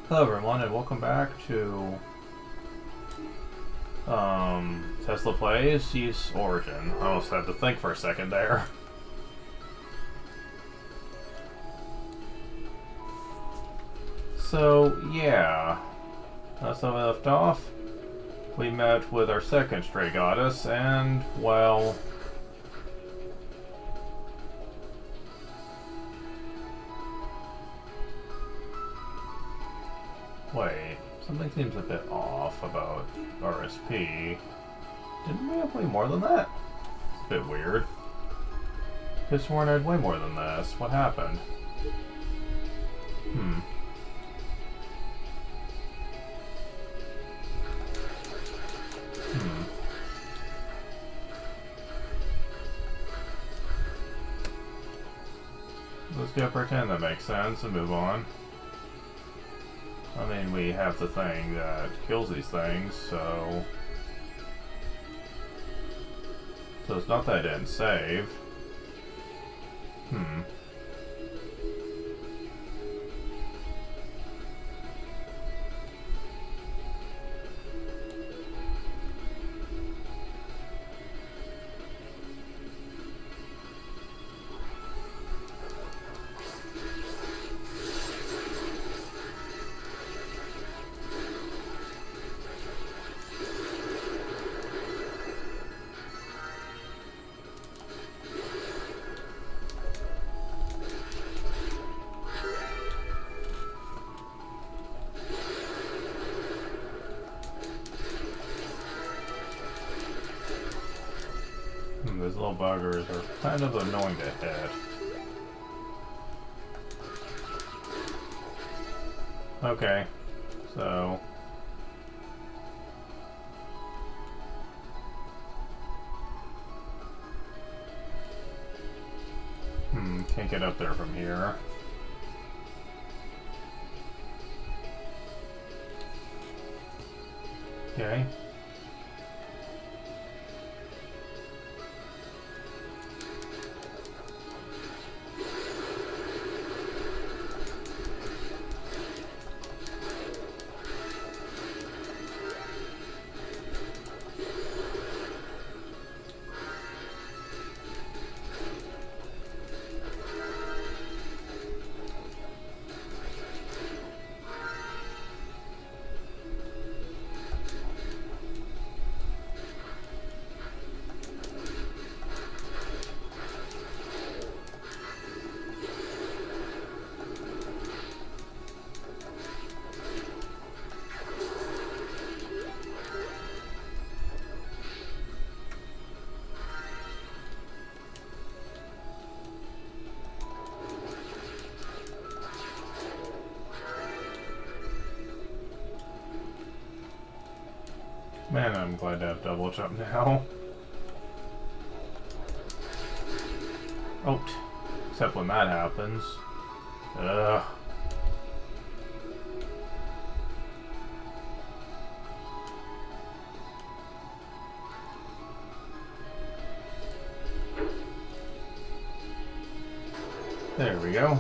Hello everyone and welcome back to Tesla Plays Ys Origin. I almost had to think for a second there. So yeah, last time we left off, we met with our second stray goddess and, well, wait, something seems a bit off about RSP. Didn't we have way more than that? It's a bit weird. Could've sworn I had way more than this. What happened? Hmm. Let's go pretend that makes sense and move on. I mean, we have the thing that kills these things, so... So it's not that I didn't save. Hmm. Those little buggers are kind of annoying to hit. Okay, so... can't get up there from here. Okay. Man, I'm glad to have double jump now. Oh, except when that happens. Ugh. There we go.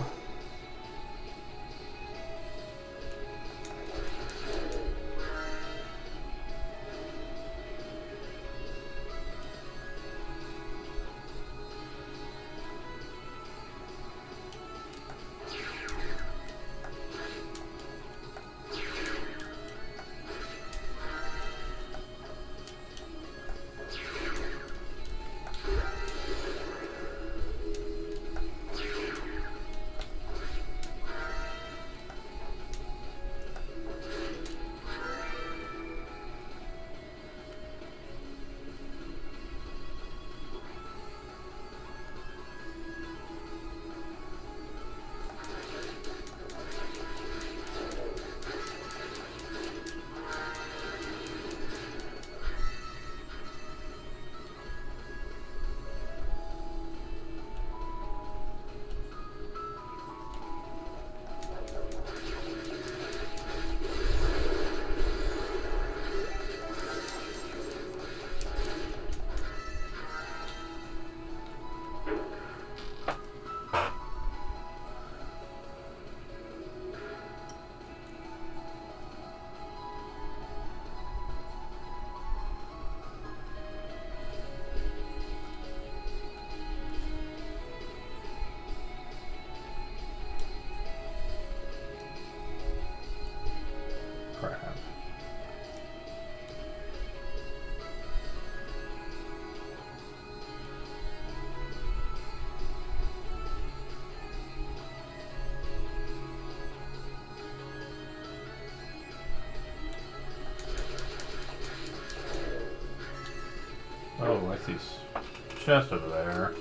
chest over there.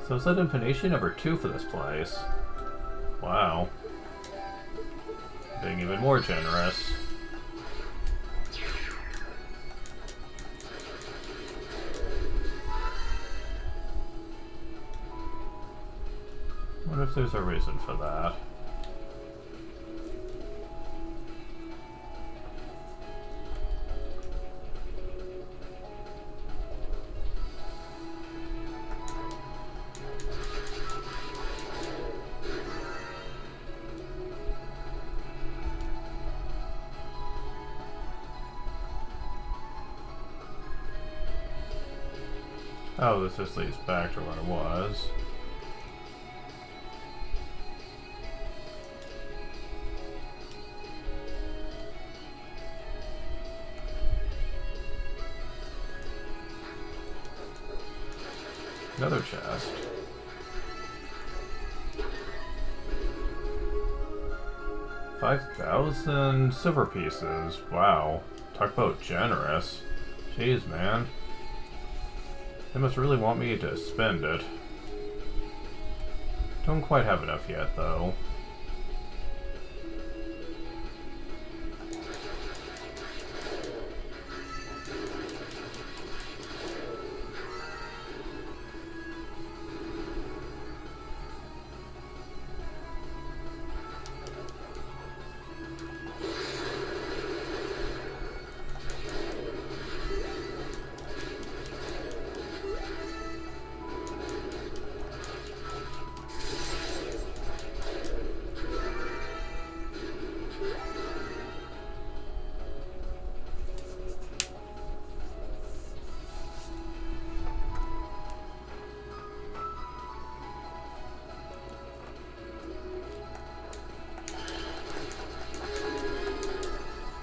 So is that empanation number 2 for this place? Wow. Being even more generous. I wonder if there's a reason for that. Oh, this just leads back to what it was. Another chest. 5,000 silver pieces. Wow. Talk about generous. Jeez, man. They must really want me to spend it. Don't quite have enough yet, though.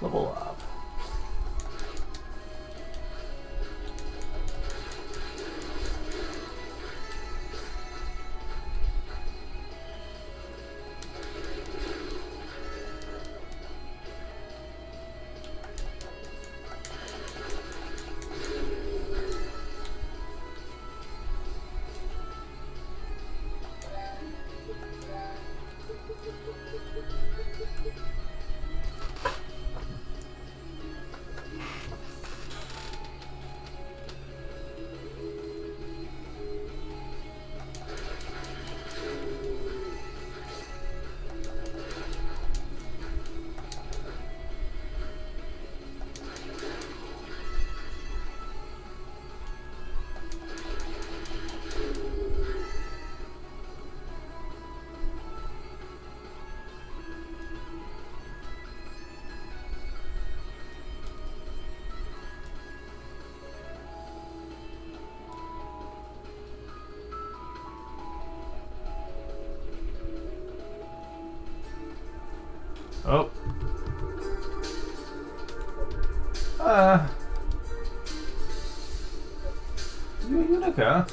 Level up. Oh. Unica?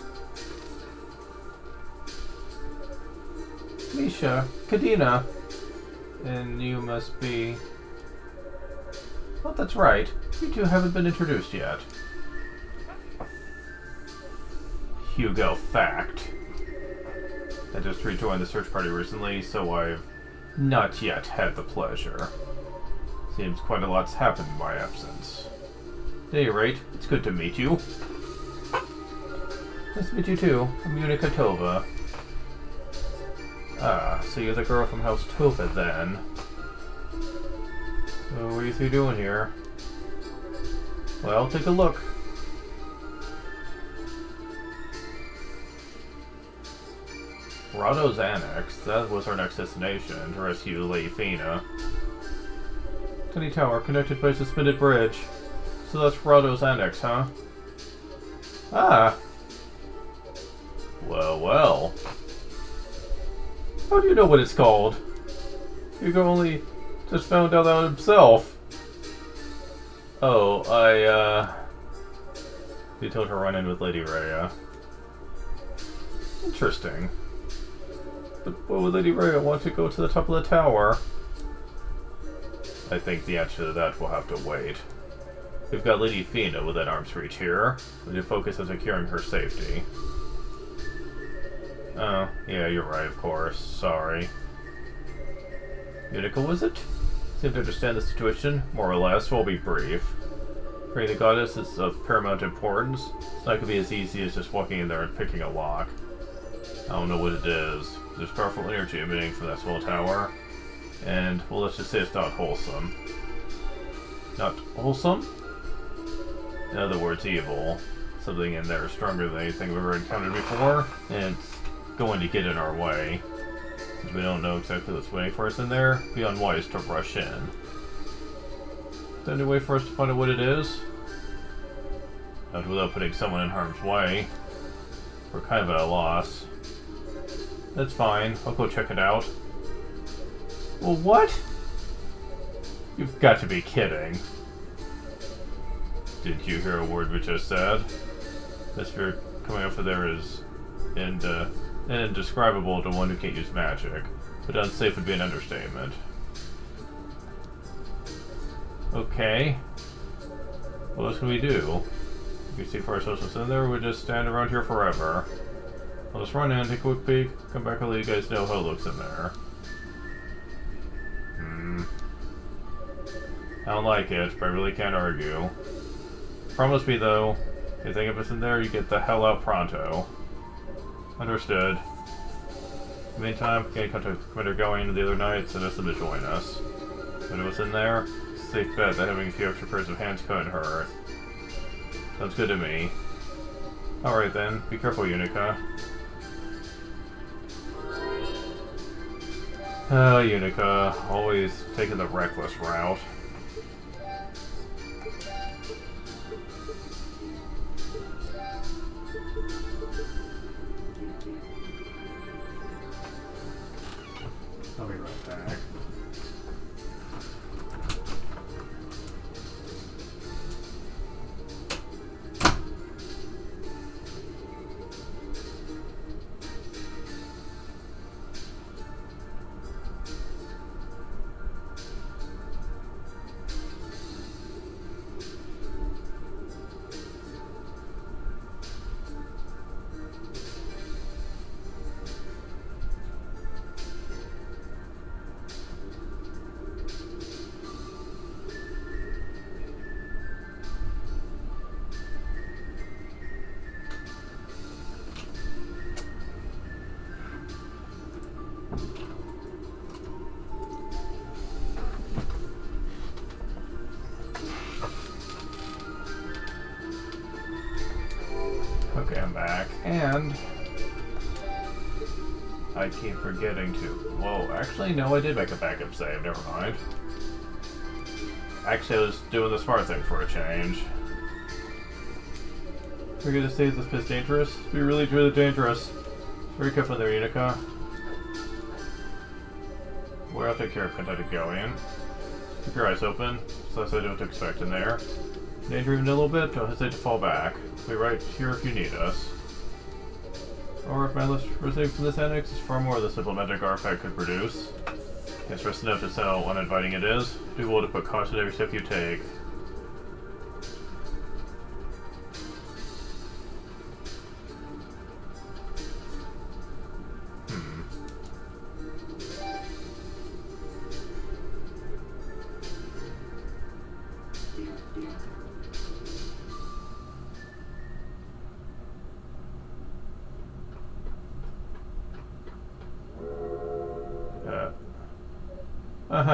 Misha, Kadena. And you must be... Oh, that's right. You two haven't been introduced yet. Hugo Fact. I just rejoined the search party recently, so I've not yet had the pleasure. Seems quite a lot's happened in my absence. At any rate, it's good to meet you. Nice to meet you too. I'm Unica Tova. Ah, so you're the girl from House Tova then. So what are you three doing here? Well, take a look. Rado's Annex. That was our next destination, to rescue Lady Fina. Tiny tower connected by a suspended bridge. So that's Rado's Annex, huh? Ah! Well, well. How do you know what it's called? Hugo only just found out that himself. Oh, You told her run in with Lady Rhea. Interesting. But what would Lady Rhea want to go to the top of the tower? I think the answer to that will have to wait. We've got Lady Fina within arm's reach here. We need to focus on securing her safety. Oh, yeah, you're right, of course. Sorry. Unica, was it? Seem to understand the situation, more or less. We'll be brief. Freeing the goddess is of paramount importance. It's not going to be as easy as just walking in there and picking a lock. I don't know what it is. There's powerful energy emanating from that small tower. And, well, let's just say it's not wholesome. Not wholesome? In other words, evil. Something in there stronger than anything we've ever encountered before, and it's going to get in our way. Since we don't know exactly what's waiting for us in there, it'd be unwise to rush in. Is there any way for us to find out what it is? Not without putting someone in harm's way. We're kind of at a loss. That's fine, I'll go check it out. Well, what? You've got to be kidding. Did you hear a word we just said? This fear coming over there is indescribable to one who can't use magic, but unsafe would be an understatement. Okay. What else can we do? We see for ourselves what's in there, or we just stand around here forever. I'll just run in, take a quick peek, come back and let you guys know how it looks in there. I don't like it, but I really can't argue. Promise me though, if you think of us in there, you get the hell out pronto. Understood. In the meantime, getting contact with Commander going the other night, so ask them to join us. When it was in there, safe bet that having a few extra pairs of hands couldn't hurt. Sounds good to me. Alright then, be careful, Unica. Unica, always taking the reckless route. I'll be right back. Okay, I'm back, and I keep forgetting to... Whoa, actually, no, I did make a backup save, never mind. Actually, I was doing the smart thing for a change. We're gonna say this pit's dangerous? Be really, really dangerous. Very careful there, Unica. Well, I'll take care of contacted going. Keep your eyes open, so that's what I don't expect in there. Danger even a little bit, don't hesitate to fall back. We'll be right here if you need us. Or if my list received from this annex is far more than simple magic artifact could produce. Can't stress enough just how uninviting it is. Do well to put caution in every step you take.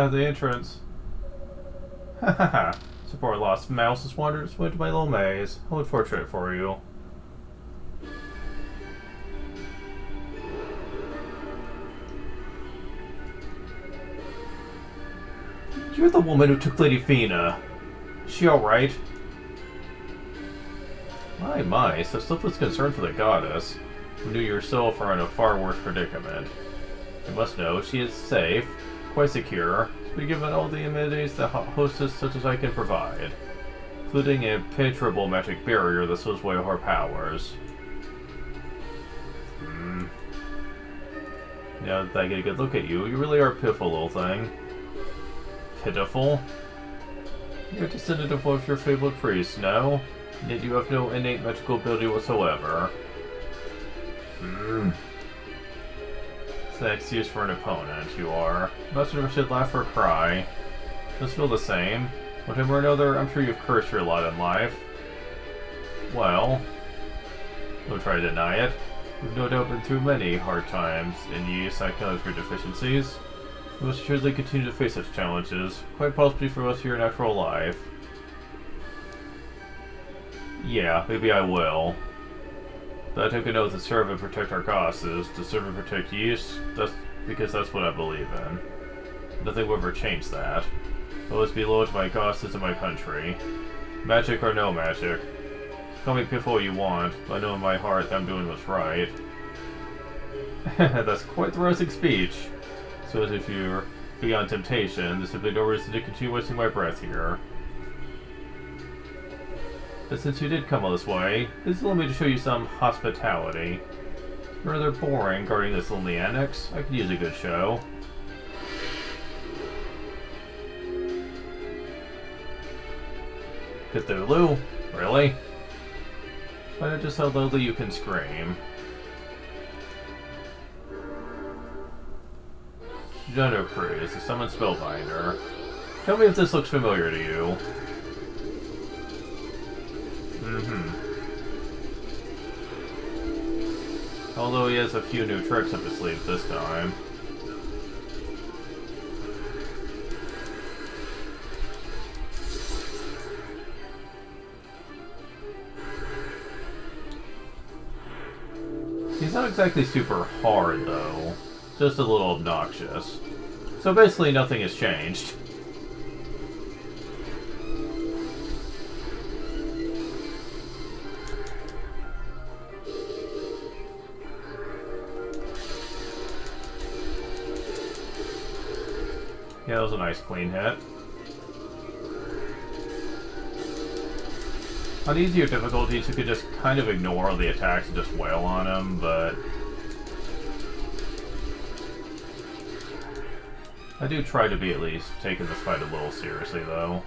The entrance. Hahaha. Support lost mouse has wandered its way to my little maze. How unfortunate for you. You're the woman who took Lady Fina. Is she alright? My, so stuff was concerned for the goddess. You knew yourself are in a far worse predicament. You must know she is safe, quite secure, to be given all the amenities that hostess such as I can provide, including an impenetrable magic barrier that slows away her powers. Now that I get a good look at you, you really are a pitiful little thing. Pitiful? You're a descendant of one of your fabled priests, no? Yet you have no innate magical ability whatsoever. It's an excuse for an opponent, you are. Most of us should laugh or cry. Does feel the same. One time or another, I'm sure you've cursed your lot in life. Well, don't try to deny it. You've no doubt been through many hard times, and you psychotic for deficiencies. You must assuredly continue to face such challenges, quite possibly for most of your natural life. Yeah, maybe I will. But I took an oath to serve and protect our goddesses, to serve and protect Ys, because that's what I believe in. Nothing will ever change that. I'll always be loyal to my goddesses and my country. Magic or no magic. Call me pitiful you want, but I know in my heart that I'm doing what's right. That's quite the rousing speech. So as if you're beyond temptation, there's simply no reason to continue wasting my breath here. But since you did come all this way, please allow me to show you some hospitality. You're rather boring guarding this lonely annex. I could use a good show. Cthulhu? Really? Find out just how loudly you can scream. General Cruz, the summoned spellbinder. Tell me if this looks familiar to you. Although he has a few new tricks up his sleeve this time. He's not exactly super hard, though. Just a little obnoxious. So basically nothing has changed. Yeah, that was a nice clean hit. On easier difficulties, you could just kind of ignore the attacks and just wail on him, but I do try to be at least taking this fight a little seriously, though.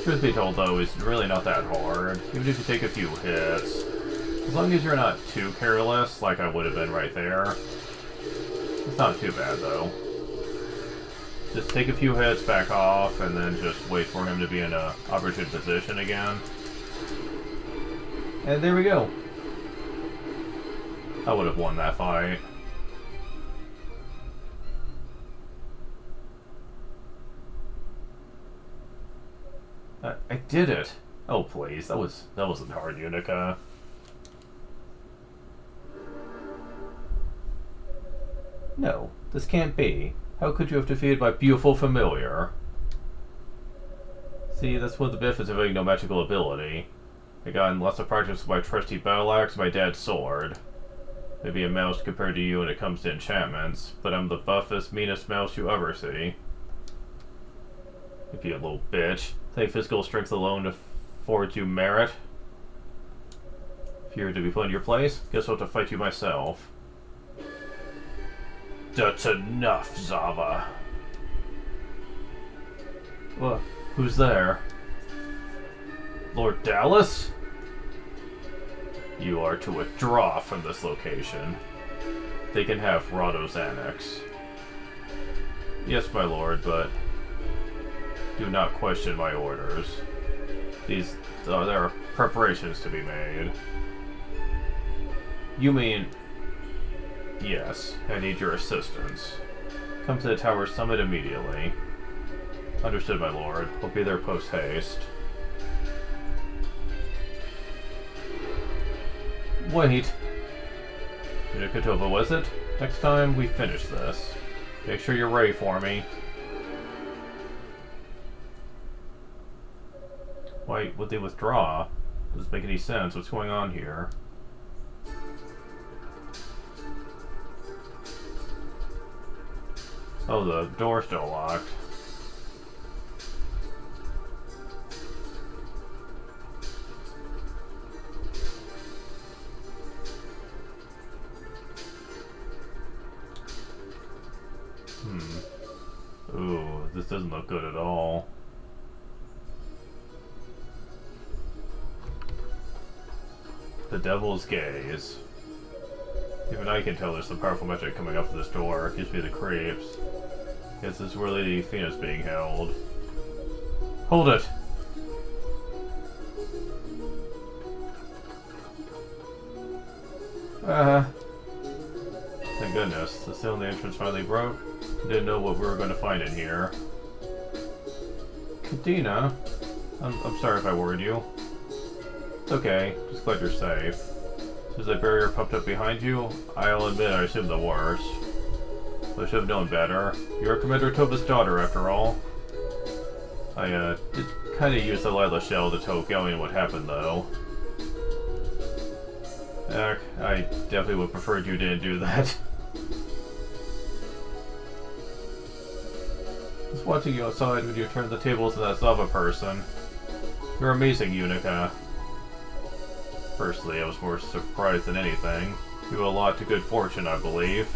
Truth be told, though, it's really not that hard, even if you take a few hits. As long as you're not too careless, like I would have been right there. It's not too bad, though. Just take a few hits, back off, and then just wait for him to be in a opportune position again. And there we go. I would have won that fight. I did it! Oh please, that wasn't hard, Unica. No, this can't be. How could you have defeated my beautiful familiar? See, that's one of the benefits of having no magical ability. I got lots of practice with my trusty battle axe and my dad's sword. Maybe a mouse compared to you when it comes to enchantments, but I'm the buffest, meanest mouse you ever see. If you a little bitch. Think physical strength alone affords you merit? If you were to be put in your place, guess I'll have to fight you myself. That's enough, Zava. What? Who's there? Lord Dalles? You are to withdraw from this location. They can have Rahdo's annex. Yes, my lord, but do not question my orders. There are preparations to be made. You mean... Yes, I need your assistance. Come to the tower summit immediately. Understood, my lord. We'll be there post-haste. Wait. Unikatova, was it? Next time we finish this. Make sure you're ready for me. Why would they withdraw? Doesn't make any sense. What's going on here? Oh, the door's still locked. Ooh, this doesn't look good at all. The Devil's Gaze. Even I can tell there's some powerful magic coming up from this door. It gives me the creeps. Guess this is where Lady Athena's being held. Hold it! Thank goodness. The seal in the entrance finally broke. Didn't know what we were going to find in here. Kadena? I'm sorry if I worried you. It's okay. Just glad you're safe. Since that barrier popped up behind you, I'll admit I assumed the worst. But I should have known better. You're Commander Tova's daughter, after all. I, did kinda use the Lila shell to tell Galleon what happened, though. Heck, I definitely would prefer you didn't do that. Just watching you outside when you turned the tables to that Zava person. You're amazing, Unica. Firstly, I was more surprised than anything. You owe a lot to good fortune, I believe.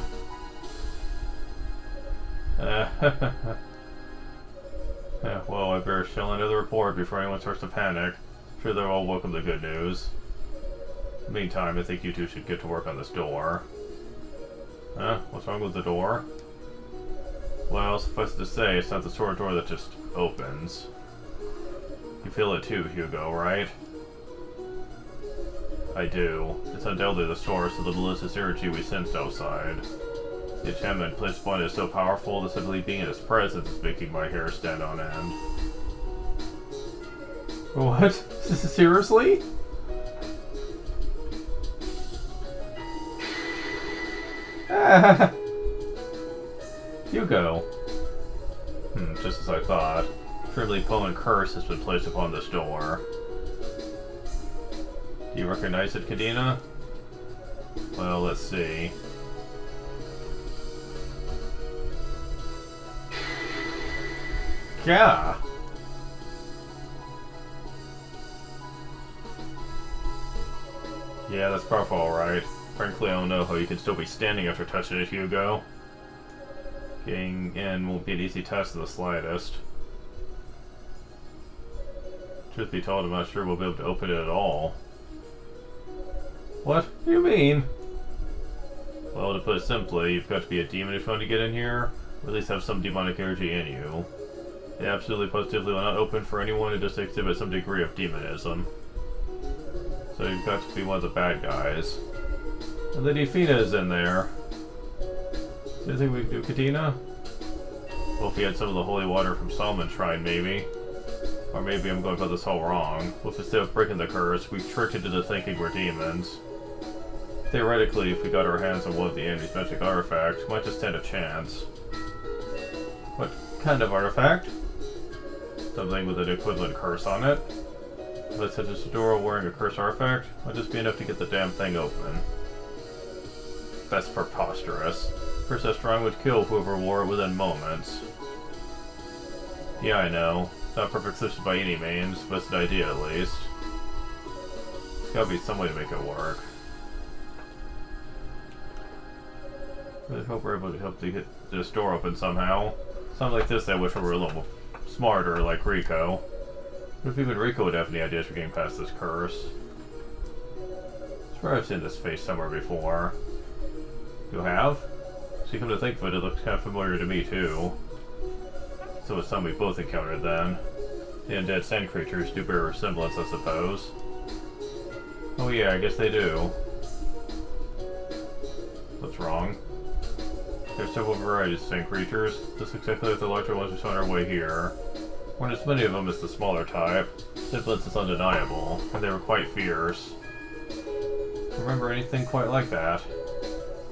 Well, I better shell into the report before anyone starts to panic. I'm sure they'll all welcome the good news. In the meantime, I think you two should get to work on this door. What's wrong with the door? Well, suffice it to say, it's not the sort of door that just opens. You feel it too, Hugo, right? I do. It's undoubtedly the source of the malicious energy we sensed outside. The enchantment placed upon it is so powerful that simply being in its presence is making my hair stand on end. What? Seriously? Ah! Hugo. Just as I thought. Truly potent curse has been placed upon this door. Do you recognize it, Kadena? Well, let's see. Yeah! Yeah, that's powerful, alright. Frankly, I don't know how you can still be standing after touching it, Hugo. Getting in won't be an easy task in the slightest. Truth be told, I'm not sure we'll be able to open it at all. What do you mean? Well, to put it simply, you've got to be a demon if you want to get in here, or at least have some demonic energy in you. It absolutely positively will not open for anyone who just exhibits some degree of demonism. So you've got to be one of the bad guys. And Lady Athena is in there. Do you think we can do Kadena? Well, if we had some of the holy water from Solomon's shrine, maybe. Or maybe I'm going about this all wrong. Well, if instead of breaking the curse, we've tricked it into thinking we're demons. Theoretically, if we got our hands on one of the enemy's magic artifacts, we might just stand a chance. What kind of artifact? Something with an equivalent curse on it. If I said to Sadora wearing a curse artifact, might just be enough to get the damn thing open. That's preposterous. Princess Strong would kill whoever wore it within moments. Yeah, I know. It's not a perfect solution by any means, but it's an idea at least. There's gotta be some way to make it work. I hope we're able to help to get this door open somehow. Something like this I wish we were a little smarter, like Rico. What if even Rico would have any ideas for getting past this curse? I swear I've seen this face somewhere before. You have? So you come to think of it, it looks kind of familiar to me too. So it's something we both encountered then. The undead sand creatures do bear a resemblance, I suppose. Oh yeah, I guess they do. What's wrong? There's several varieties of sand creatures, just exactly like the larger ones we saw on our way here. Weren't as many of them as the smaller type. Semblance is undeniable, and they were quite fierce. Remember anything quite like that?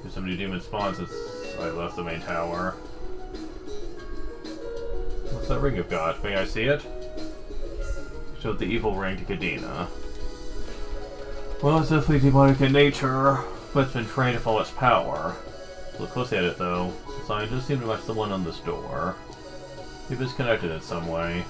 There's so many demon spawns since I left the main tower. What's that ring you've got? May I see it? Showed the evil ring to Kadena. Well, it's definitely demonic in nature, but it's been trained to follow its power. Look closely at it though. The sign does seem to match the one on this door. Maybe it's connected in some way.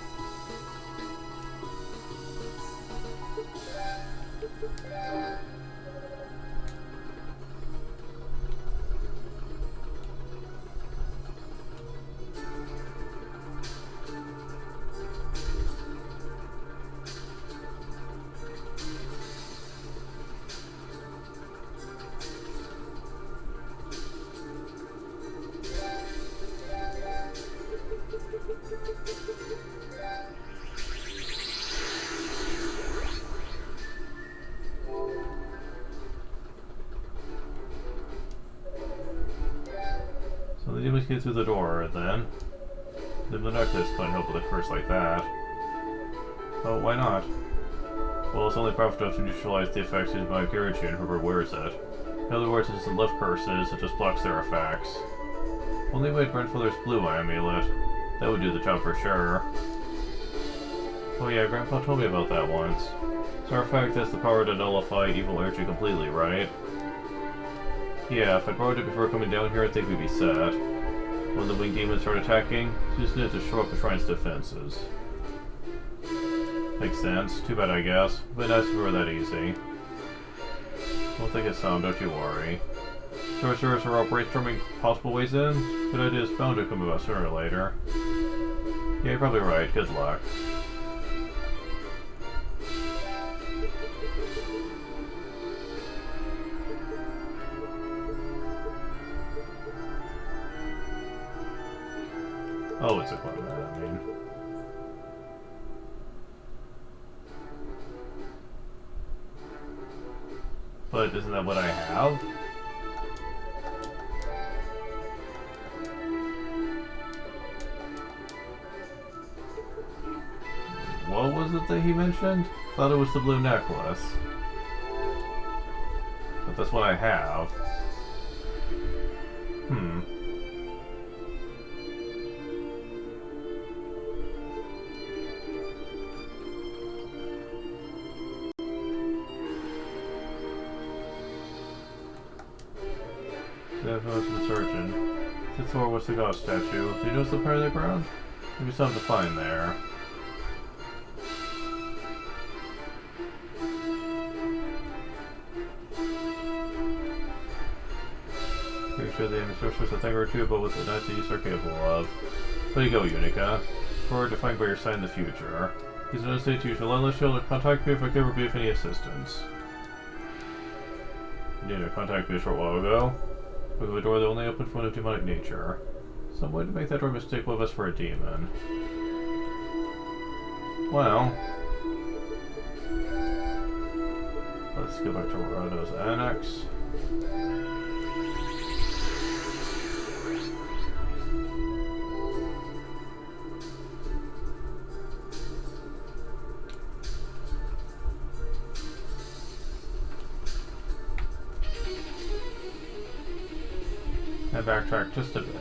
So the demons get through the door, then. The necklace couldn't help with a curse like that. Oh, why not? Well, it's only profitable to neutralize the effects used by Gurju and whoever wears it. In other words, it doesn't lift curses, it just blocks their effects. Only we had Grandfather's blue amulet. That would do the job for sure. Oh yeah, Grandpa told me about that once. So our effect has the power to nullify evil energy completely, right? Yeah, if I borrowed it before coming down here, I think we'd be set. When the winged demons start attacking, just need to show up the shrine's defenses. Makes sense. Too bad, I guess. But nice if it were that easy. Won't think it's some, don't you worry. Sorcerers are all brainstorming possible ways in. Good idea is bound to come about sooner or later. Yeah, you're probably right. Good luck. Oh, it's a climate, I mean. But isn't that what I have? What was it that he mentioned? Thought it was the blue necklace. But that's what I have. Hmm. The surgeon. Thor was the god statue. Do you notice the part of the ground? Maybe something to find there. Pretty sure the sorcerer's a thing or two, but with the knights that you are capable of. Way to go, Unica. Forward to find by your side in the future. Please don't hesitate to use your landless shield to contact me if I could ever be of any assistance. You need to contact me a short while ago. We have a door that only opened for one of demonic nature. Some way to make that door mistake one of us for a demon. Well, let's go back to Rado's Annex. And backtrack just a bit.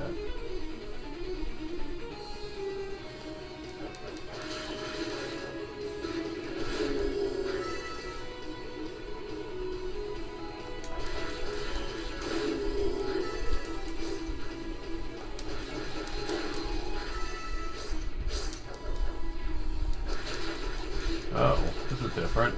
Oh, this is different.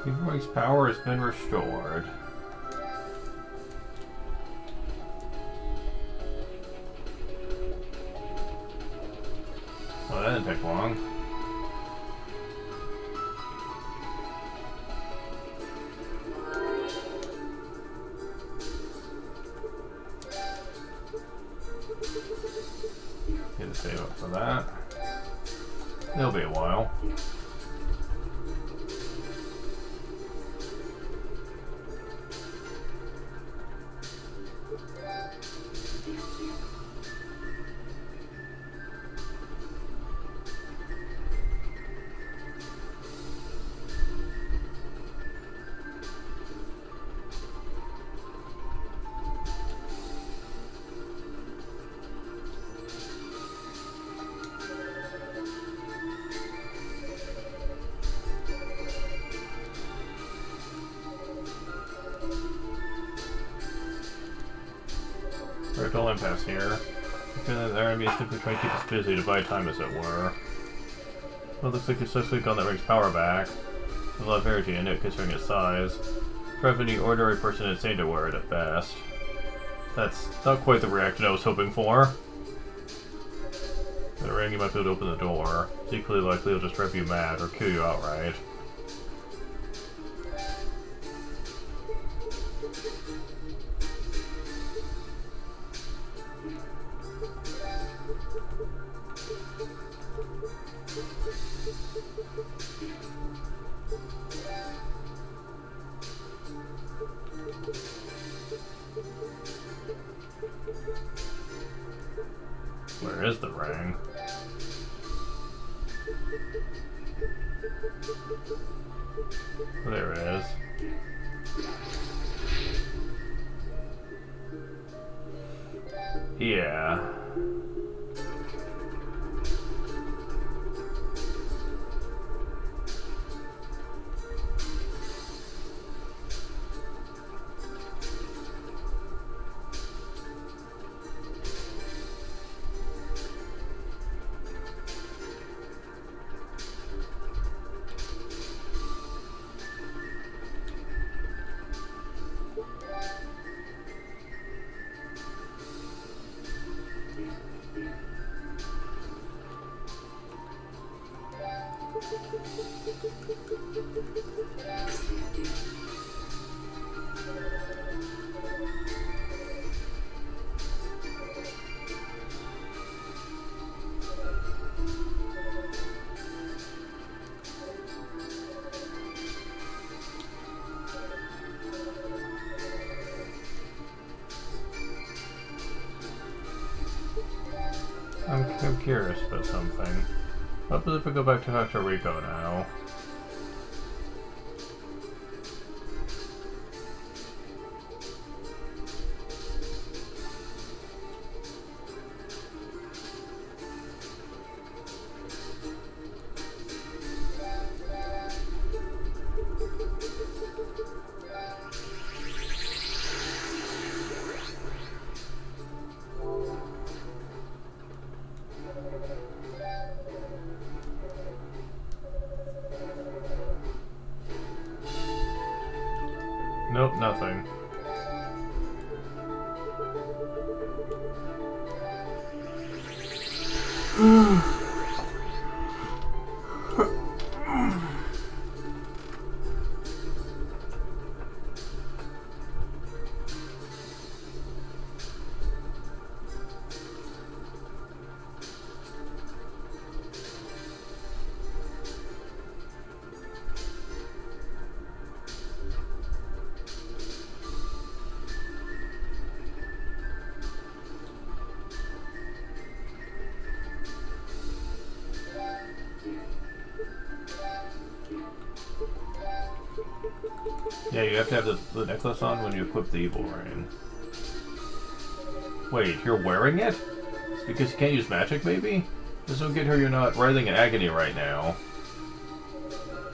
Teamwork's power has been restored. Oh, that didn't take long. save up for that. It'll be a while. Vertical impasse here. I feel that our enemy is simply trying to keep us busy to buy time, as it were. Well, it looks like you're successfully got that ring's power back. There's a lot of energy in it, considering its size. Driving any ordinary person insane to wear it at best. That's not quite the reaction I was hoping for. The ring, you might be able to open the door. It's equally likely it'll just drive you mad or kill you outright. Where is the ring? There it is. Yeah. I'm curious about something. What happens if we go back to Puerto Rico now? Nope, nothing. Yeah, you have to have the necklace on when you equip the evil ring. Wait, you're wearing it? It's because you can't use magic, maybe? This will get her you're not writhing in agony right now.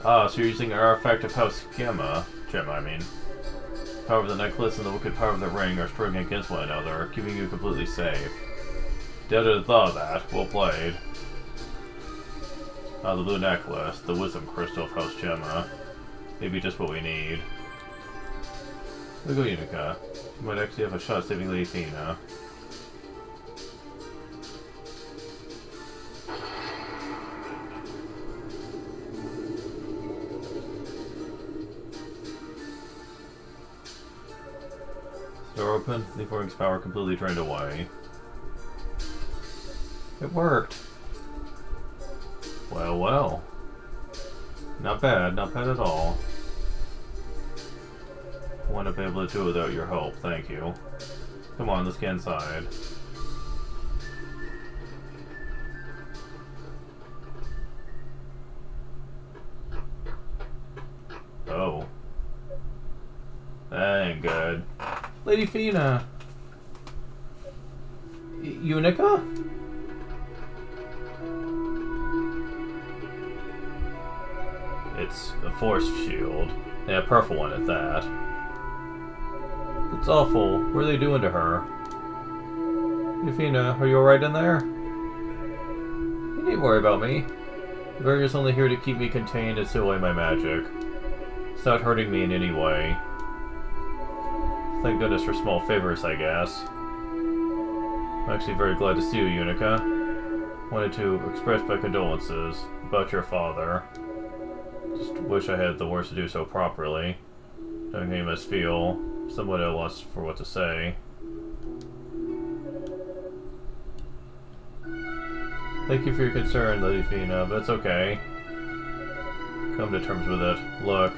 Ah, so you're using an artifact of House Gemma, I mean. Power of the necklace and the wicked power of the ring are strung against one another, keeping you completely safe. Dead to the thought of that. Well played. Ah, the blue necklace, the wisdom crystal of House Gemma. Maybe just what we need. There we go, Unica. You might actually have a shot saving Lady Athena. Door open, the ring's power completely drained away. It worked. Well, well. Not bad at all. I wouldn't be able to do it without your help, thank you. Come on, let's get inside. Oh. That ain't good. Lady Fina! Unica? It's a force shield. And a purple one at that. It's awful. What are they doing to her? Fina, are you alright in there? You needn't worry about me. The barrier's only here to keep me contained and seal away my magic. It's not hurting me in any way. Thank goodness for small favors, I guess. I'm actually very glad to see you, Unica. Wanted to express my condolences about your father. Just wish I had the words to do so properly. Knowing how you must feel, somewhat at a loss for what to say. Thank you for your concern, Lady Fina, but it's okay. Come to terms with it. Look.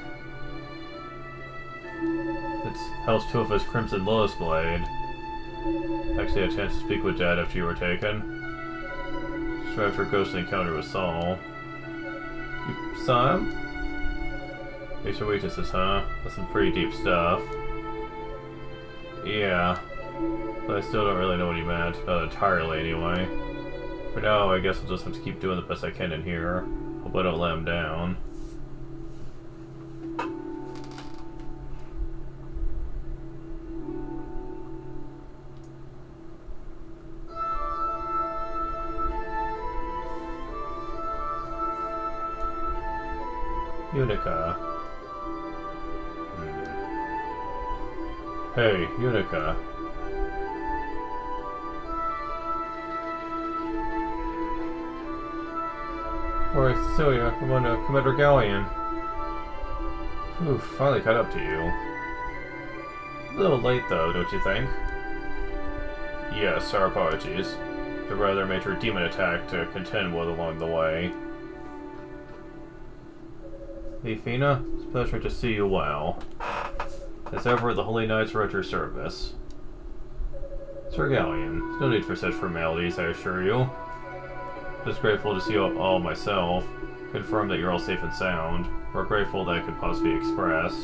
It's House Tufa's Crimson Lotus Blade. Actually had a chance to speak with Dad after you were taken. Just right after a ghostly encounter with Saul. You saw him? These are weaknesses, huh? That's some pretty deep stuff. Yeah. But I still don't really know what he meant. Not entirely, anyway. For now, I guess I'll just have to keep doing the best I can in here. Hope I don't let him down. Unica. Hey, Unica. Alright, Cecilia, I'm on a Commander Galleon. Ooh, finally caught up to you. A little late though, don't you think? Yes, our apologies. The rather major demon attack to contend with along the way. Hey Fina, it's a pleasure to see you well. As ever, the Holy Knights are at your service. Sir Galleon, there's no need for such formalities, I assure you. Just grateful to see you all myself, confirm that you're all safe and sound. More grateful that I could possibly express.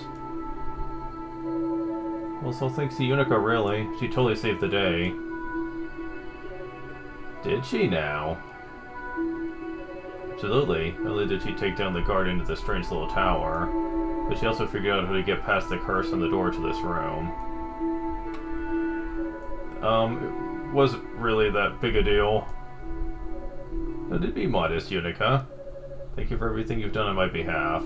Well, so thanks to Unica, really. She totally saved the day. Did she now? Absolutely. Not only did she take down the guard into the strange little tower, but she also figured out how to get past the curse on the door to this room. It wasn't really that big a deal. But it'd be modest, Unica. Thank you for everything you've done on my behalf.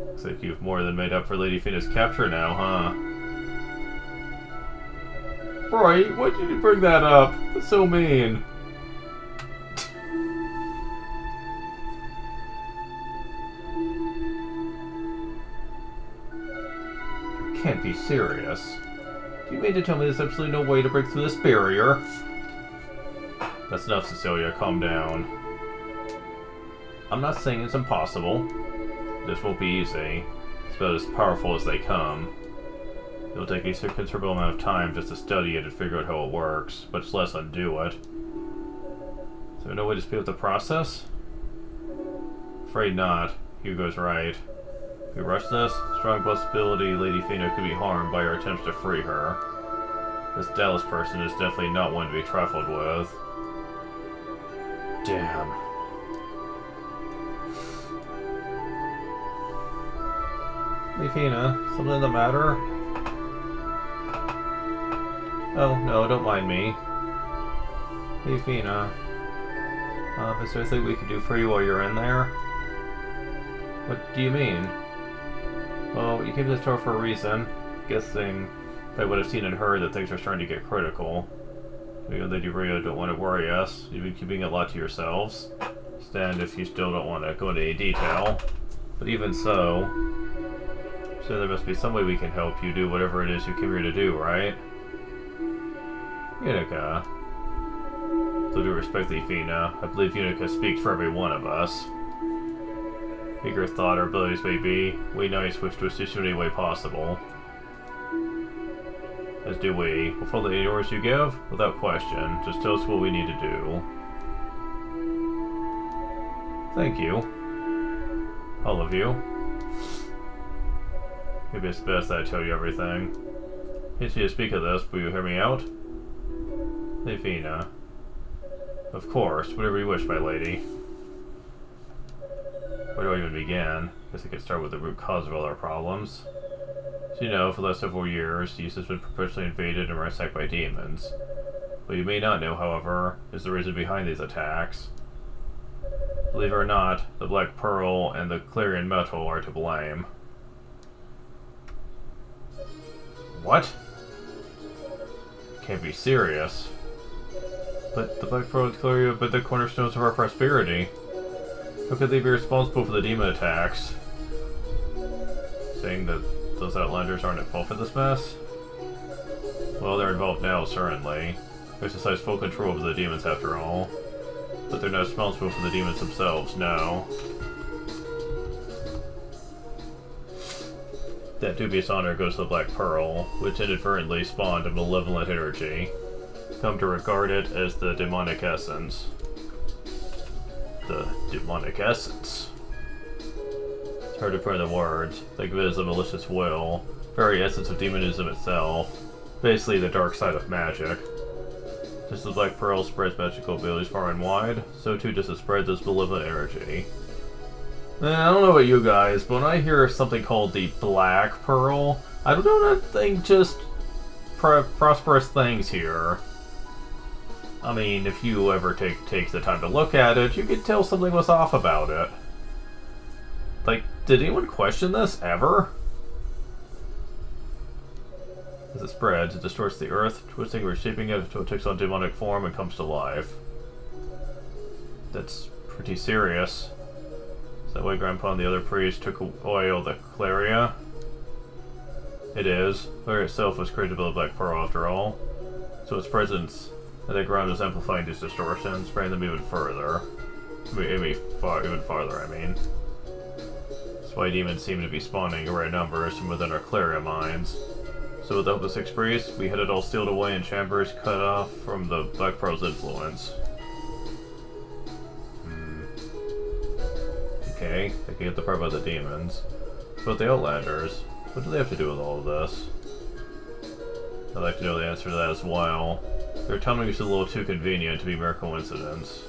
Looks like you've more than made up for Lady Fina's capture now, huh? Roy, why did you bring that up? That's so mean. You can't be serious. Do you mean to tell me there's absolutely no way to break through this barrier? That's enough, Cecilia. Calm down. I'm not saying it's impossible. This won't be easy. It's about as powerful as they come. It'll take a considerable amount of time just to study it and figure out how it works, much less undo it. Is there no way to speed up the process? Afraid not. Hugo's right. If we rush this, strong possibility Lady Fina could be harmed by our attempts to free her. This Dalles person is definitely not one to be trifled with. Damn. Lady Fina, something the matter? Oh, no, don't mind me. Hey, Fina. Is there anything we can do for you while you're in there? What do you mean? Well, you came to this tower for a reason. Guessing I would have seen and heard that things are starting to get critical. Maybe that you really don't want to worry us. You've been keeping a lot to yourselves. Stand if you still don't want to go into any detail. But even so, there must be some way we can help you do whatever it is you came here to do, right? Unica. So to respect the Athena, I believe Unica speaks for every one of us. Bigger thought or abilities may be, we knights wish to assist you in any way possible. As do we. We'll follow the orders you give, without question. Just tell us what we need to do. Thank you. All of you. Maybe it's best that I tell you everything. Hate you to speak of this, but will you hear me out? Athena. Of course, whatever you wish, my lady. Where do I even begin? Guess I could start with the root cause of all our problems. So you know, for the last several years, the East has been perpetually invaded and ransacked by demons. What you may not know, however, is the reason behind these attacks. Believe it or not, the Black Pearl and the Clarion Metal are to blame. What? Can't be serious. But the Black Pearl and Clarion are the cornerstones of our prosperity. How could they be responsible for the demon attacks? Saying that those outlanders aren't at fault for this mess? Well, they're involved now, certainly. They exercise full control over the demons after all. But they're not responsible for the demons themselves, no. That dubious honor goes to the Black Pearl, which inadvertently spawned a malevolent energy. Come to regard it as the demonic essence. The demonic essence. It's hard to put into words. Think of it as a malicious will. Very essence of demonism itself. Basically the dark side of magic. Just as Black Pearl spreads magical abilities far and wide, so too does it spread this malevolent energy. I don't know about you guys, but when I hear something called the Black Pearl, I don't think just prosperous things here. I mean, if you ever takes the time to look at it, you could tell something was off about it. Like, did anyone question this, ever? As it spreads, it distorts the earth, twisting and reshaping it until it takes on demonic form and comes to life. That's pretty serious. Is that why Grandpa and the other priests took away all the Claria? It is. Claria itself was created by the Black Pearl after all. So its presence at the ground is amplifying these distortions, spreading them even further. Even farther, I mean. That's why demons seem to be spawning in great numbers from within our Claria mines. So with the help of 6 priests, we had it all sealed away in chambers cut off from the Black Pearl's influence. Okay, I can get the part about the demons. But the Outlanders, what do they have to do with all of this? I'd like to know the answer to that as well. Their timing is a little too convenient to be mere coincidence.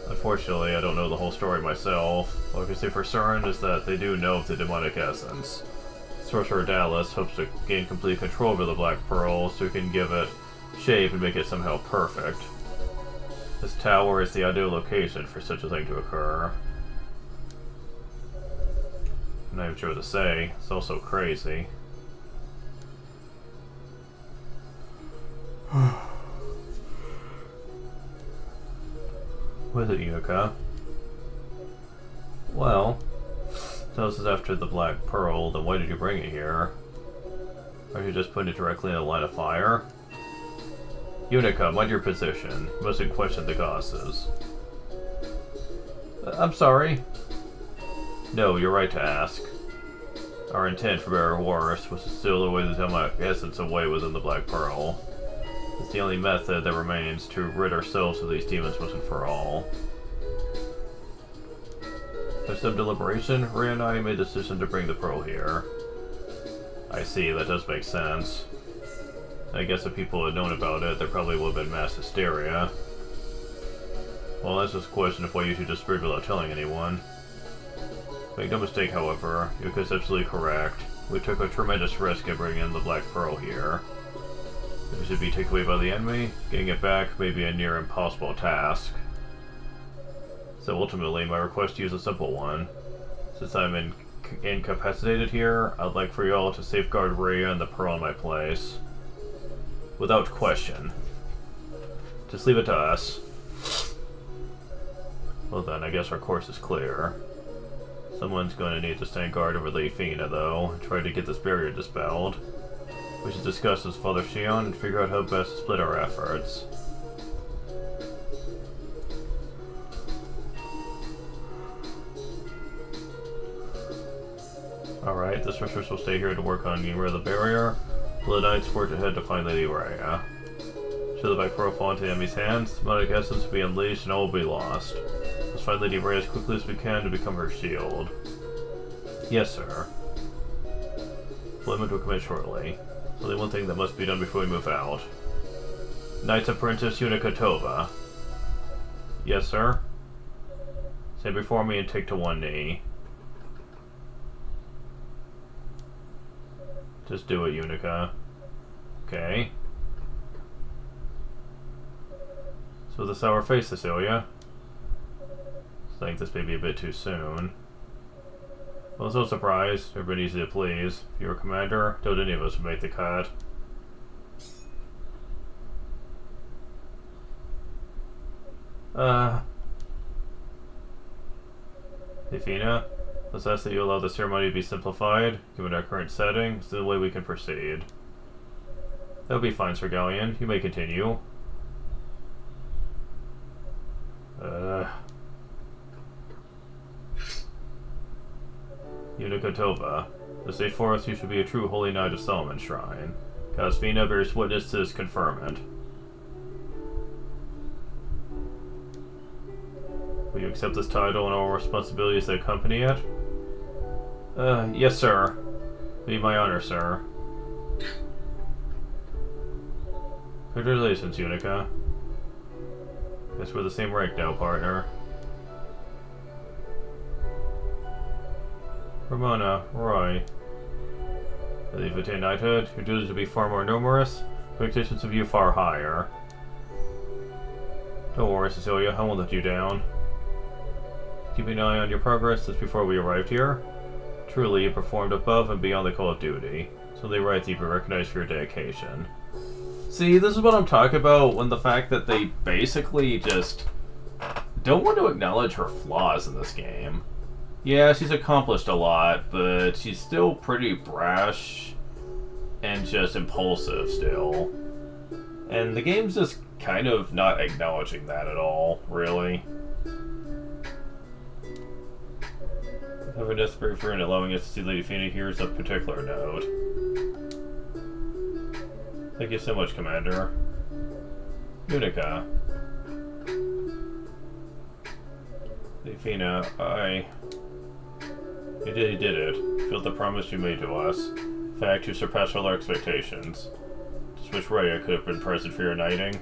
Unfortunately, I don't know the whole story myself. All I can say for certain is that they do know of the demonic essence. Sorcerer Dalles hopes to gain complete control over the Black Pearl so he can give it shape and make it somehow perfect. This tower is the ideal location for such a thing to occur. I'm not even sure what to say. It's also crazy. What is it, Yuka? Well, so this is after the Black Pearl, then why did you bring it here? Aren't you just putting it directly in a line of fire? Unica, mind your position. You mustn't question the goddesses. I'm sorry. No, you're right to ask. Our intent, for better or worse, was to steal away the demonic essence away within the Black Pearl. It's the only method that remains to rid ourselves of these demons once and for all. After some deliberation, Rhea and I made the decision to bring the pearl here. I see, that does make sense. I guess if people had known about it, there probably would have been mass hysteria. Well, that's just a question of why you should just spread without telling anyone. Make no mistake, however, Yuka's absolutely correct. We took a tremendous risk in bringing in the Black Pearl here. If it should be taken away by the enemy, getting it back may be a near impossible task. So ultimately, my request to you is a simple one. Since I'm incapacitated here, I'd like for you all to safeguard Rhea and the pearl in my place. Without question. Just leave it to us. Well then, I guess our course is clear. Someone's going to need to stand guard over the Athena, though, and try to get this barrier dispelled. We should discuss this with Father Shion and figure out how best to split our efforts. Alright, the sorceress will stay here to work on getting rid of the barrier. The Knights forge ahead to find Lady Rhea. Show the back profile into the enemy's hands, the magic essence will be unleashed and all will be lost. Let's find Lady Rhea as quickly as we can to become her shield. Yes, sir. Deployment will commence shortly. There's only one thing that must be done before we move out. Knight's Apprentice Unica Tova. Yes, sir. Stand before me and take to one knee. Just do it, Unica. Okay. So the sour face, Cecilia. I think this may be a bit too soon. Well, it's no surprise. Everybody easy to please. If you were commander, don't any of us would make the cut. Ifina, let's ask that you allow the ceremony to be simplified. Given our current setting, it's the way we can proceed. That would be fine, Sir Galleon. You may continue. Unica Tova. To say for us, you should be a true holy knight of Solomon's Shrine. Casvina bears witness to this conferment. Will you accept this title and all responsibilities that accompany it? Yes, sir. Be my honor, sir. Congratulations, Unica. Guess we're the same rank now, partner. Ramona, Roy. As you've attained knighthood, your duties will be far more numerous, expectations of you far higher. Don't worry, Cecilia, I won't let you down. Keeping an eye on your progress since before we arrived here. Truly, you performed above and beyond the call of duty, so they right that you be recognized for your dedication. See, this is what I'm talking about when the fact that they basically just don't want to acknowledge her flaws in this game. Yeah, she's accomplished a lot, but she's still pretty brash and just impulsive still. And the game's just kind of not acknowledging that at all, really. Having desperate for and allowing us to see Lady Fina here is of particular note. Thank you so much, Commander. Unica. Lady Fina, You did it. Fulfilled the promise you made to us. In fact, you surpassed all our expectations. Just wish Rhea could have been present for your knighting.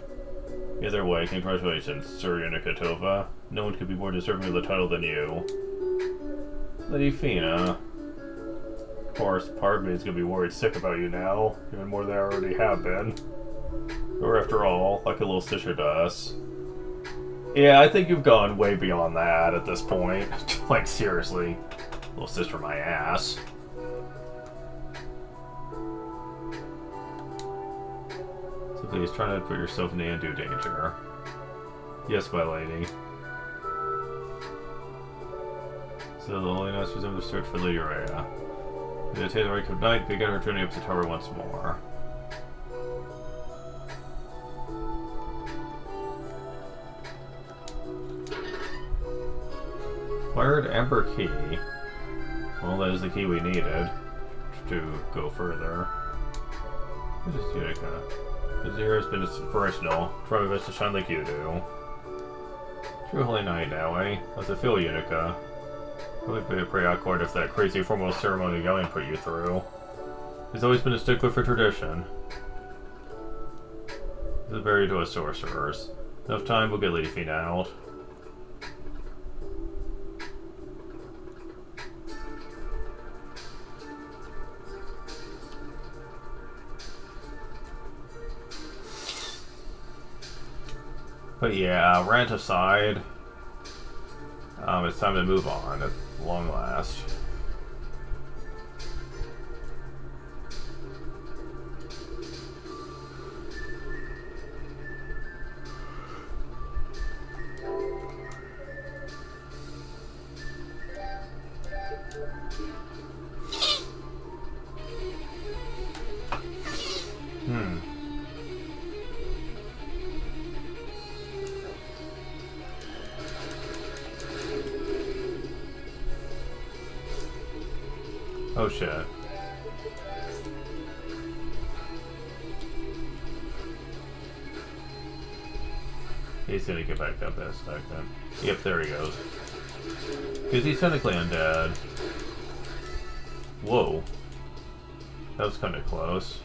Either way, congratulations, Sir Unica Tova. No one could be more deserving of the title than you. Lady Fina. Of course, part of me is going to be worried sick about you now, even more than I already have been. Or after all, like a little sister to us. Yeah, I think you've gone way beyond that at this point. Like, seriously. Little sister my ass. So please try not to put yourself in undue danger. Yes, my lady. So the Holy Knights resume the search for Lady Rhea. The attain the rank of knight, begin our journey up the tower once more. Acquired Amber Key. Well, that is the key we needed to go further. What is Unica? This year has been inspirational. Try my best to shine like you do. True holy knight now, eh? How's it feel, Unica? Probably be pretty awkward if that crazy formal ceremony Galleon put you through. He's always been a stickler for tradition. He's a barrier to us sorcerers. Enough time, we'll get Lady Fina out. But yeah, rant aside, it's time to move on at long last. Oh shit. He's gonna get back up in a second. Yep, there he goes. Because he's technically undead. Whoa. That was kind of close.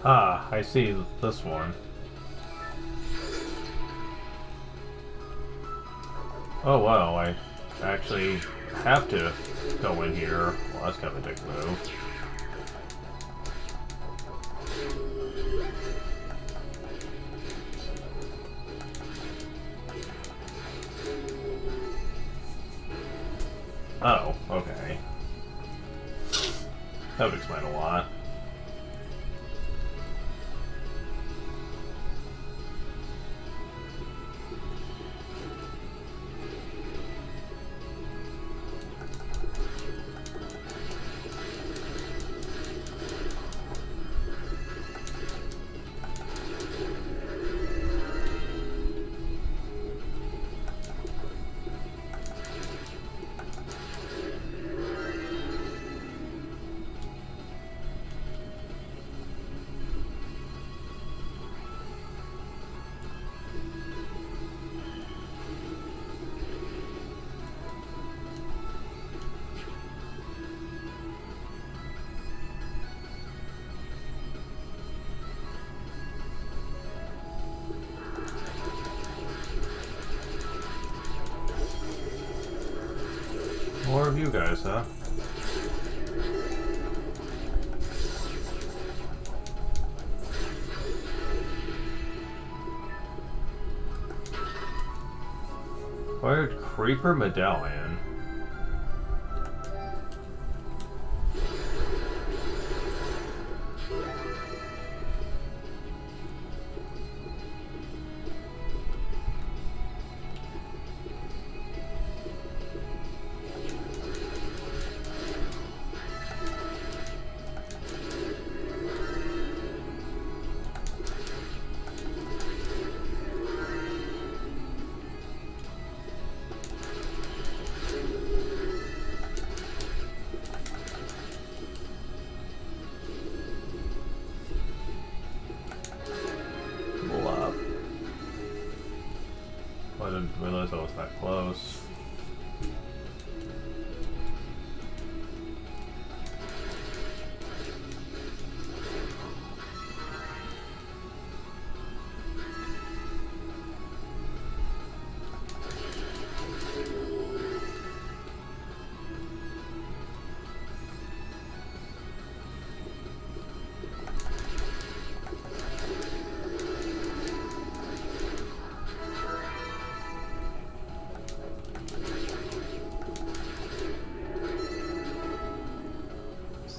Ah, I see this one. Oh wow, I actually have to go in here. Well, that's kind of a dick move. Oh, okay. That would explain a lot. More of you guys, huh? Wired Creeper Medallion. I didn't realize I was that close.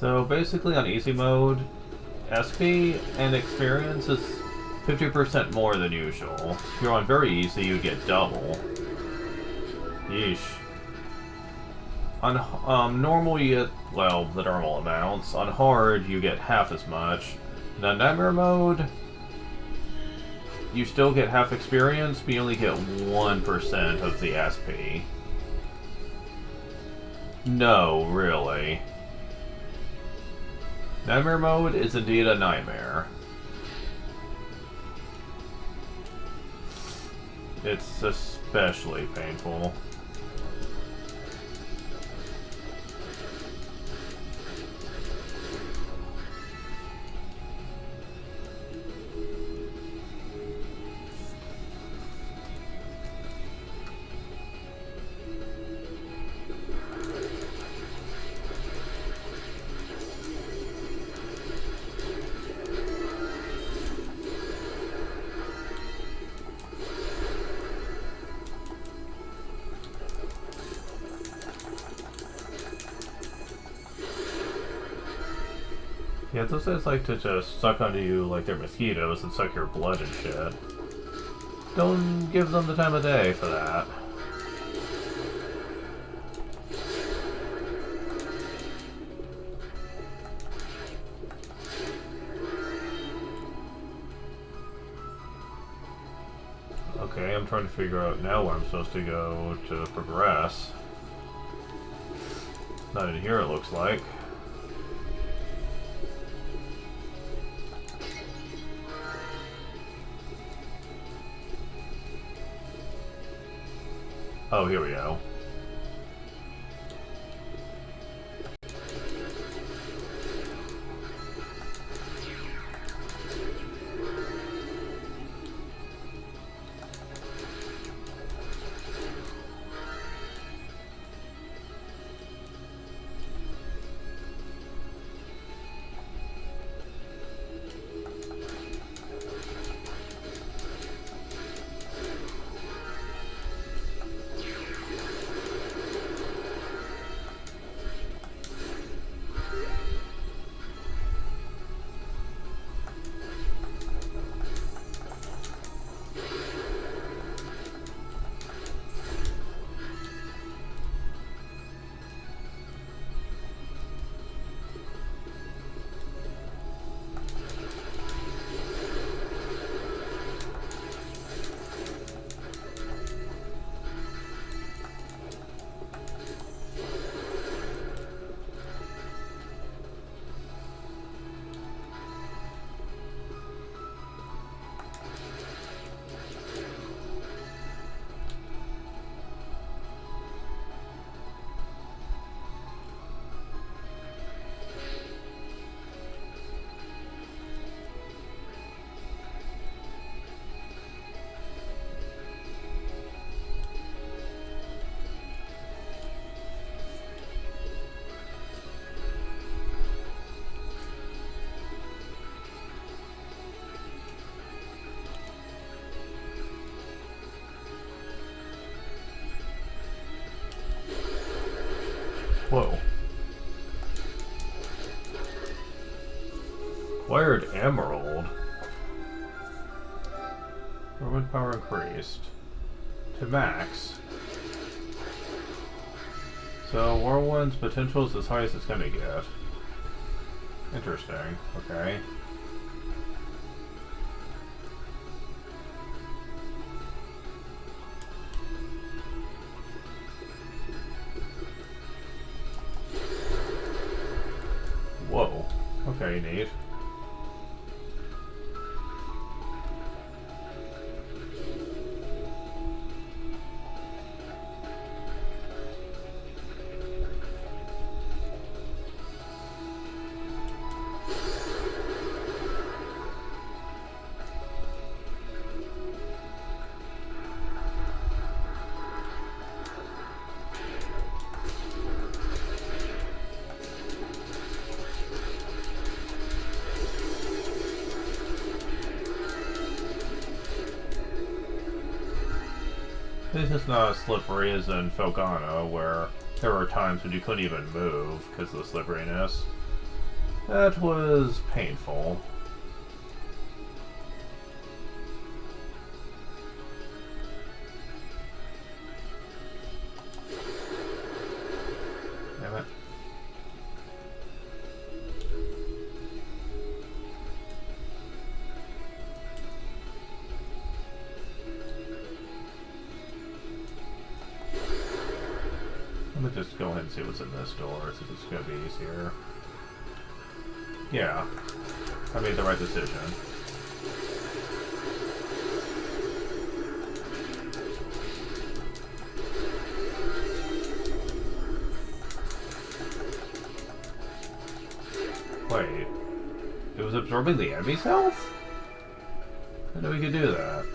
So basically on easy mode, SP and experience is 50% more than usual. If you're on very easy, you get double. Yeesh. On normal, you get, well, the normal amounts. On hard, you get half as much. And on nightmare mode, you still get half experience, but you only get 1% of the SP. No, really. Nightmare mode is indeed a nightmare. It's especially painful. Yeah, those guys like to just suck onto you like they're mosquitoes and suck your blood and shit. Don't give them the time of day for that. Okay, I'm trying to figure out now where I'm supposed to go to progress. Not in here, it looks like. Oh, here we go. Whoa. Acquired emerald. Whirlwind power increased. To max. So Whirlwind's potential is as high as it's gonna get. Interesting. Okay. Whoa. Okay, neat. This is not as slippery as in Felgana, where there were times when you couldn't even move because of the slipperiness. That was painful. Damn it. Let me just go ahead and see what's in this door, since it's gonna be easier. Yeah, I made the right decision. Wait, it was absorbing the enemy's health? I didn't know we could do that.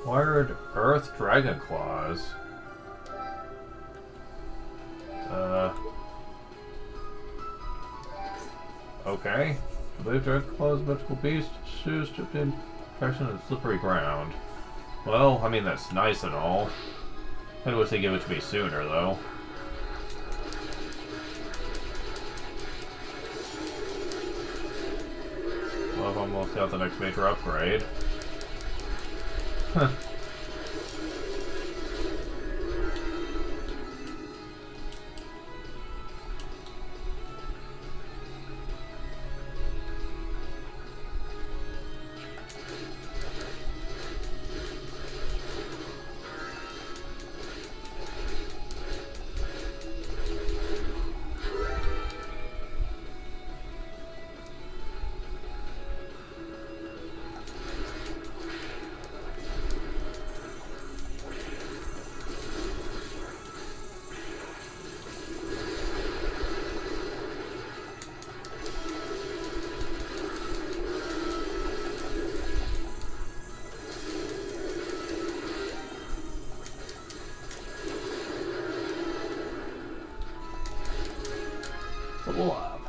Wired Earth Dragon Claws. Okay. I believe Dragon Claws, magical beast, shoes stripped in, traction on slippery ground. Well, I mean, that's nice and all. I wish they'd give it to me sooner, though. Well, I've almost got the next major upgrade. Huh. Love.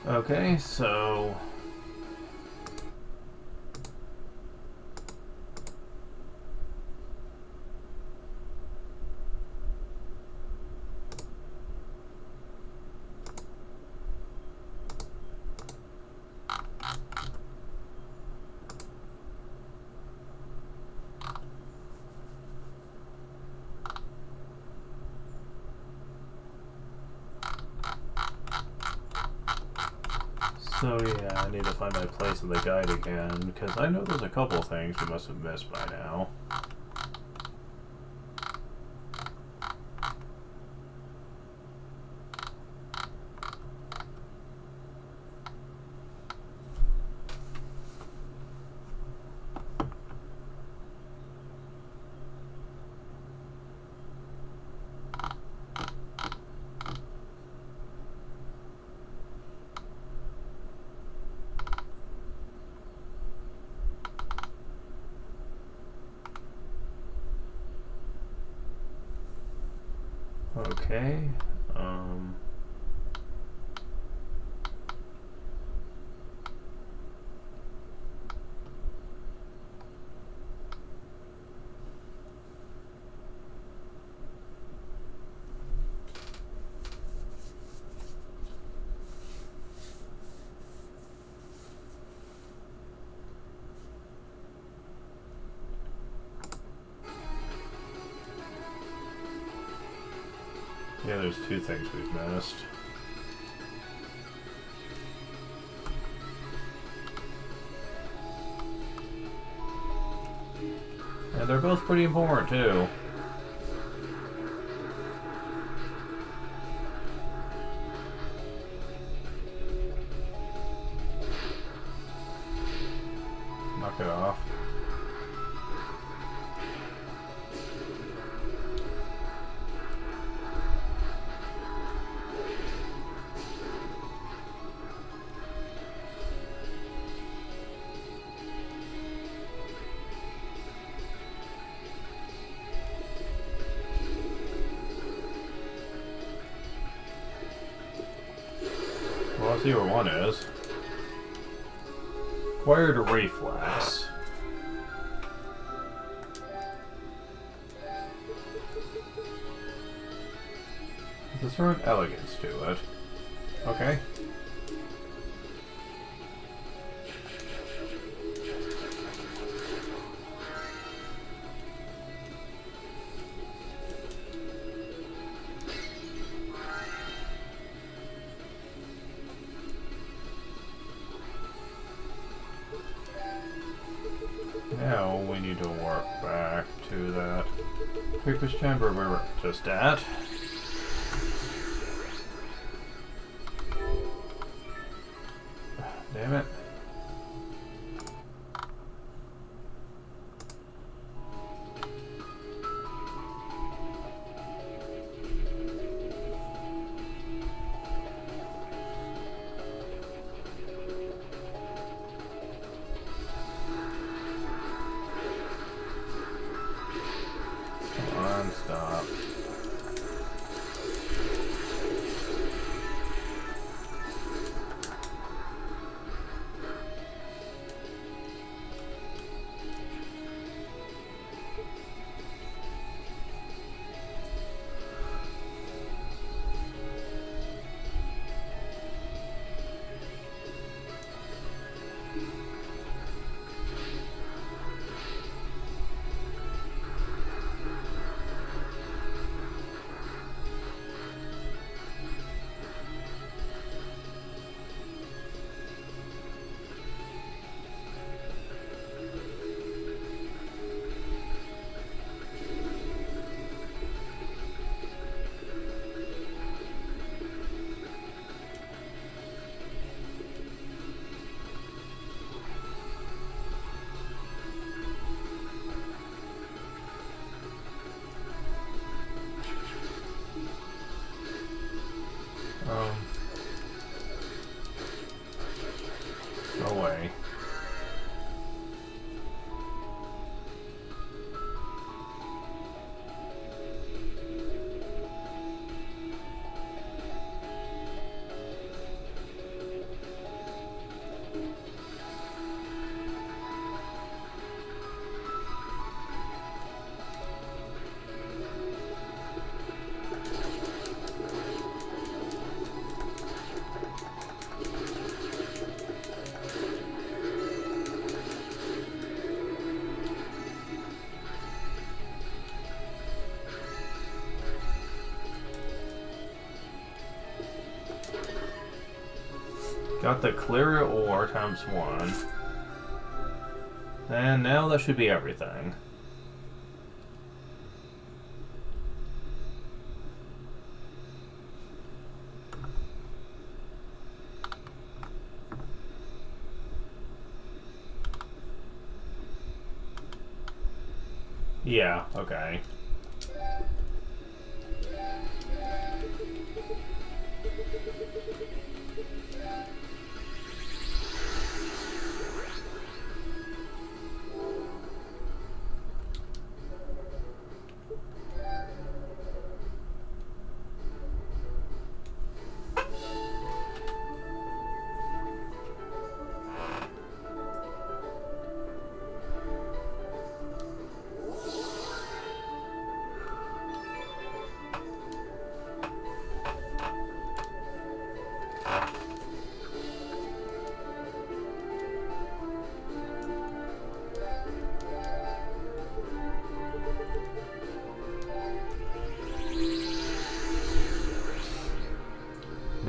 Okay, so... So yeah, I need to find my place in the guide again, because I know there's a couple things we must have missed by now. Okay, Yeah, there's two things we've missed. And they're both pretty important, too. Knock it off. Well, let's see where one is. Acquired a reflex. There's a certain elegance to it. Okay. Now we need to warp back to that creeper's chamber we were just at. Damn it. Come on, stop. No way. Got the clear ore times 1. And now that should be everything. Yeah, okay.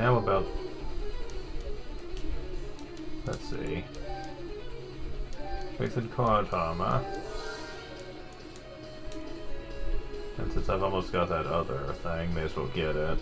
now about... Let's see. Strengthened card armor. And since I've almost got that other thing, may as well get it.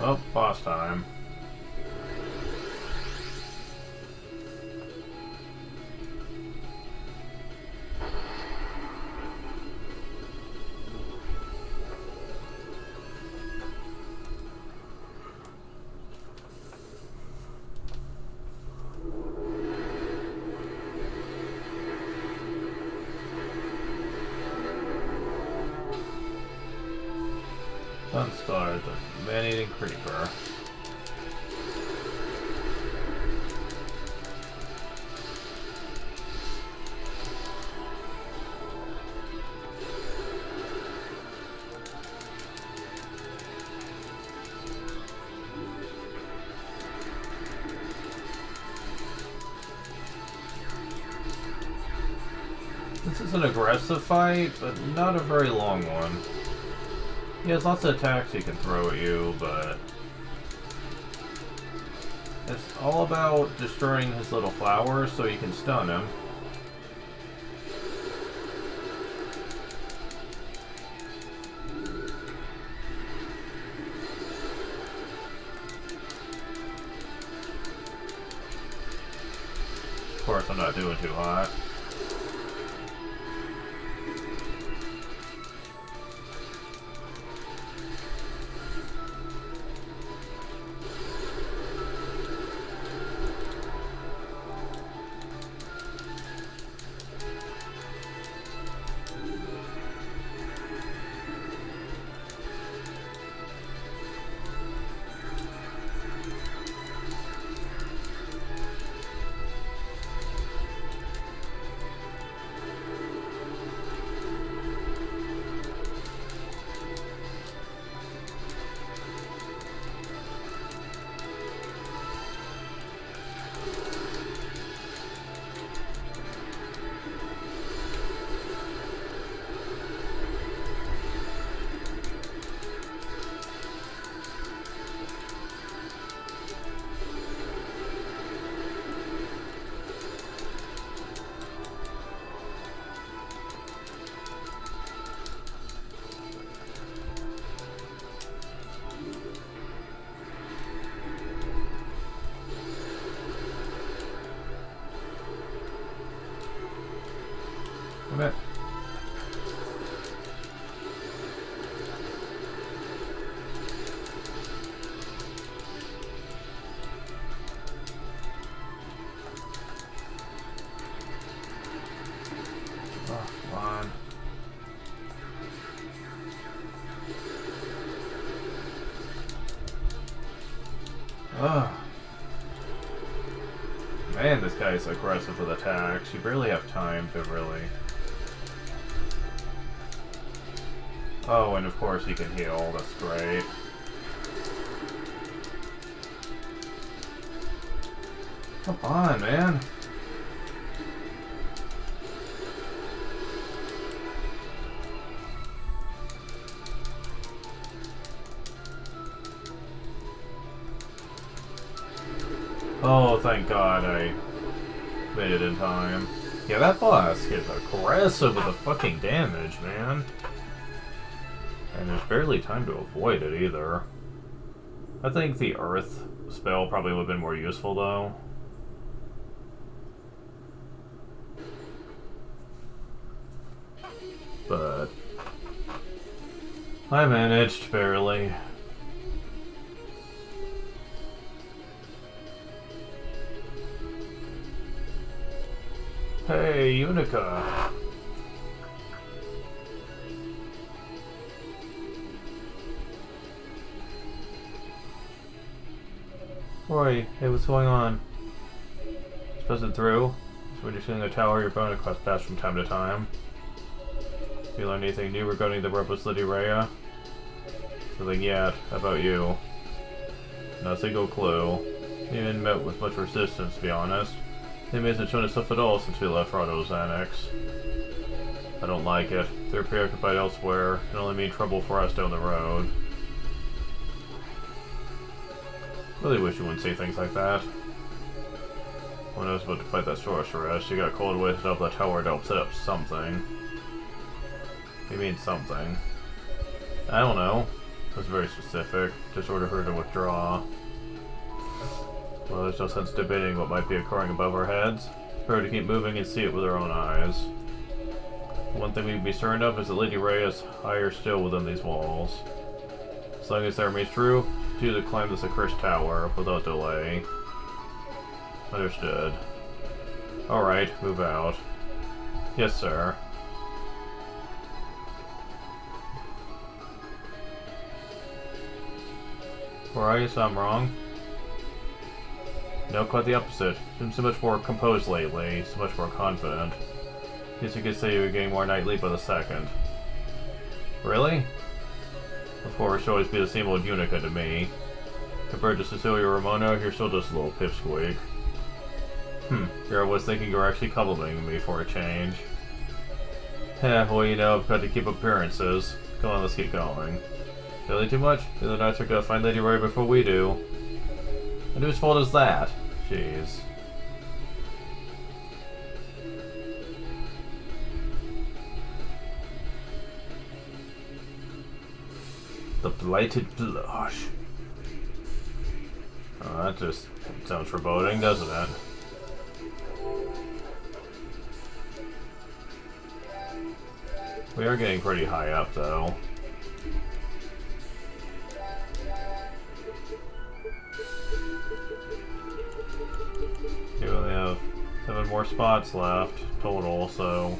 Oh, boss time. Sunstar, the man-eating creeper. This is an aggressive fight, but not a very long one. He has lots of attacks he can throw at you, but it's all about destroying his little flowers so you can stun him. Of course, I'm not doing too hot. Come back. Man, this guy is aggressive with attacks. You barely have time to really... Oh, and of course he can heal. That's great. Come on, man. Oh, thank God I made it in time. Yeah, that boss gets aggressive with the fucking damage, man. And there's barely time to avoid it either. I think the Earth spell probably would have been more useful, though. But I managed, barely. Hey, Unica. Oi, hey, what's going on? Supposed it through? So when you're sitting in the tower, your bonus costs pass from time to time. Have you learned anything new regarding the rebels Lady Rhea? Nothing yet. How about you? Not a single clue. You haven't met with much resistance, to be honest. The enemy hasn't shown itself at all since we left Rato's annex. I don't like it. They're preoccupied elsewhere. It only mean trouble for us down the road. Really wish you wouldn't say things like that. When I was about to fight that sorceress, she got called away to help that tower to help set up something. You mean something? I don't know. It was very specific. Just ordered her to withdraw. Well, there's no sense debating what might be occurring above our heads. It's better to keep moving and see it with our own eyes. One thing we can be certain of is that Lady Rhea is higher still within these walls. As long as that remains true, continue to climb this accursed tower without delay. Understood. Alright, move out. Yes, sir. Where are you? So I'm wrong? No, quite the opposite. Seems so much more composed lately, so much more confident. Guess you could say you're getting more nightly by the second. Really? Of course, you'll always be the same old Unica to me. Compared to Cecilia Ramona, you're still just a little pipsqueak. Here I was thinking you were actually complimenting me for a change. Well, you know, I've got to keep appearances. Come on, let's keep going. Really too much? The other knights are gonna find Lady Rhea before we do. And whose fault is that? Jeez. The Blighted Blush. Oh, that just sounds foreboding, doesn't it? We are getting pretty high up, though. We only have 7 more spots left total, so...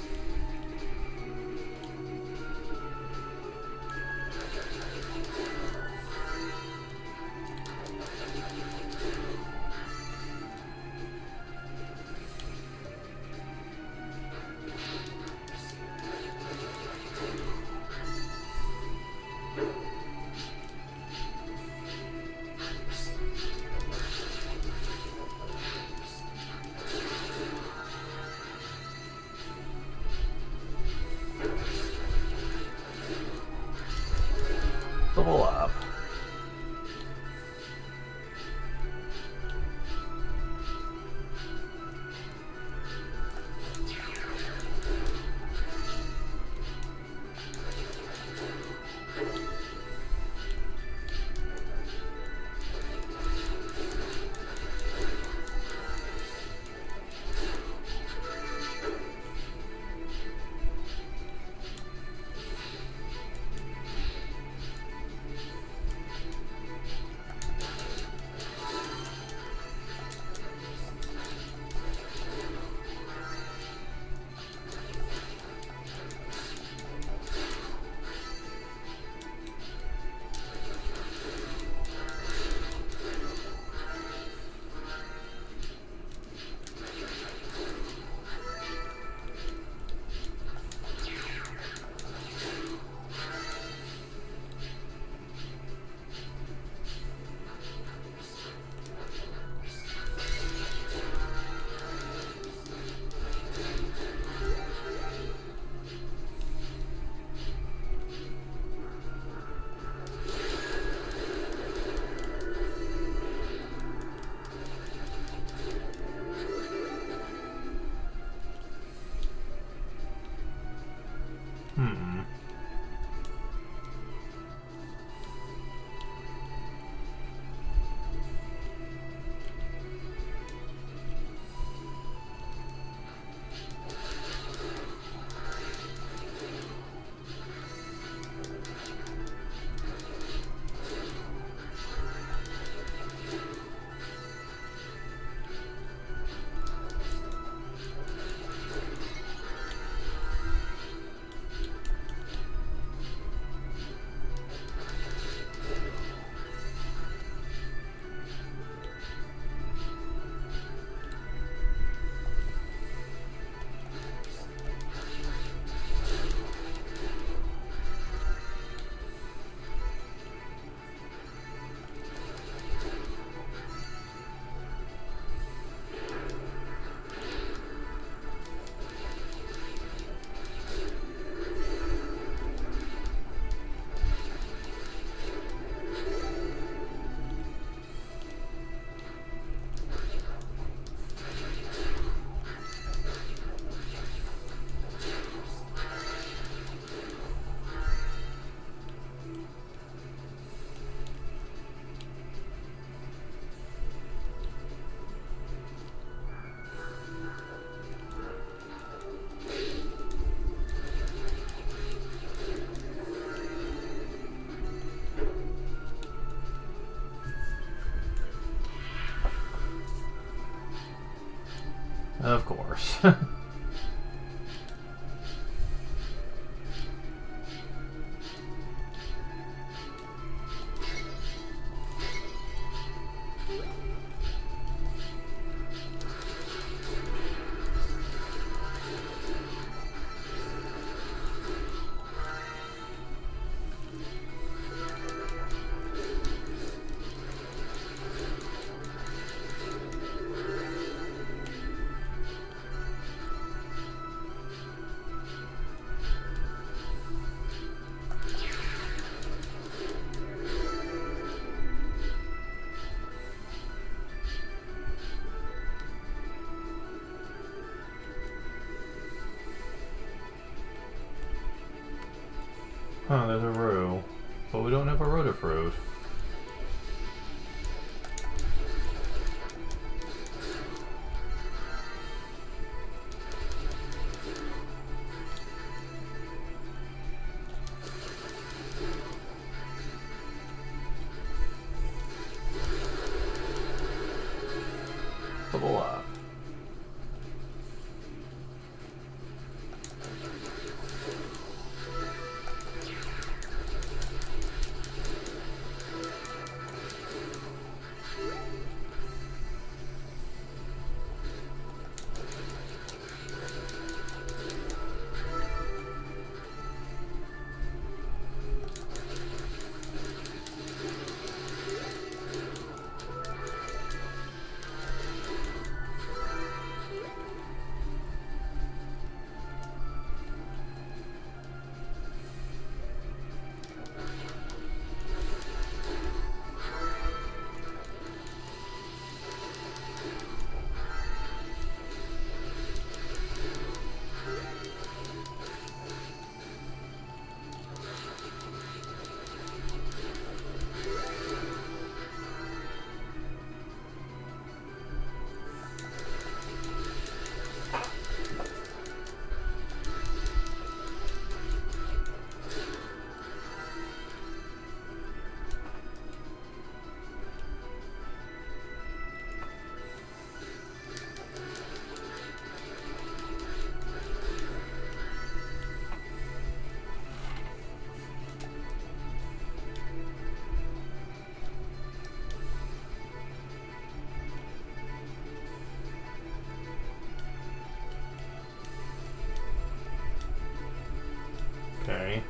Of course. Huh, there's a row. But we don't have a rotafruit. Bubble up. Okay.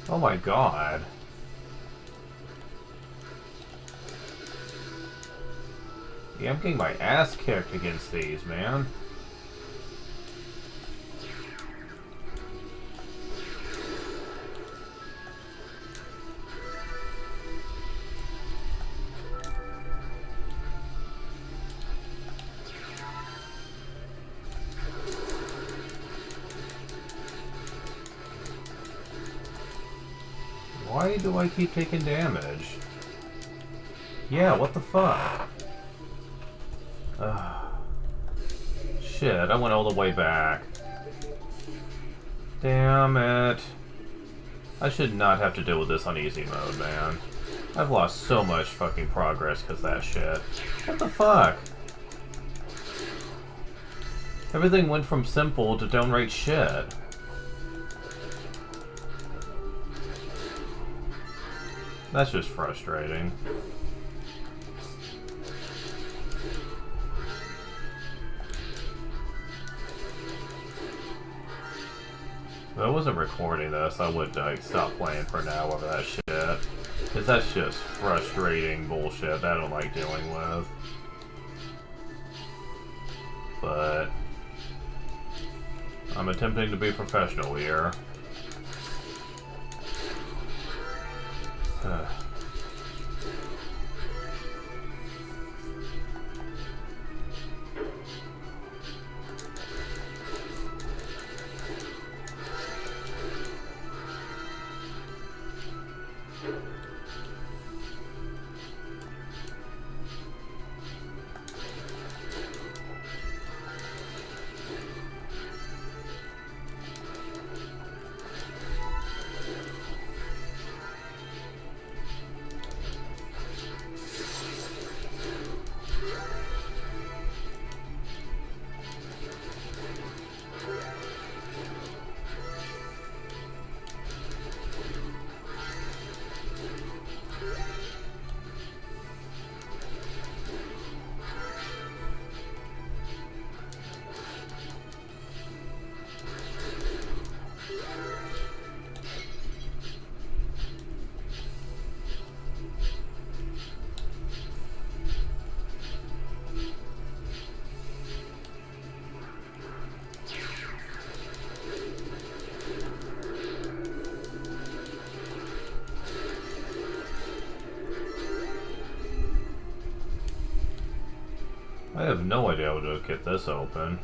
Oh my god. Yeah, I'm getting my ass kicked against these, man. Why do I keep taking damage? Yeah, what the fuck? Shit, I went all the way back. Damn it. I should not have to deal with this on easy mode, man. I've lost so much fucking progress because of that shit. What the fuck? Everything went from simple to downright shit. That's just frustrating. If I wasn't recording this, I would like stop playing for now over that shit. Because that's just frustrating bullshit that I don't like dealing with. But I'm attempting to be professional here. I have no idea how to get this open.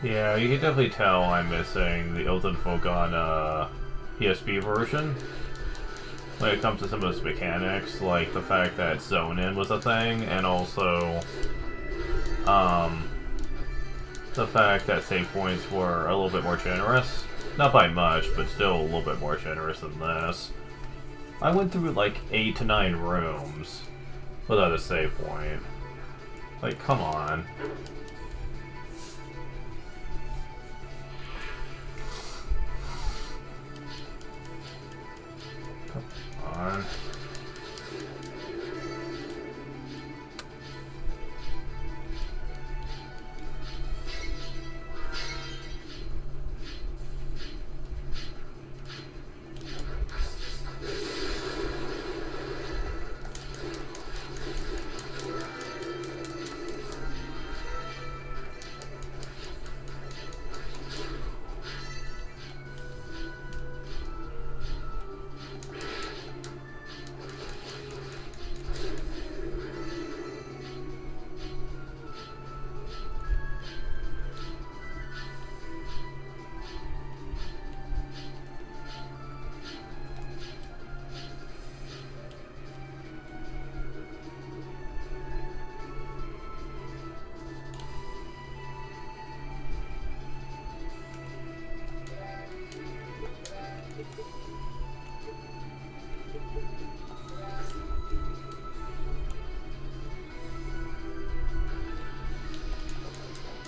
Yeah, you can definitely tell I'm missing the Oath and Folk on PSP version. When it comes to some of its mechanics, like the fact that Zone In was a thing, and also the fact that save points were a little bit more generous. Not by much, but still a little bit more generous than this. I went through like 8 to 9 rooms without a save point. Like, come on. On.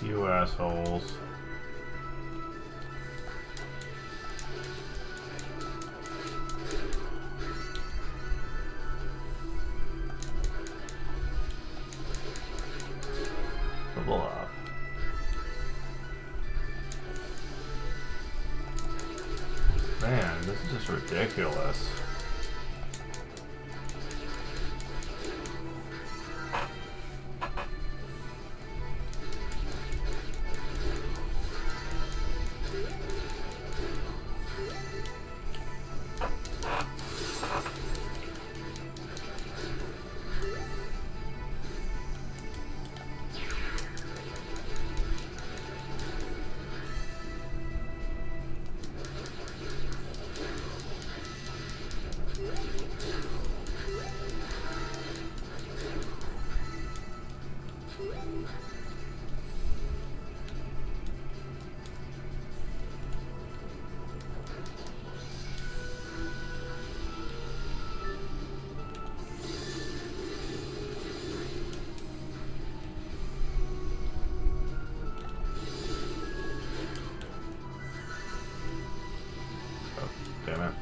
You assholes. Double up. Man, this is just ridiculous. Damn it.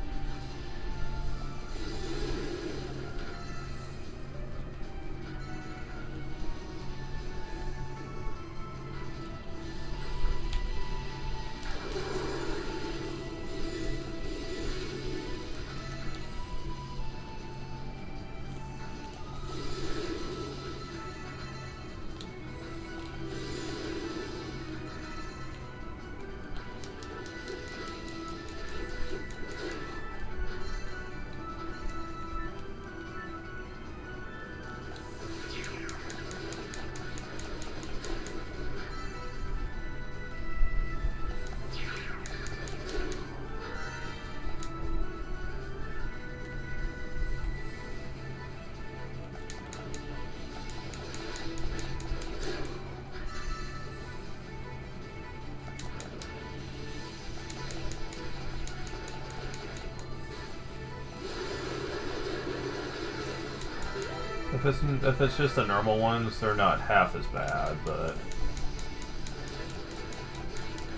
If it's just the normal ones, they're not half as bad, but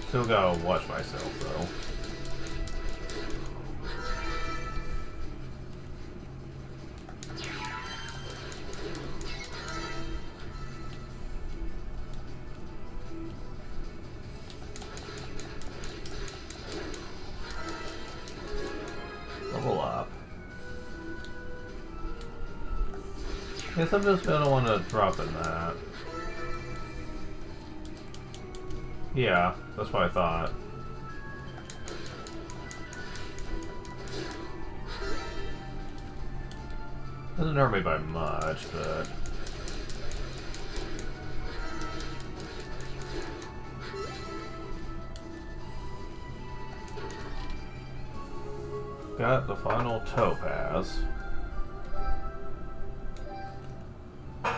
still gotta watch myself though. Guess I'm just gonna want to drop in that. Yeah, that's what I thought. Doesn't hurt me by much, but... Got the final topaz.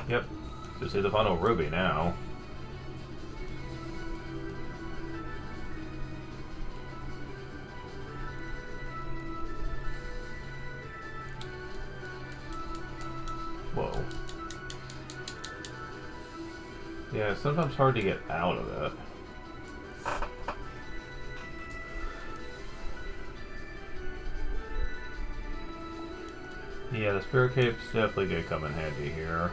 Yep, you see the final ruby now. Whoa. Yeah, it's sometimes hard to get out of it. Yeah, the spirit cape's definitely gonna come in handy here.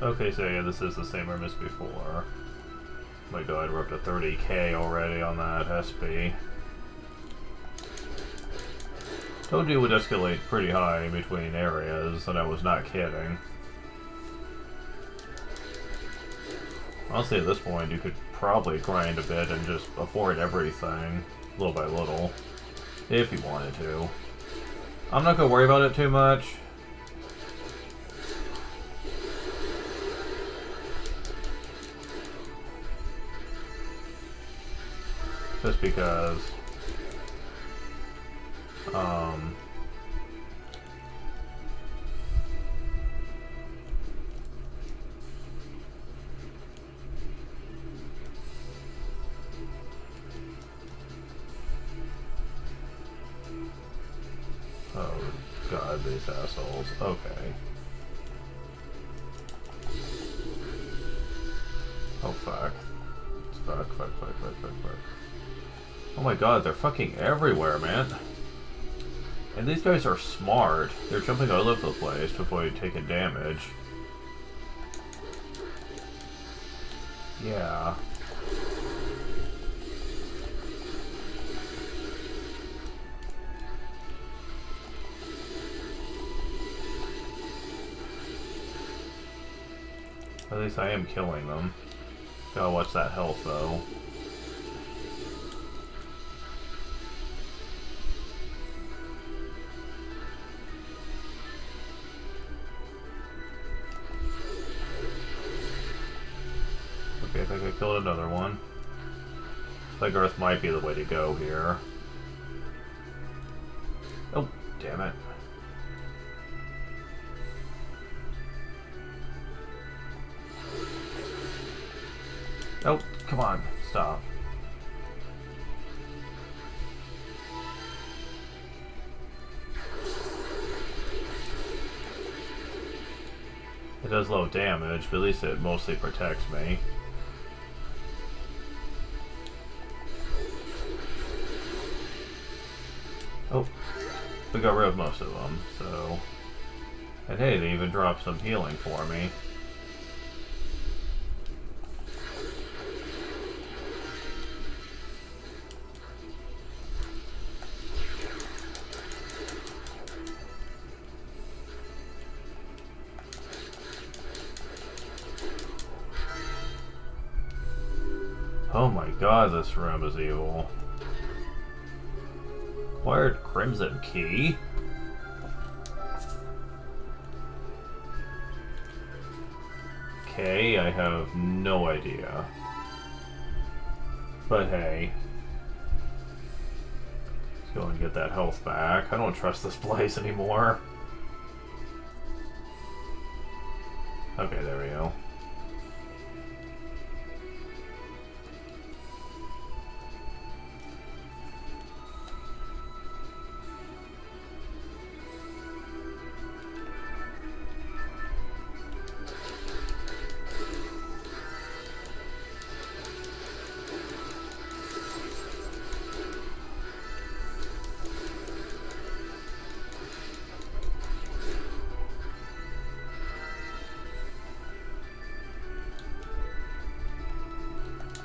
Okay, so yeah, this is the same room as before. My god, we're up to 30k already on that SB. Told you it would escalate pretty high in between areas, and I was not kidding. Honestly, at this point, you could probably grind a bit and just afford everything, little by little, if you wanted to. I'm not gonna worry about it too much. Just because, oh god, these assholes. Okay. Oh fuck. Fuck. Oh my god, they're fucking everywhere, man. And these guys are smart. They're jumping all over the place to avoid taking damage. Yeah. At least I am killing them. Gotta watch that health, though. Okay, I think I killed another one. I think Earth might be the way to go here. Oh, damn it. Oh, come on, stop. It does low damage, but at least it mostly protects me. Oh, we got rid of most of them, so... And hey, they even dropped some healing for me. Oh my god, this room is evil. Acquired Crimson Key? Okay, I have no idea. But hey. Let's go and get that health back. I don't trust this place anymore. Okay, there we go.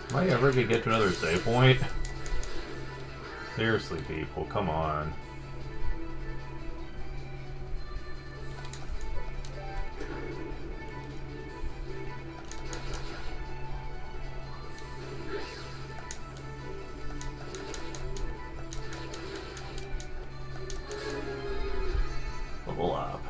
Am I ever gonna get to another save point? Seriously, people, come on. Level up.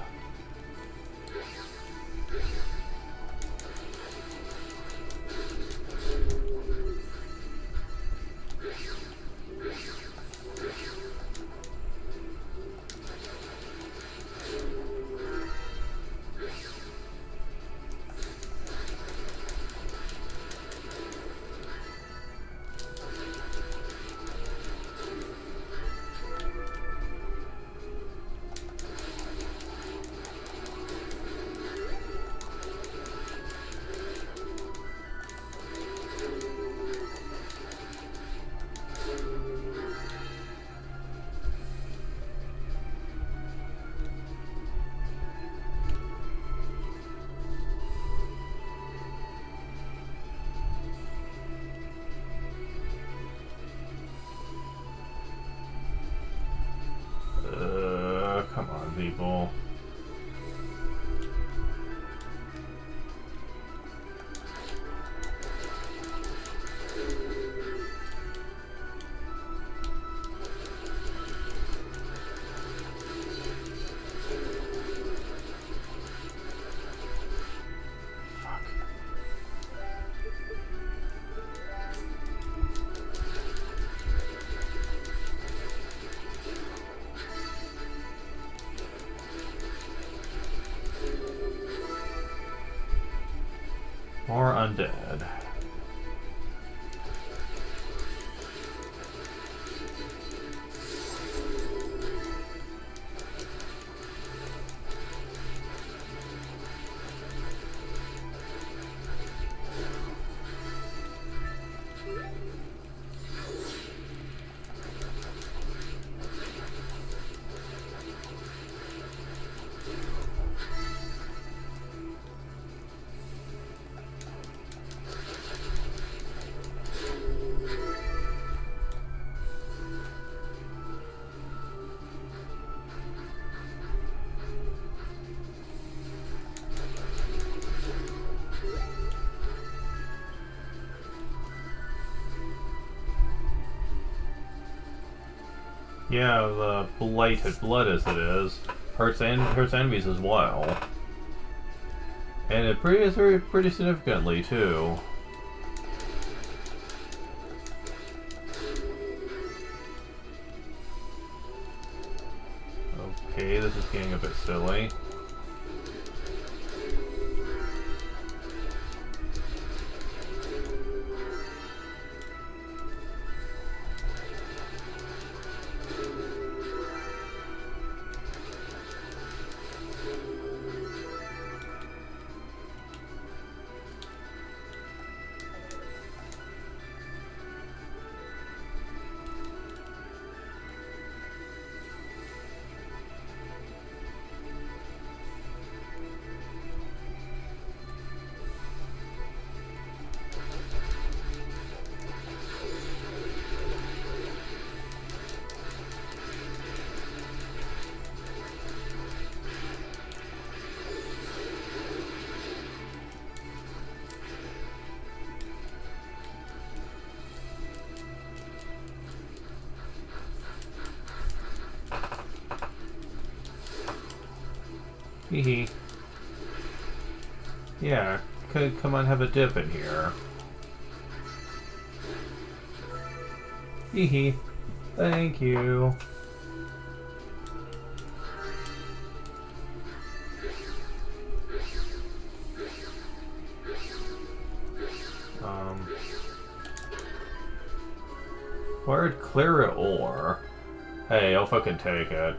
Come on, people. More undead. Yeah, the blighted blood as it is hurts enemies as well, and it pretty significantly too. Okay, this is getting a bit silly. Hee hee. Yeah, come on, have a dip in here. Hee hee. Thank you. Where'd clear it ore? Hey, I'll fucking take it.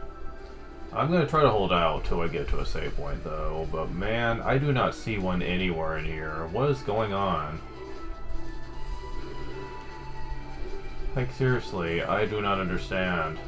I'm gonna try to hold out till I get to a save point though, but man, I do not see one anywhere in here. What is going on? Like seriously, I do not understand.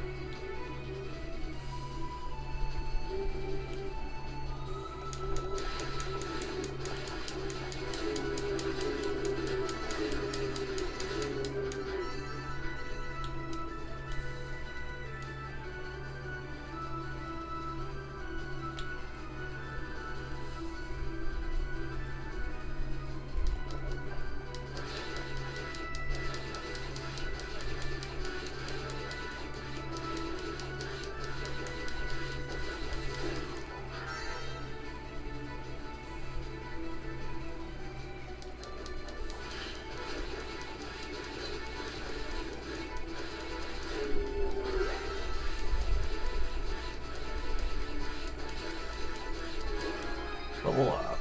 Level up.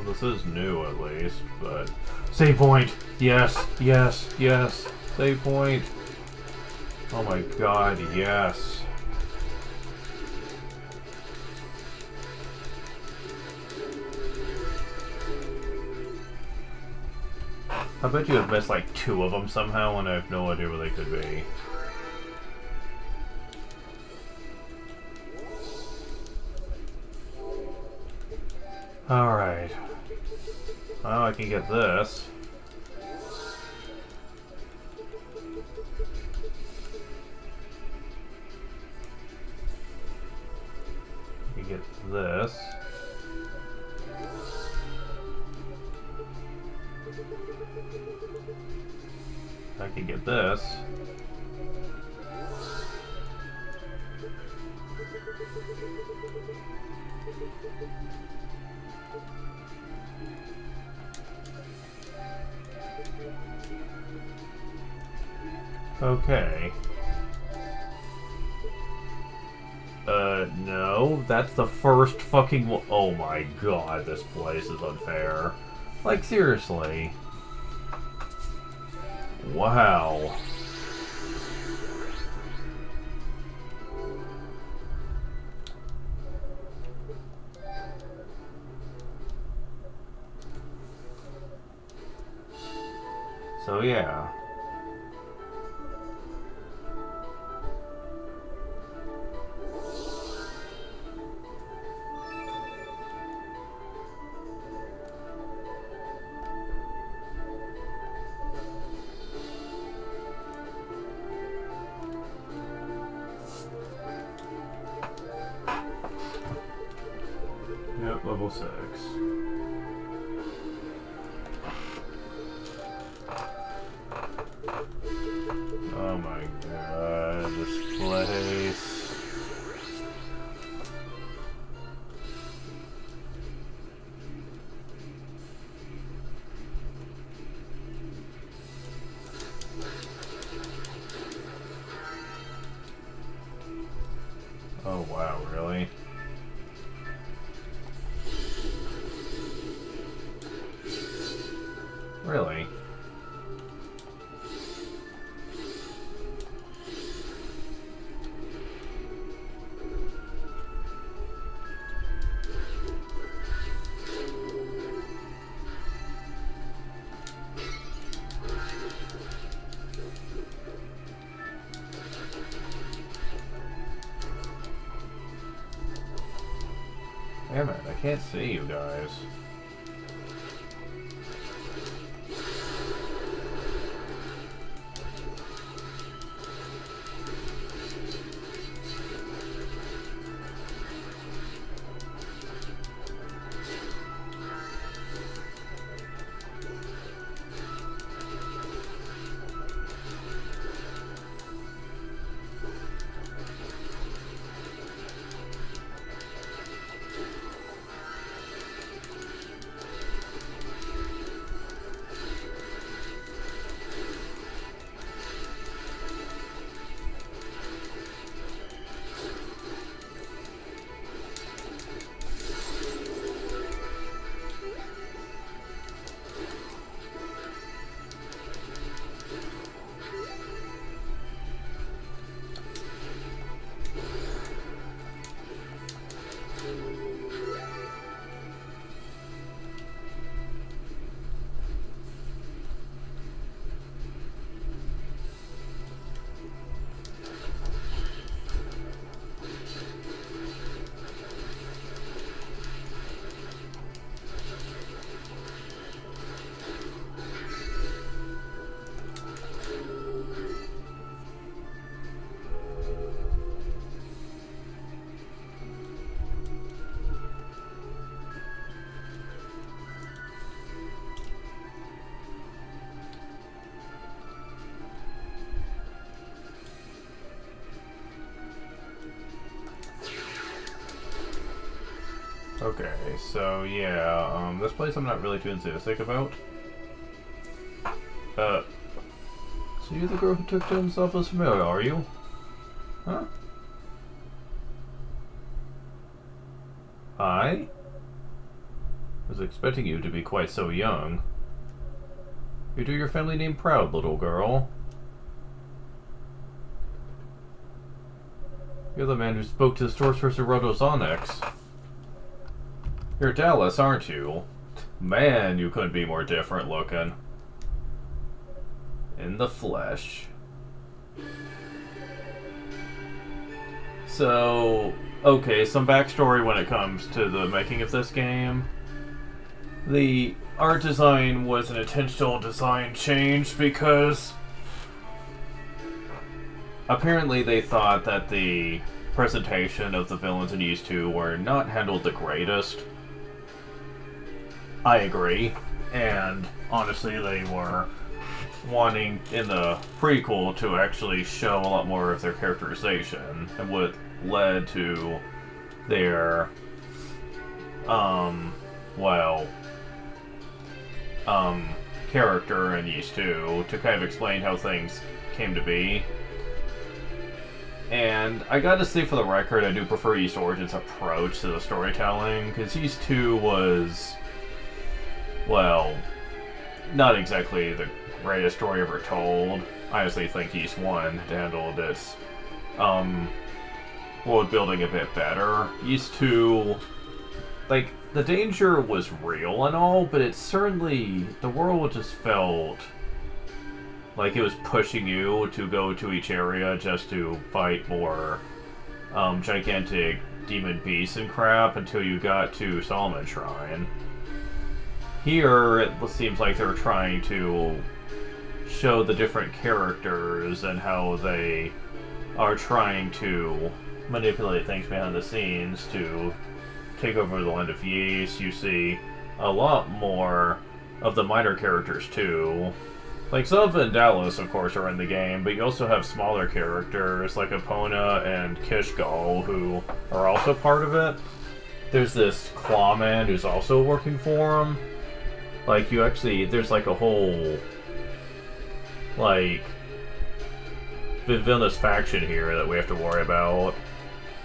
This is new at least, but... Save point! Yes, yes, yes! Save point! Oh my god, yes! I bet you have missed like 2 of them somehow, and I have no idea where they could be. Alright. Well, I can get this. I can get this. I can get this. Okay. No, that's the first fucking one. Oh my god, this place is unfair. Like, seriously. Wow. So, yeah. Yep. level 6. Oh my god, this place. Oh wow, really? Really? Damn it, I can't see you guys. Okay, so yeah, this place I'm not really too enthusiastic about. So you're the girl who took down Selfless Familiar, are you? Huh? I was expecting you to be quite so young. You do your family name proud, little girl. You're the man who spoke to the sorceress Rodos Onyx. You're Dalles, aren't you? Man, you couldn't be more different looking. In the flesh. So, okay, some backstory when it comes to the making of this game. The art design was an intentional design change because apparently they thought that the presentation of the villains in Ys 2 were not handled the greatest. I agree, and honestly they were wanting in the prequel to actually show a lot more of their characterization, and what led to their character in Ys 2 to kind of explain how things came to be. And I gotta say, for the record, I do prefer Ys Origin's approach to the storytelling, because Ys 2 was, well, not exactly the greatest story ever told. I honestly think Ys 1 handled its world building a bit better. Ys 2, like, the danger was real and all, but it certainly, the world just felt like it was pushing you to go to each area just to fight more gigantic demon beasts and crap until you got to Solomon Shrine. Here, it seems like they're trying to show the different characters and how they are trying to manipulate things behind the scenes to take over the land of Ys, you see a lot more of the minor characters too. Like, Zov and Dalles, of course, are in the game, but you also have smaller characters like Epona and Kishgal, who are also part of it. There's this Clawman who's also working for him. Like, there's like a whole, like, villainous faction here that we have to worry about.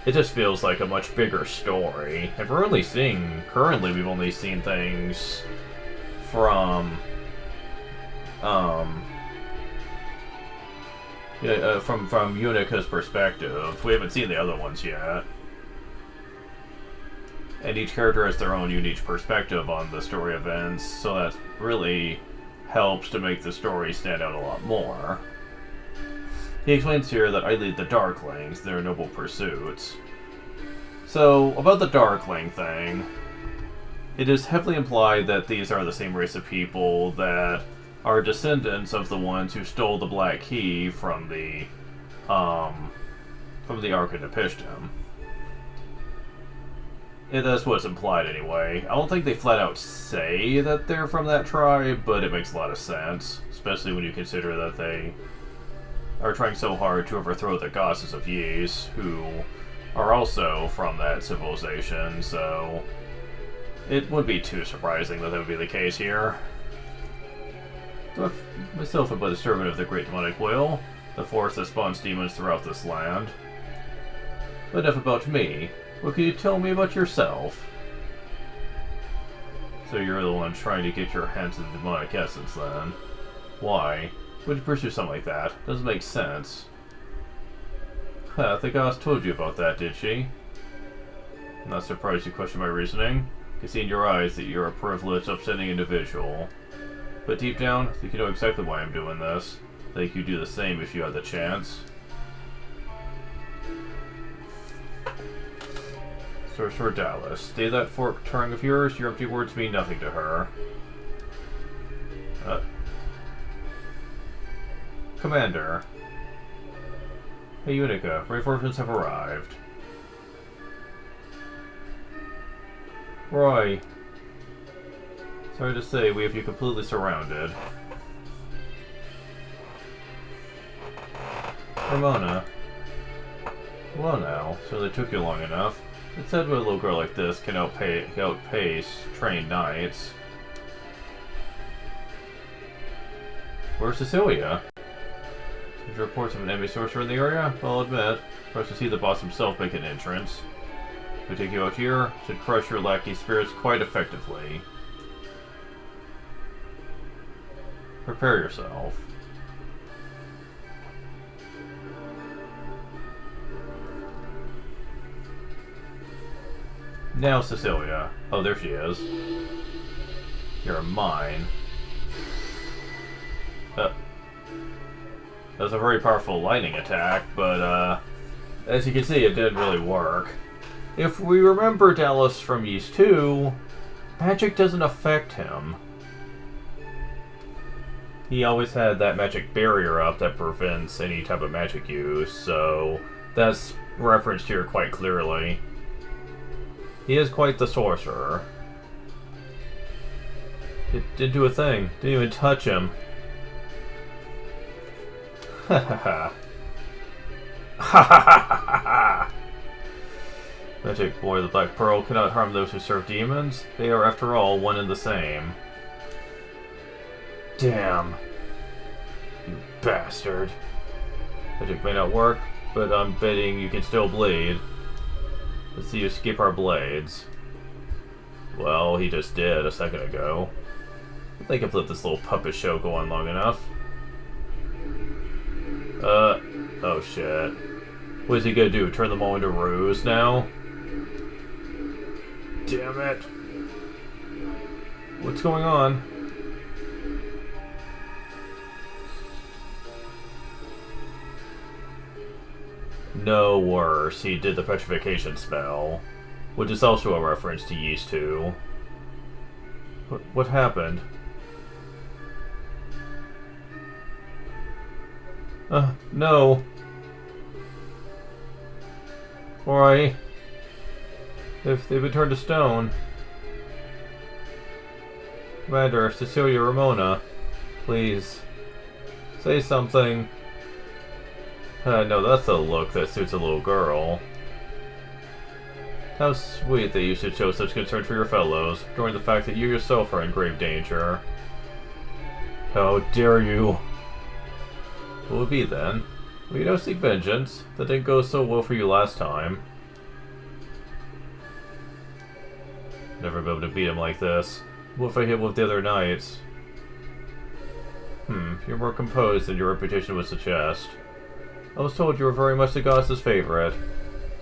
It just feels like a much bigger story. And currently we've only seen things from Unica's perspective. We haven't seen the other ones yet. And each character has their own unique perspective on the story events, so that really helps to make the story stand out a lot more. He explains here that I lead the Darklings, their noble pursuits. So, about the Darkling thing, it is heavily implied that these are the same race of people that are descendants of the ones who stole the Black Key from the Ark of Nepishtim. That's what's implied anyway. I don't think they flat out say that they're from that tribe, but it makes a lot of sense, especially when you consider that they are trying so hard to overthrow the goddesses of Ys, who are also from that civilization, so it wouldn't be too surprising that would be the case here. Myself am but a servant of the great demonic will, the force that spawns demons throughout this land. But enough about me. What can you tell me about yourself? So you're the one trying to get your hands on the demonic essence, then? Why? Would you pursue something like that? Doesn't make sense. The goddess told you about that, did she? I'm not surprised you question my reasoning. I can see in your eyes that you're a privileged, upsetting individual. But deep down, I think you know exactly why I'm doing this. I think you'd do the same if you had the chance. Sorcerer Dalles, stay that forked tongue of yours. Your empty words mean nothing to her. Commander. Hey, Unica, reinforcements have arrived. Roy. Sorry to say, we have you completely surrounded. Ramona. Well now, so they took you long enough. It's said when a little girl like this can outpace trained knights. Where's Cecilia? There's reports of an enemy sorcerer in the area? I'll admit, for us to see the boss himself make an entrance. If we take you out here, should crush your lackey spirits quite effectively. Prepare yourself. Now, Cecilia. Oh, there she is. You're mine. That was a very powerful lightning attack, but as you can see, it didn't really work. If we remember Dalles from Ys 2, magic doesn't affect him. He always had that magic barrier up that prevents any type of magic use, so that's referenced here quite clearly. He is quite the sorcerer. It didn't do a thing. Didn't even touch him. Ha ha ha. Ha ha ha ha ha! Magic boy, the Black Pearl cannot harm those who serve demons. They are, after all, one and the same. Damn. You bastard. Magic may not work, but I'm betting you can still bleed. Let's see you skip our blades. Well, he just did a second ago. I think I've let this little puppet show go on long enough. Oh shit. What is he gonna do? Turn them all into ruse now? Damn it. What's going on? No worse, he did the petrification spell, which is also a reference to Ys 2. What happened? No. Why? If they've been turned to stone. Commander, Cecilia Ramona, please, say something. No, that's the look that suits a little girl. How sweet that you should show such concern for your fellows, ignoring the fact that you yourself are in grave danger. How dare you? What will it be then? Will you now seek vengeance? That didn't go so well for you last time. Never be able to beat him like this. What if I hit with the other knights? You're more composed than your reputation would suggest. I was told you were very much the goddess's favorite,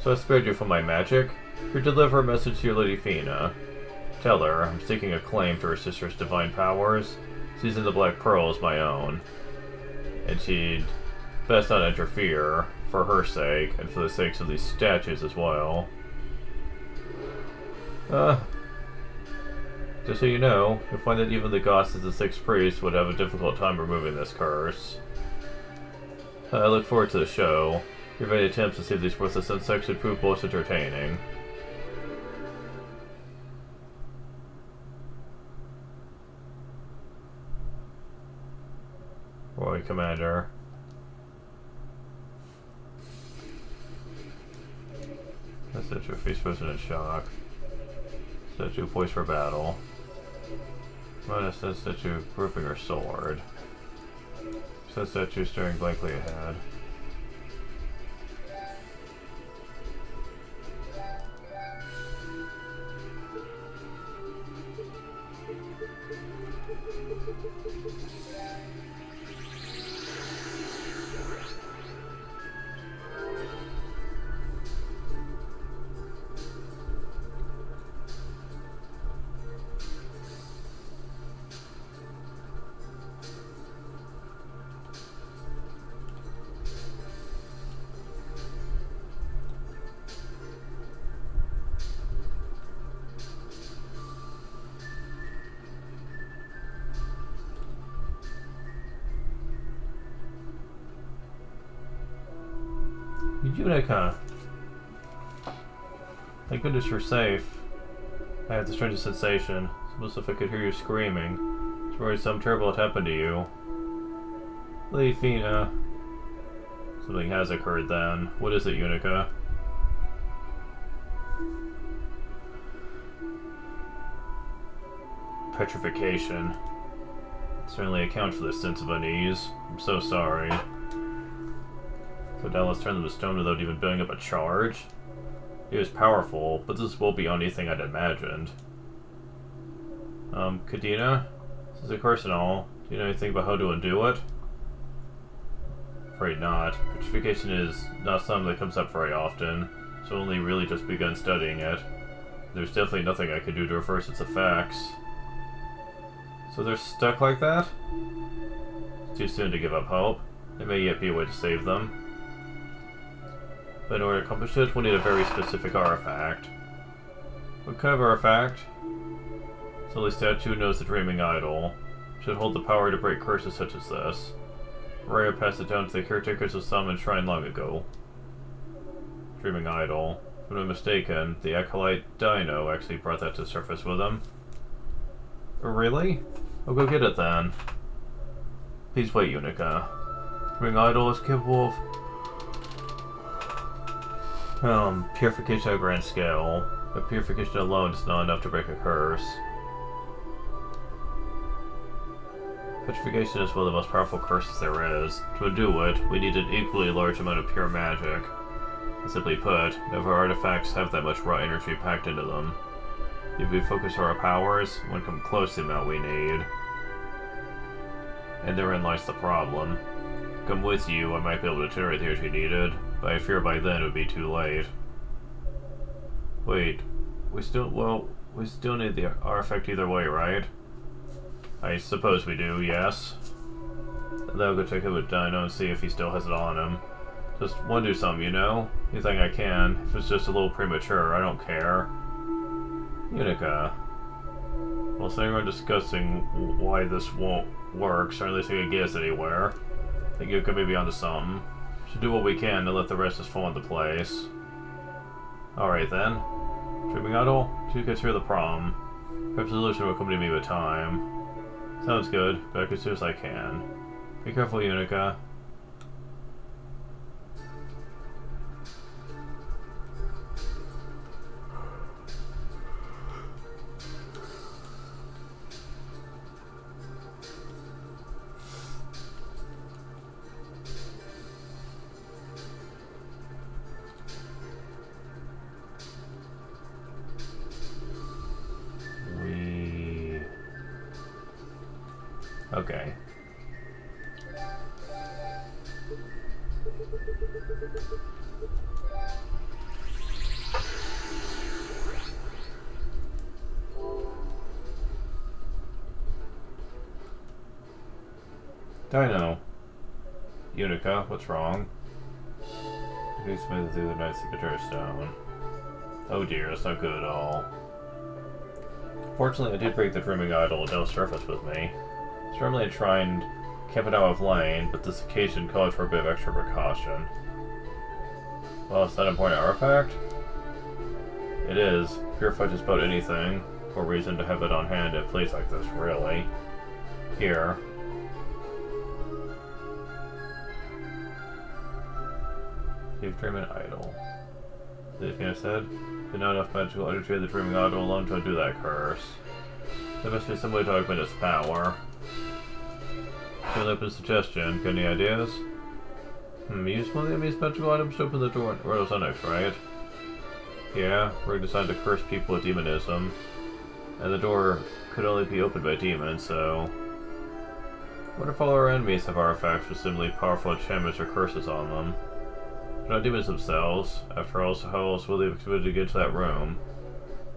so I spared you from my magic. You deliver a message to your Lady Fina. Tell her I'm staking a claim to her sister's divine powers, seizing the Black Pearl as my own. And she'd best not interfere, for her sake, and for the sakes of these statues as well. Just so you know, you'll find that even the goddess and sixth priest would have a difficult time removing this curse. I look forward to the show. Your many attempts to save these worthless insects should prove most entertaining. Roy, Commander. That statue face frozen in shock. Statue poised for battle. Minus that statue gripping her sword. Said statue staring blankly ahead. Unica. Thank goodness you're safe. I had the strangest sensation. It's almost if I could hear you screaming. It's worried something terrible had happened to you. Lady Fina. Something has occurred then. What is it, Unica? Petrification. Certainly accounts for this sense of unease. I'm so sorry. So Dalles turned them to stone without even building up a charge? He was powerful, but this will be anything I'd imagined. Kadena? This is a curse and all. Do you know anything about how to undo it? Afraid not. Petrification is not something that comes up very often, so only really just begun studying it. There's definitely nothing I could do to reverse its effects. So they're stuck like that? It's too soon to give up hope. There may yet be a way to save them. But in order to accomplish it, we'll need a very specific artifact. What kind of artifact? So the statue knows the Dreaming Idol. Should hold the power to break curses such as this. Raya passed it down to the caretakers of some shrine long ago. Dreaming Idol. If I'm not mistaken, the Acolyte Dino actually brought that to the surface with him. Oh, really? I'll go get it then. Please wait, Unica. Dreaming Idol is capable of purification on a grand scale, but purification alone is not enough to break a curse. Petrification is one of the most powerful curses there is. To undo it, we need an equally large amount of pure magic. Simply put, none of our artifacts have that much raw energy packed into them. If we focus our powers, we won't come close to the amount we need. And therein lies the problem. Come with you, I might be able to generate the energy needed, but I fear by then it would be too late. Wait, we still need the artifact either way, right? I suppose we do, yes. And then I'll go check in with Dino and see if he still has it on him. Just want to do something, you know? Anything I can. If it's just a little premature, I don't care. Unica. Well, sitting around discussing why this won't work, certainly think it gets anywhere. I think you could maybe onto something. Should do what we can to let the rest just fall into place. Alright then. Dreaming idol? 2 kids here at the prom. Perhaps the solution will accompany me with time. Sounds good. Back as soon as I can. Be careful, Unica. Okay. Dino. Unica, what's wrong? Who smooths through the night signature stone? Oh dear, that's not good at all. Fortunately, I did break the dreaming idol Dalles surface with me. Normally I try and camp it out of lane, but this occasion called for a bit of extra precaution. Well, is that an important artifact? It is. Purify just about anything. For a reason to have it on hand at a place like this, really. Here. Give Dreaming Idol. Anything I said? Did not enough magical energy of the Dreaming Idol alone to undo that curse. There must be some way to augment its power. Really open suggestion. Got any ideas? Use one of the enemy's magical items to open the door in Rotosonics, right? Yeah, we're designed to curse people with demonism. And the door could only be opened by demons, so... What if all our enemies have artifacts with similarly powerful enchantments or curses on them? They're not demons themselves. After all, so how else will they be able to get into that room?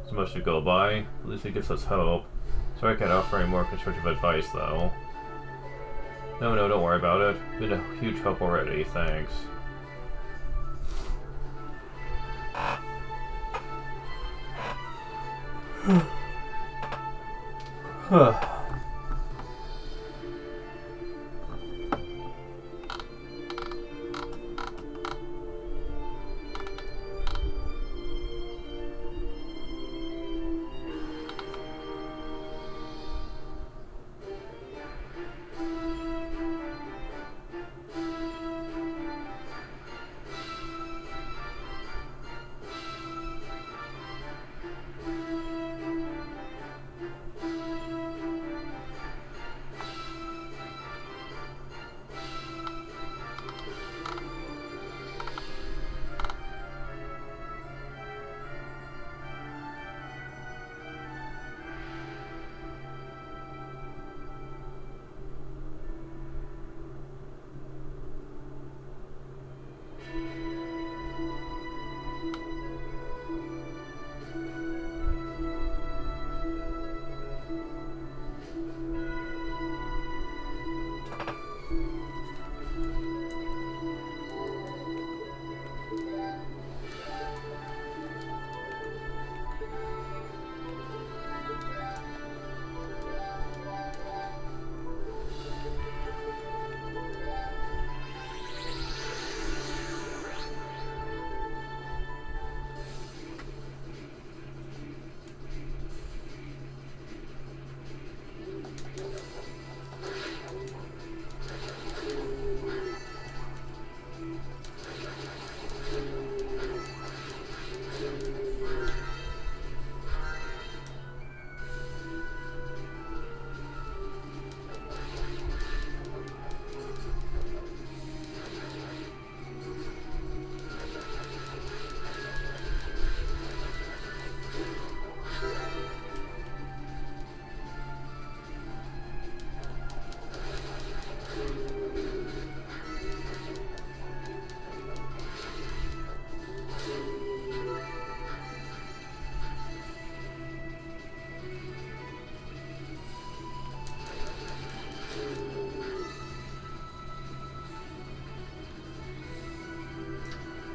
So much to go by. At least it gives us hope. Sorry I can't offer any more constructive advice, though. No, don't worry about it. Been a huge help already, thanks.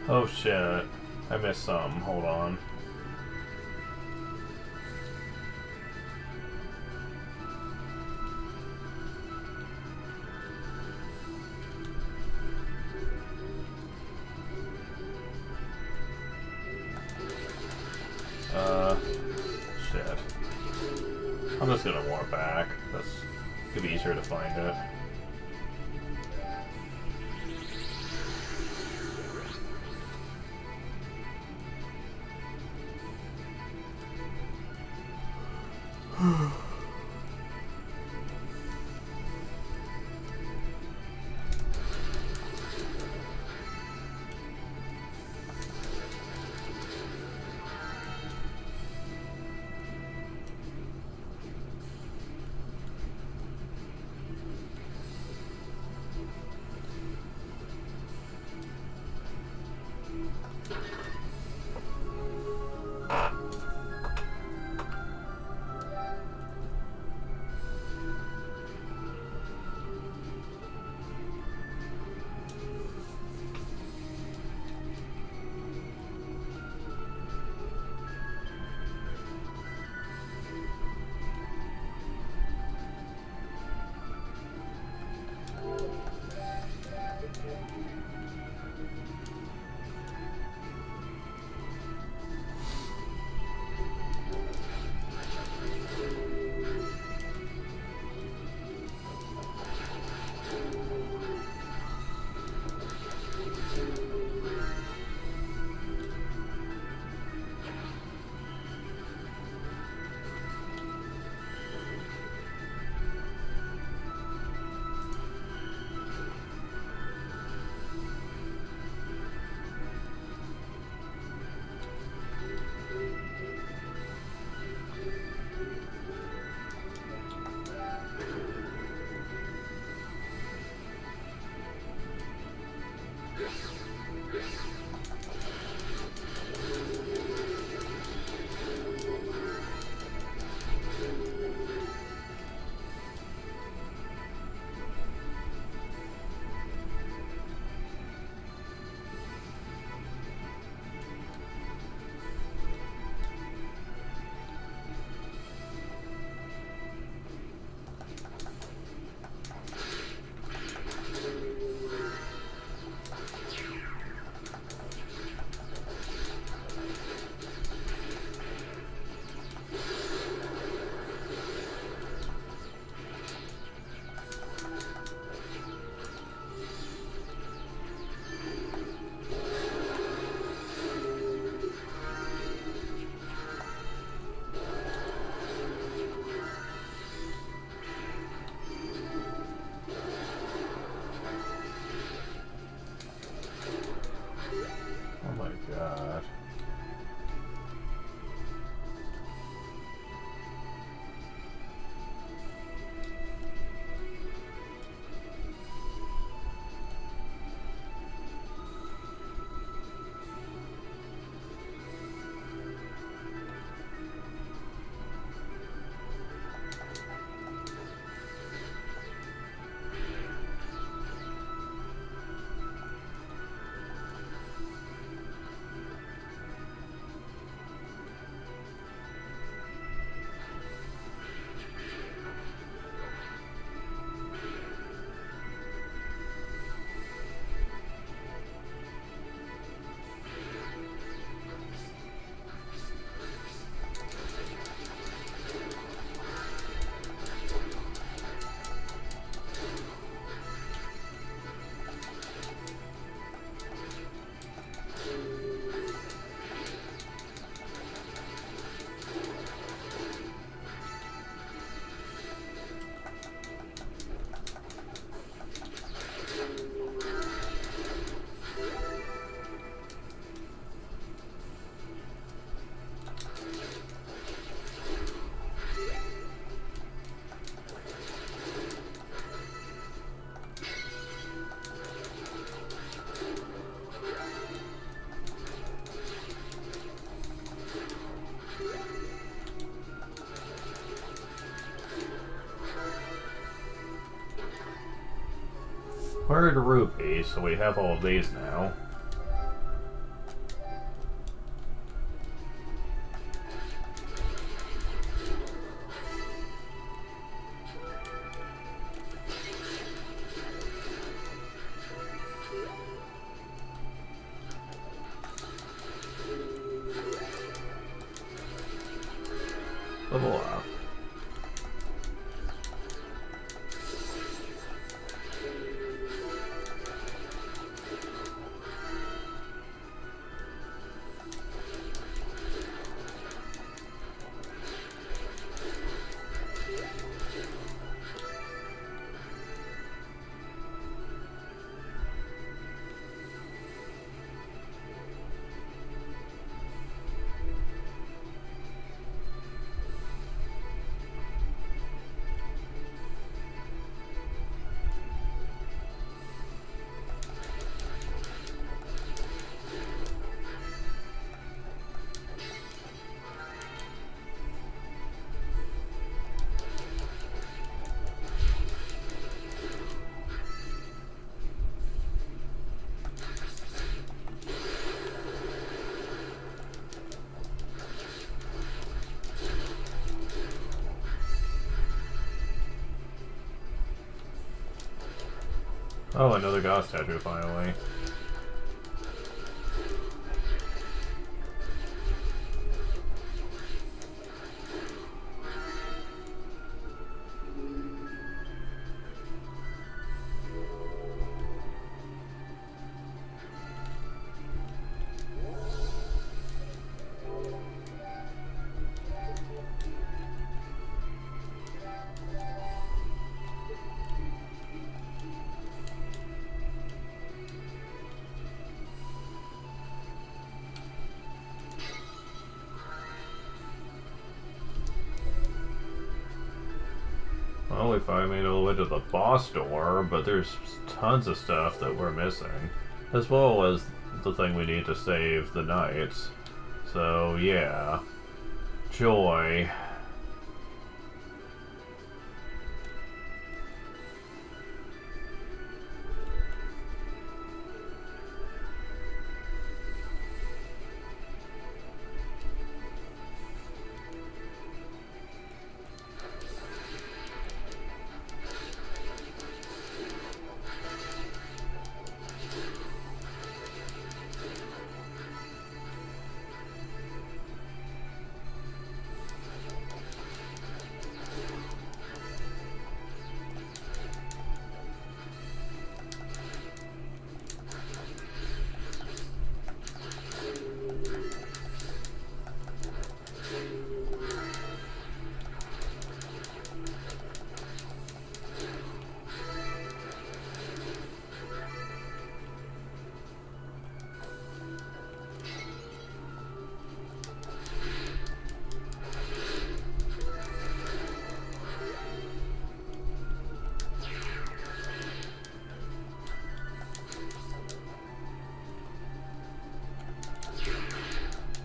Oh shit. I missed some. Hold on. Shit. I'm just gonna warp back. That's gonna be easier to find it. Acquired a rupee, so we have all of these now. Level up. Oh, another god statue finally. Well, we finally made all the way to the boss door, but there's tons of stuff that we're missing. As well as the thing we need to save the knights. So, yeah. Joy.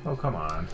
Oh, come on.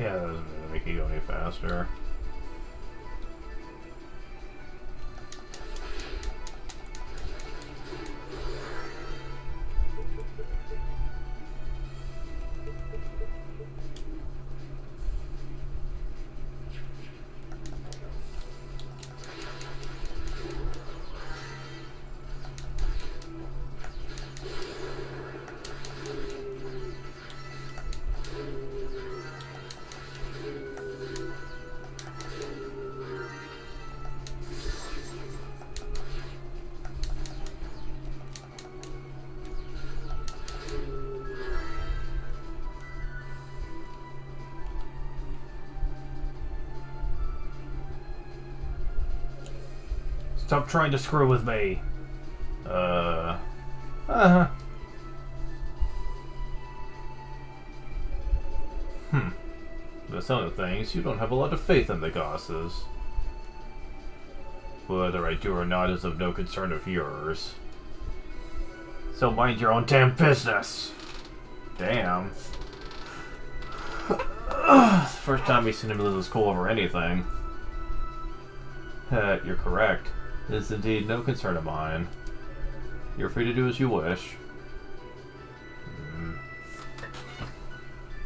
Yeah, that doesn't really make you go any faster. Stop trying to screw with me. Uh-huh. By some of the things, you don't have a lot of faith in the goddesses. Whether I do or not is of no concern of yours. So mind your own damn business! Damn. First time we've seen him lose his cool over anything. You're correct. It is indeed no concern of mine. You're free to do as you wish.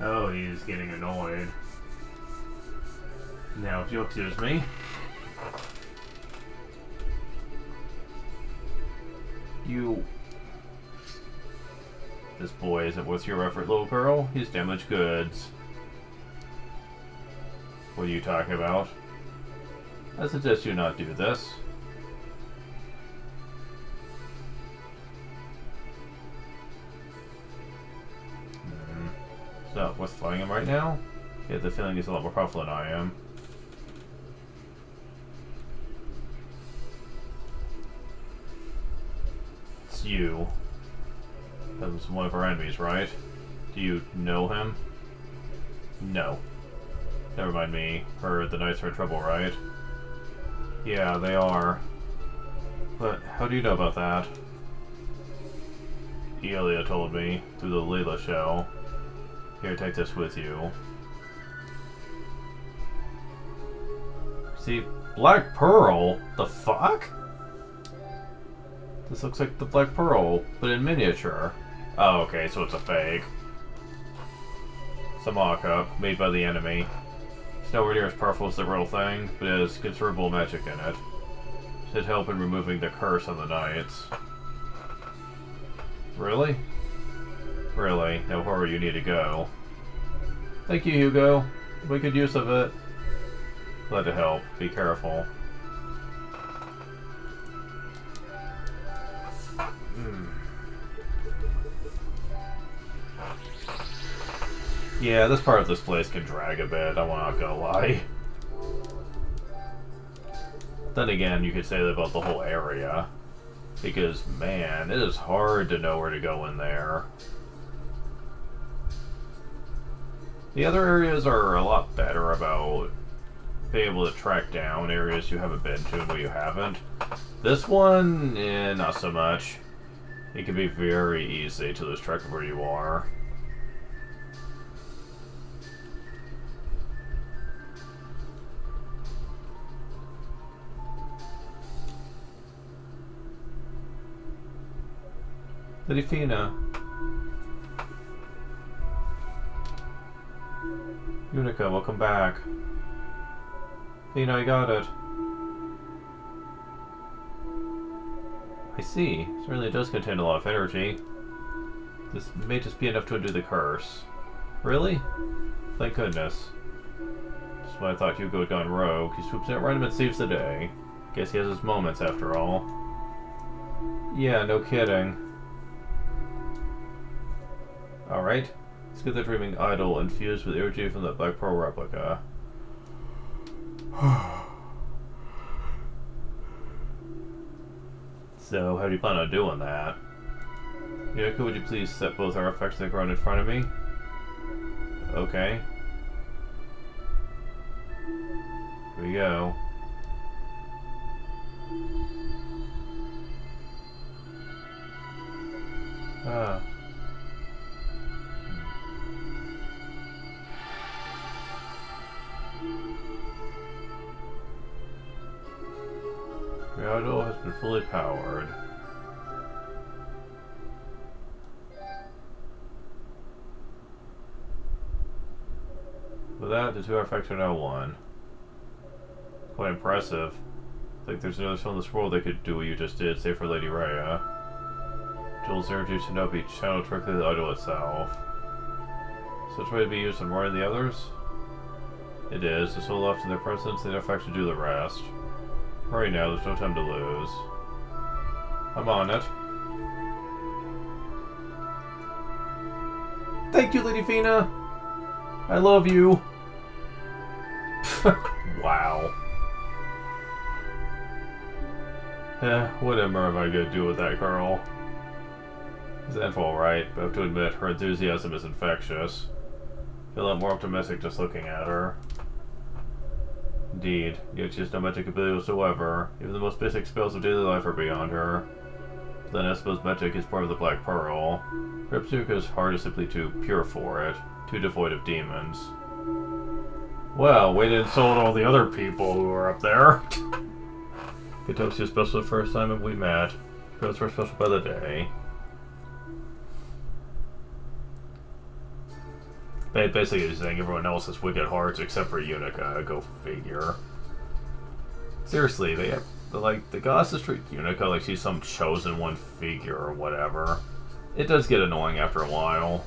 Oh, he's getting annoyed. Now, if you'll excuse me. This boy isn't worth your effort, little girl. He's damaged goods. What are you talking about? I suggest you not do this. So, what's fighting him right now? I get the feeling he's a lot more powerful than I am. It's you. That was one of our enemies, right? Do you know him? No. Never mind me. Heard the Knights are in trouble, right? Yeah, they are. But how do you know about that? Elia told me, through the Leela show. Here, take this with you. See, Black Pearl? The fuck? This looks like the Black Pearl, but in miniature. Oh, okay, so it's a fake. It's a mock-up, made by the enemy. It's nowhere near as powerful as the real thing, but it has considerable magic in it. Should help in removing the curse on the Knights. Really? Really? Now where you need to go? Thank you, Hugo. We could use of it. Glad to help. Be careful. Yeah, this part of this place can drag a bit, I will not gonna lie. Then again, you could say that about the whole area. Because, man, it is hard to know where to go in there. The other areas are a lot better about being able to track down areas you haven't been to and where you haven't. This one, not so much. It can be very easy to lose track of where you are. Lady Fina. Unica, welcome back. Fina, I got it. I see. Certainly does contain a lot of energy. This may just be enough to undo the curse. Really? Thank goodness. Just when I thought Hugo had gone rogue, he swoops in at random and saves the day. Guess he has his moments after all. Yeah, no kidding. Alright, let's get the dreaming idol infused with energy from that Black Pearl replica. So, how do you plan on doing that? Yoko, would you please set both artifacts on the ground in front of me? Okay. Here we go. Ah. The auto has been fully powered. With that, the two artifacts are now one. Quite impressive. I think there's no other soul in this world that could do what you just did, save for Lady Rhea. Joel's energy should not be channeled directly to the auto itself. Such way to be used on more than the others? It is. The soul left in their presence, the artifact should do the rest. Hurry now, there's no time to lose. I'm on it. Thank you, Lady Fina! I love you! Wow. Whatever am I gonna do with that girl? Zenful, alright, but I have to admit, her enthusiasm is infectious. I feel a lot more optimistic just looking at her. Indeed, yet she has no magic ability whatsoever. Even the most basic spells of daily life are beyond her. Then I suppose magic is part of the Black Pearl. Perhaps Yuka's heart is simply too pure for it, too devoid of demons. Well, way to insult all the other people who are up there. Get to see a special the first time we met. Girls were special by the day. Basically saying everyone else has wicked hearts except for Unica. Go figure. Seriously, they have, the goddesses treat Unica like she's some chosen one figure or whatever. It does get annoying after a while.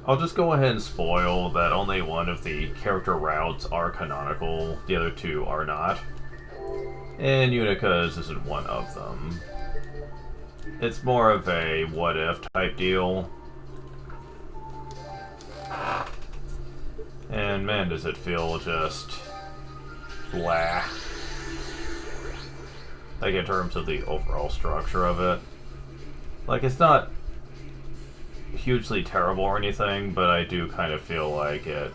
I'll just go ahead and spoil that only one of the character routes are canonical, the other two are not. And Unica's isn't one of them. It's more of a what-if type deal. And man, does it feel just blah. Like in terms of the overall structure of it. Like, it's not hugely terrible or anything, but I do kind of feel like it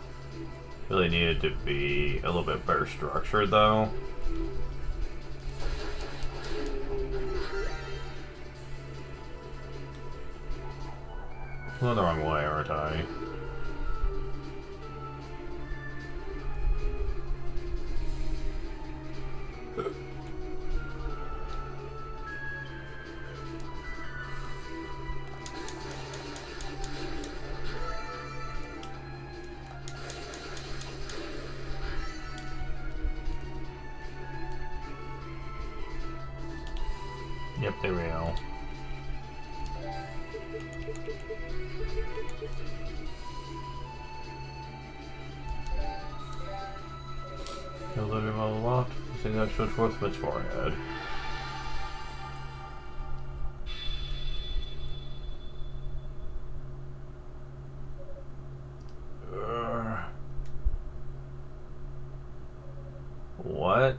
really needed to be a little bit better structured, though. I'm going the wrong way, aren't I? Yep, there we go. He'll let him all aloft, using that showed forth from its forehead. What?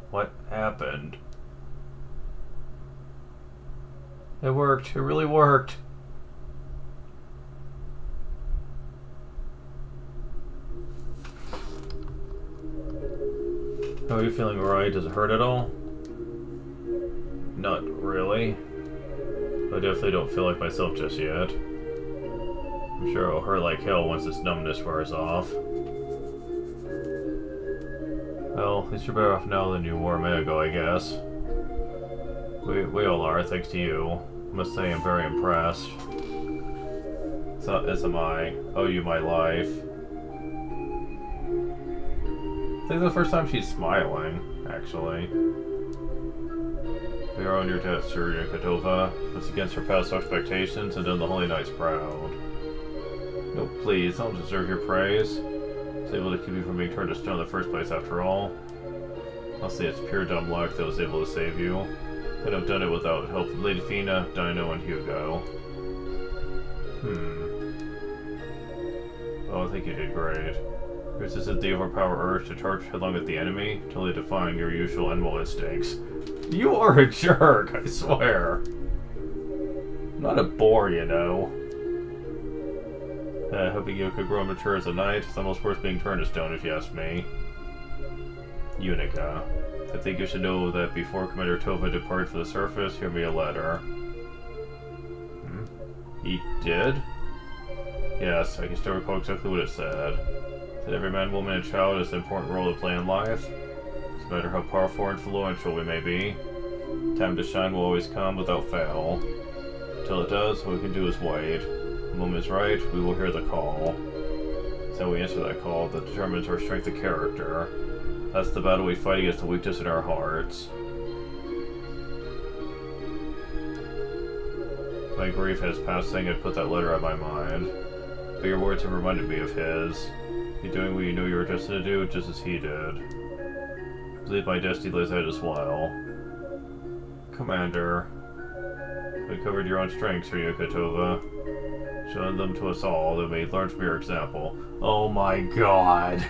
What happened? It worked. It really worked. How are you feeling, Roy? Does it hurt at all? Not really. I definitely don't feel like myself just yet. I'm sure it'll hurt like hell once this numbness wears off. Well, at least you're better off now than you were a minute ago, I guess. We all are, thanks to you. I must say I'm very impressed. So, as am I. Owe you my life. I think the first time she's smiling, actually. We are on your test, Sir Katova. It's against her past expectations and done the Holy Knights proud. No, please, I don't deserve your praise. I was able to keep you from being turned to stone in the first place, after all. I'll say it's pure dumb luck that was able to save you. Could have done it without help from Lady Fina, Dino, and Hugo. Oh, I think you did great. Resisted the overpower urge to charge headlong at the enemy, totally defying your usual animal instincts. You are a jerk, I swear. I'm not a bore, you know. Hoping you could grow mature as a knight, it's almost worth being turned to stone if you ask me. Unica. I think you should know that before Commander Tova departed for the surface, he wrote me a letter. He did? Yes, I can still recall exactly what it said. It said every man, woman, and child has an important role to play in life. No matter how powerful or influential we may be, time to shine will always come without fail. Until it does, what we can do is wait. When the moment is right, we will hear the call. So we answer that call that determines our strength of character. That's the battle we fight against the weakness in our hearts. My grief has passed saying I'd put that letter on my mind. But your words have reminded me of his. You doing what you knew you were destined to do, just as he did. I believe my destiny lays out as well. Commander, we covered your own strengths, Ryukatova. Showing them to us all, that we may learn from your example. Oh my god!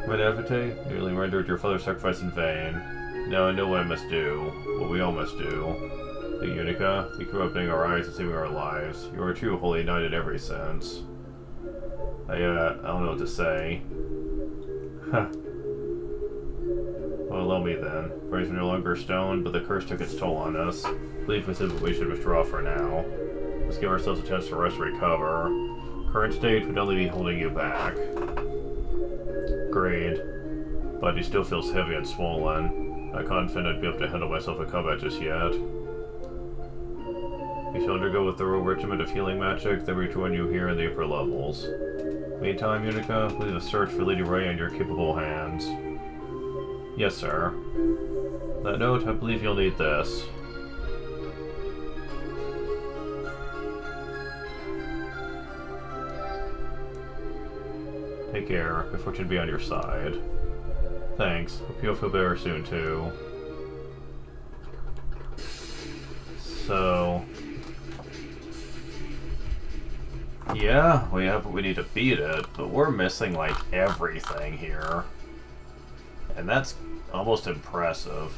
My Navite nearly rendered your father's sacrifice in vain. Now I know what I must do, what we all must do. The Unica, thank you for opening our eyes and saving our lives. You are a true holy knight in every sense. I don't know what to say. Huh. Well, allow me then. Praise no longer stone, but the curse took its toll on us. Believe us that we should withdraw for now. Let's give ourselves a chance to rest and recover. Current state would only be holding you back. Agreed. Body still feels heavy and swollen. Not confident I'd be able to handle myself in combat just yet. We shall undergo a thorough regimen of healing magic, then rejoin you here in the upper levels. Meantime, Unica, leave the search for Lady Ray in your capable hands. Yes, sir. On that note, I believe you'll need this. Take care. Good fortune be on your side. Thanks. Hope you'll feel better soon, too. So... yeah, we have what we need to beat it, but we're missing, like, everything here. And that's almost impressive.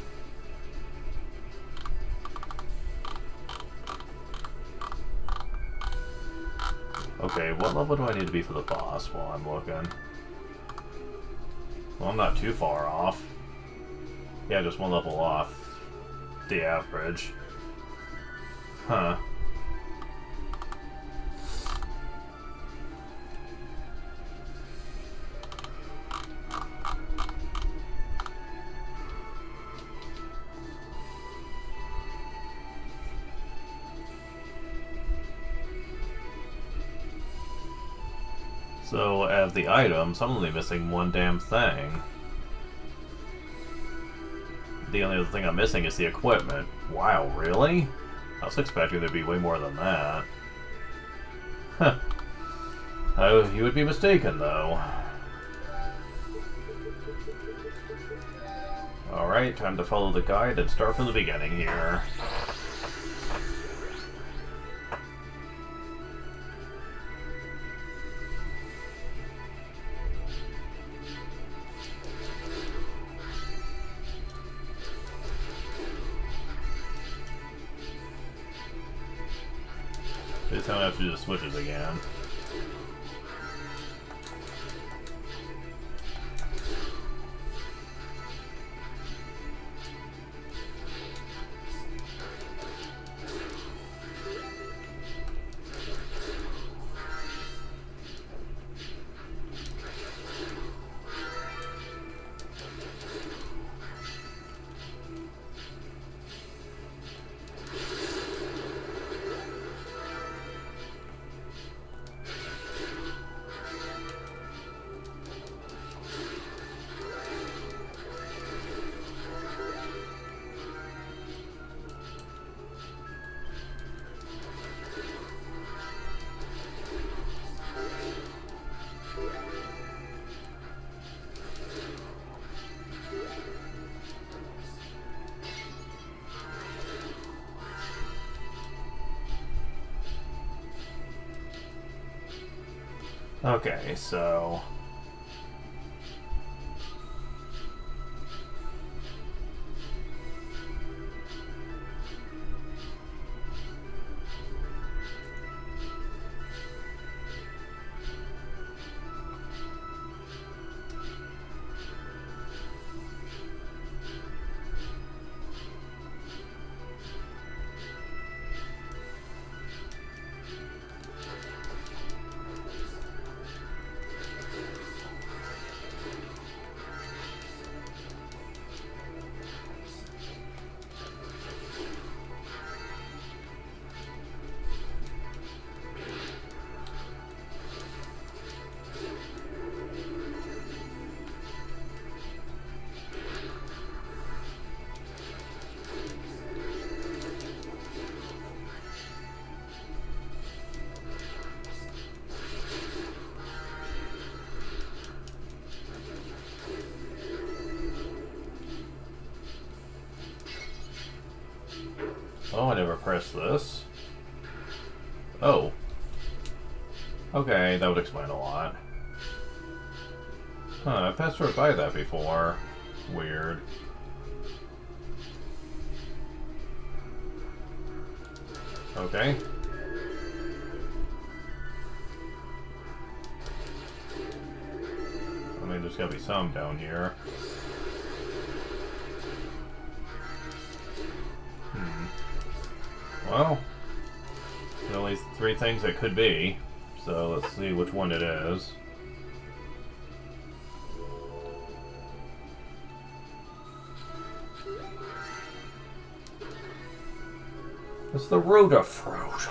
Okay, what level do I need to be for the boss while I'm looking? Well, I'm not too far off. Yeah, just one level off the average. Huh. So, out of the items, I'm only missing one damn thing. The only other thing I'm missing is the equipment. Wow, really? I was expecting there'd be way more than that. Huh. Oh, you would be mistaken, though. Alright, time to follow the guide and start from the beginning here. This time I have to do the switches again. Okay, so... this. Oh. Okay, that would explain a lot. Huh, I passed right by that before. Weird. Okay. I mean, there's gotta be some down here. Well, there's only 3 things it could be, so let's see which one it is. It's the Rotafruit.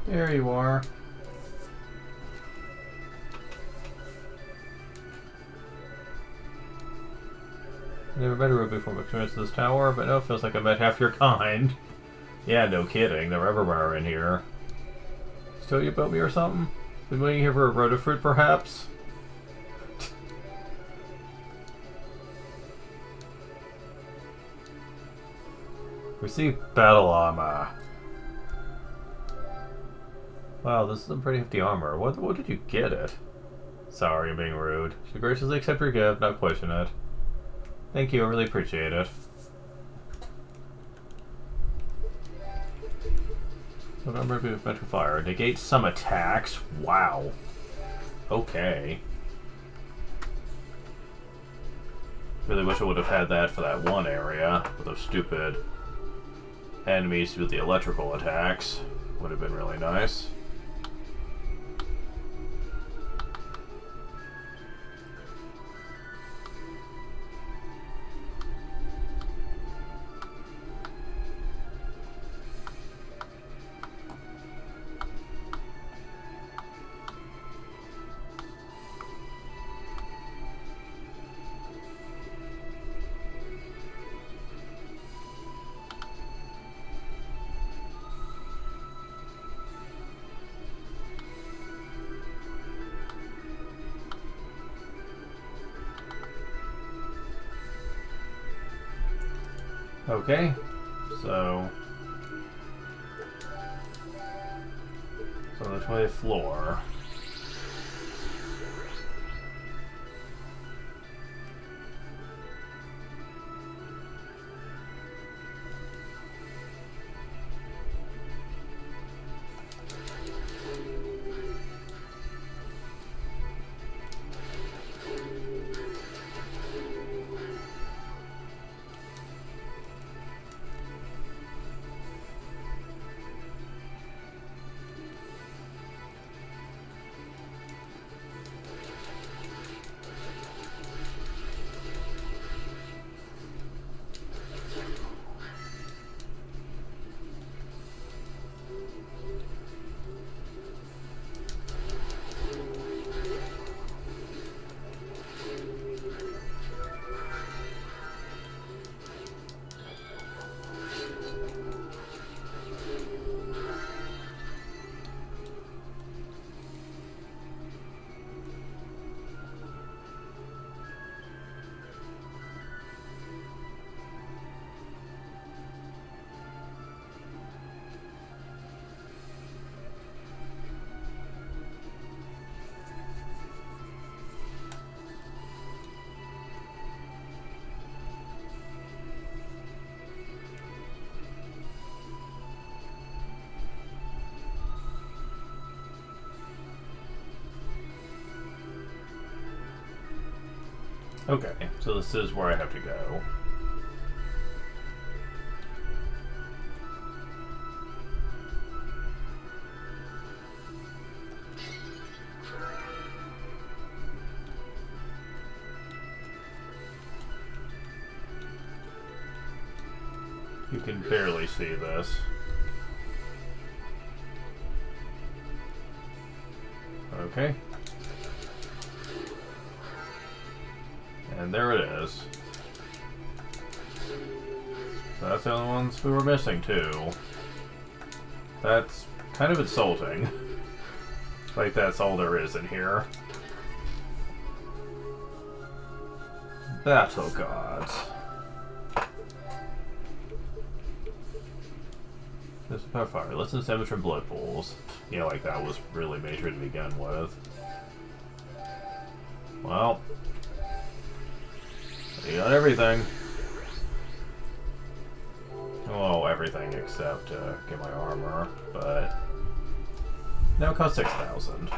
There you are. Never met a room before, but experienced this tower, but no, it feels like I met half your kind. Yeah, no kidding. They're everywhere in here. Still you about me or something? Been waiting here for a Rotafruit, perhaps? Receive battle armor. Wow, this is some pretty hefty armor. What did you get it? Sorry, I'm being rude. Should graciously accept your gift, not question it. Thank you, I really appreciate it. So number of mental fire. Negate some attacks. Wow. Okay. Really wish I would have had that for that one area with those stupid enemies with the electrical attacks. Would have been really nice. Okay, so on the 20th floor. Okay, so this is where I have to go. You can barely see this. Okay. And there it is. So that's the only ones we were missing, too. That's kind of insulting. Like, that's all there is in here. Battle gods. This is power fire. Listen to damage from blood pools. Yeah, like that was really major to begin with. Well, you got everything. Well, everything except get my armor, but now it costs 6,000.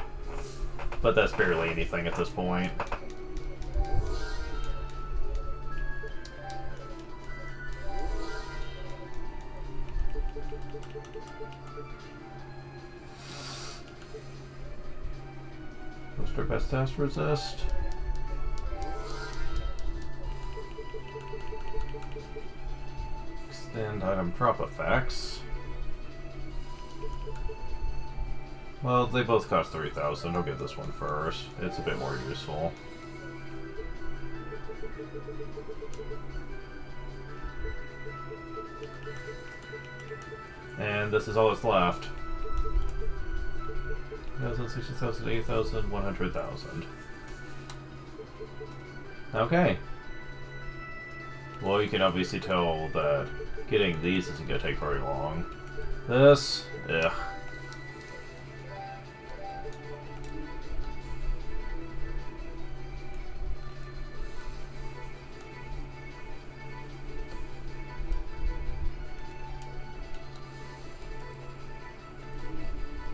But that's barely anything at this point. Poster best test resist. Extend item drop effects. Well, they both cost 3,000. I'll get this one first. It's a bit more useful. And this is all that's left. 1,000, 60,000, 80,000, 100,000. Okay. Well, you can obviously tell that getting these isn't going to take very long. This, ugh.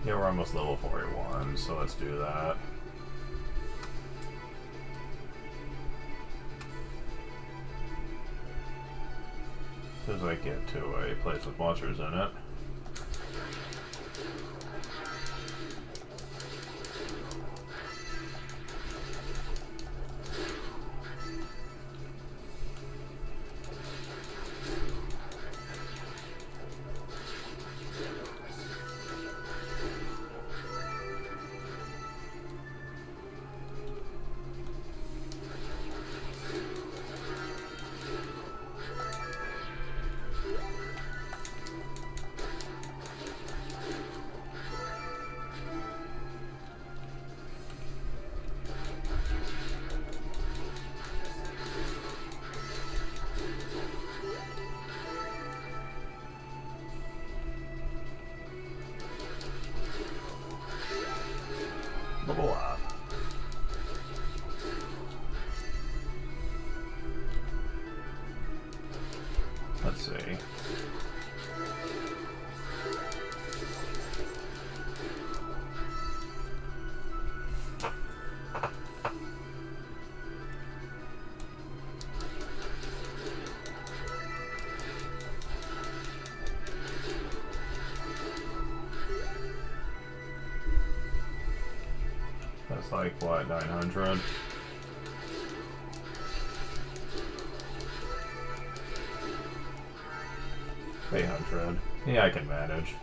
Yeah, we're almost level 41, so let's do that. As soon as I get to a place with monsters in it. Level up. Let's see. That's like, what, 900? $800. Yeah, I can manage.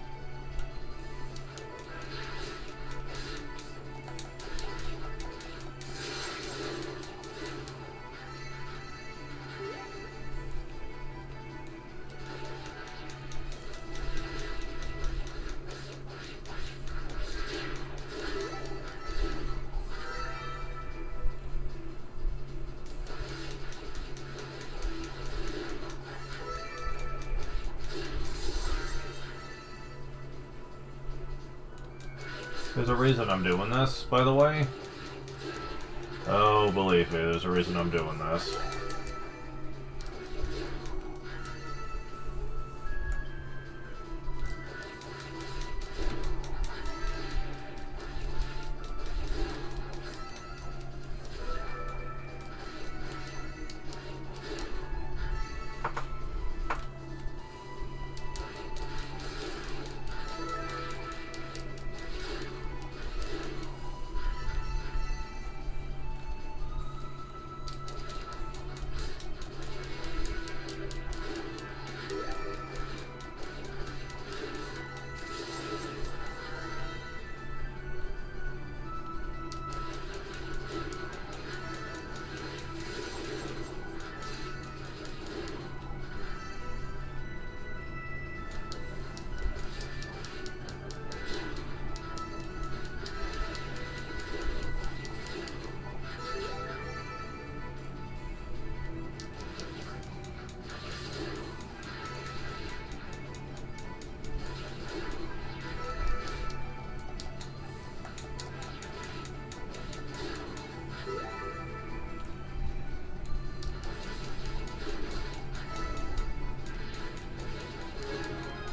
There's a reason I'm doing this, by the way. Oh, believe me, there's a reason I'm doing this.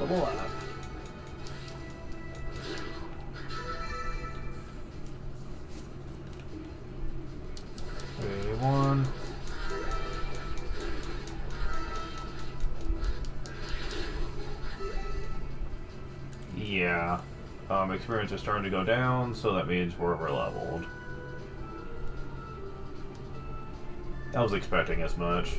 Double that. One. Yeah. Experience is starting to go down, so that means we're over-leveled. I was expecting as much.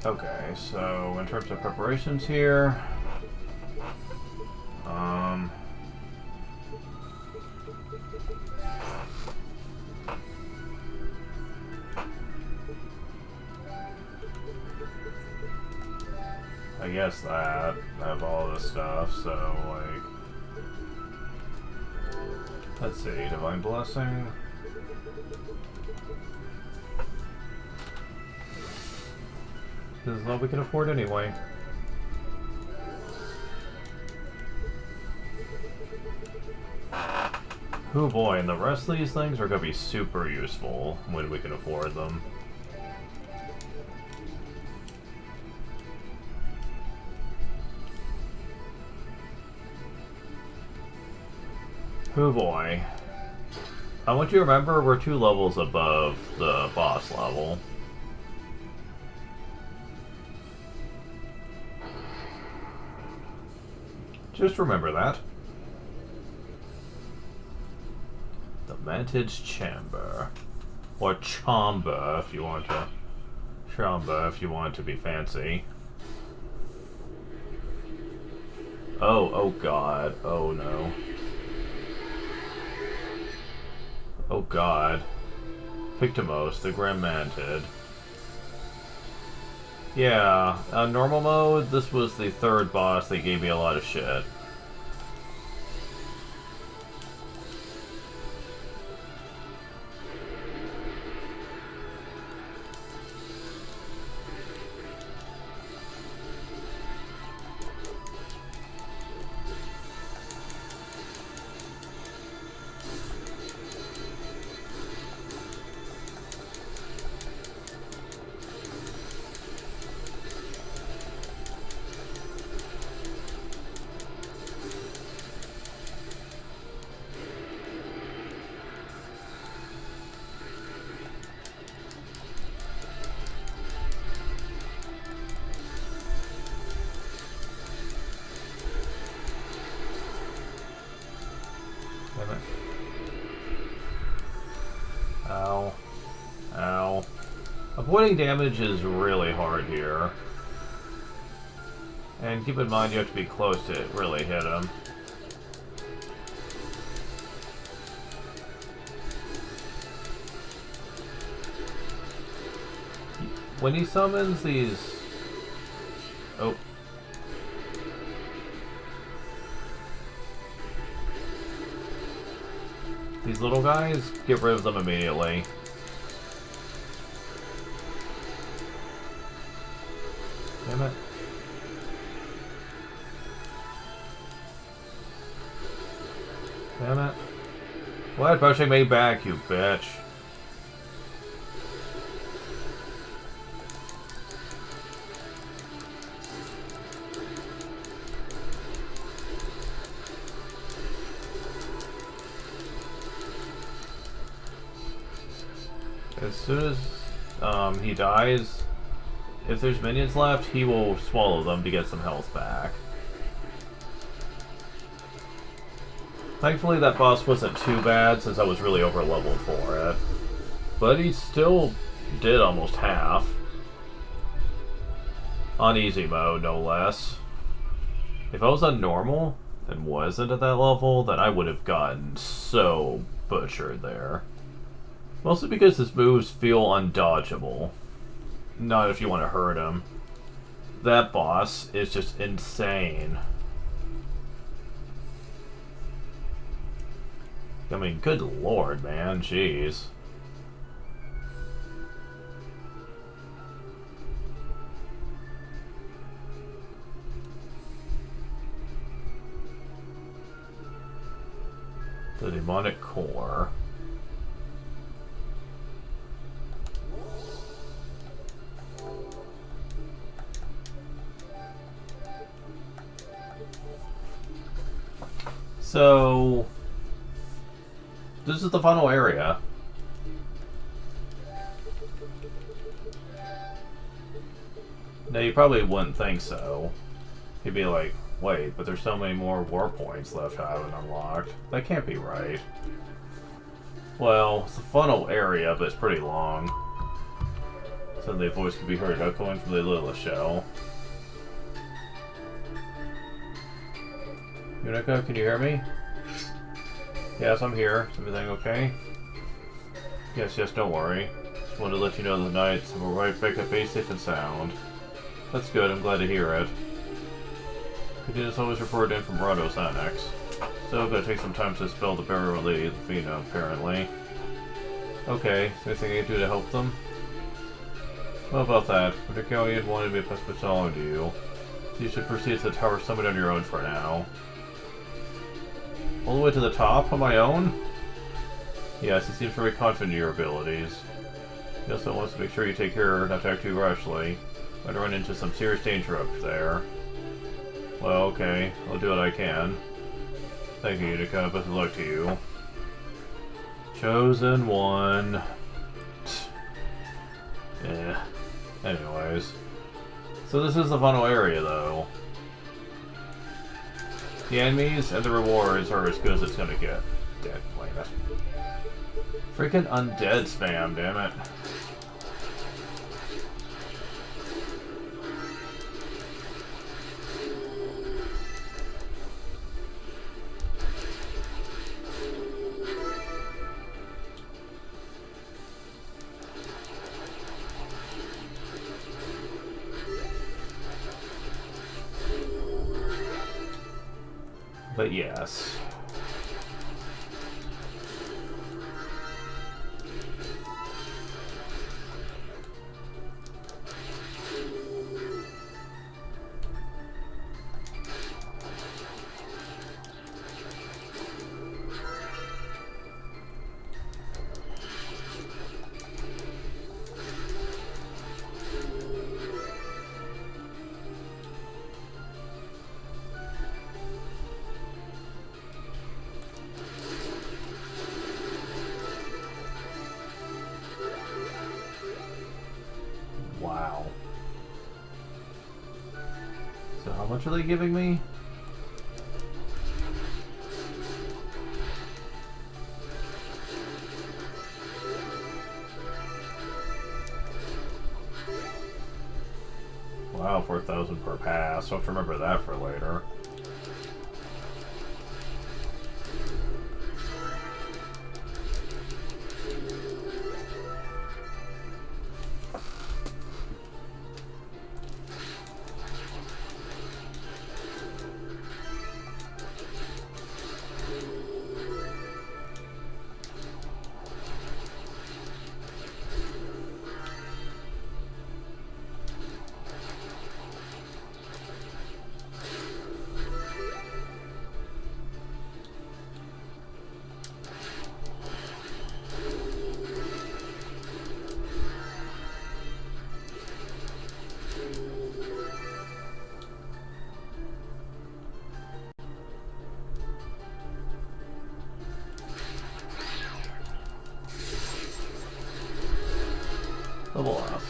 Okay, so in terms of preparations here, I guess that I have all this stuff, so like, let's see, Divine Blessing. This is all we can afford anyway. Oh boy, and the rest of these things are going to be super useful when we can afford them. Oh boy. I want you to remember we're 2 levels above the boss level. Just remember that. The Mantage Chamber. Or Chamber if you want to. Chamber if you want to be fancy. Oh god. Oh no. Oh god. Pictomos, the Grim Mantid. Yeah, on normal mode, this was the 3rd boss that gave me a lot of shit. Damn it. Ow. Ow. Avoiding damage is really hard here. And keep in mind you have to be close to really hit him. When he summons these... Oh. These little guys, get rid of them immediately. Damn it. Damn it. Why pushing me back, you bitch? As soon as he dies, if there's minions left, he will swallow them to get some health back. Thankfully that boss wasn't too bad since I was really over leveled for it. But he still did almost half. On easy mode, no less. If I was on normal and wasn't at that level, then I would have gotten so butchered there. Mostly because his moves feel undodgeable. Not if you want to hurt him. That boss is just insane. I mean, good lord, man. Jeez. The demonic core. So, this is the final area. Now, you probably wouldn't think so. You'd be like, wait, but there's so many more war points left I haven't unlocked. That can't be right. Well, it's the final area, but it's pretty long. Suddenly a voice could be heard echoing from the Lilith shell. Unica, can you hear me? Yes, I'm here. Is everything okay? Yes, don't worry. Just wanted to let you know the Knights will right back at base safe and sound. That's good, I'm glad to hear it. Cadina's always reported in from Rado's Annex. Still gotta take some time to spell the burial lady, Fina, apparently. Okay, is there anything I can do to help them? What about that? Particularly wanted me to pass this along to you. You should proceed to the Tower Summit on your own for now. All the way to the top on my own? Yes, he seems very confident in your abilities. He also wants to make sure you take care not to act too rashly. Might run into some serious danger up there. Well, okay. I'll do what I can. Thank you, Unica. Best of luck to you. Chosen one. Yeah. Anyways. So this is the final area, though. The enemies and the rewards are as good as it's gonna get. Dead planet. Freaking undead spam, damn it. But yes. Wow. So how much are they giving me? Wow, 4,000 per pass. I'll have to remember that for later. Level up.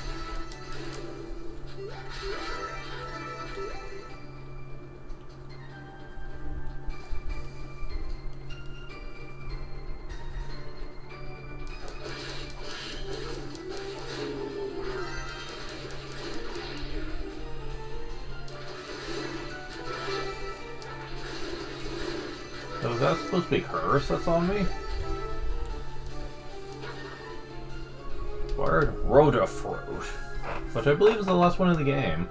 So is that supposed to be curse that's on me? Word Rhoda Fruit, which I believe is the last one in the game.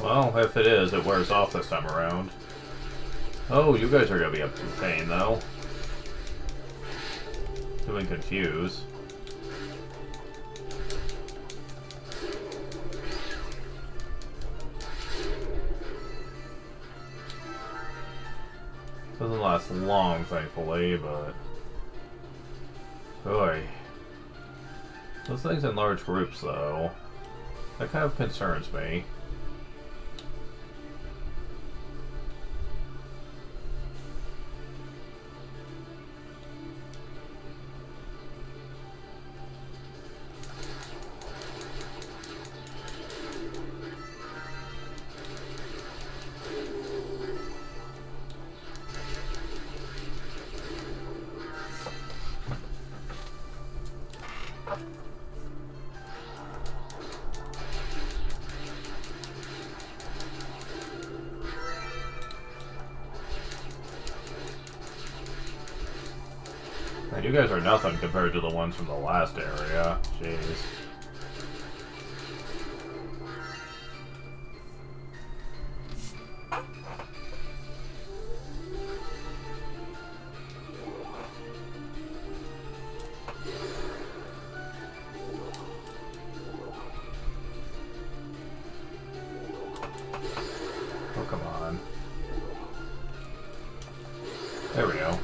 Well, if it is, it wears off this time around. Oh, you guys are gonna be a pain, though. Feeling confused. Doesn't last long, thankfully, but... Boy. Those things in large groups, though, that kind of concerns me. Man, you guys are nothing compared to the ones from the last area. Jeez. Oh, come on. There we go.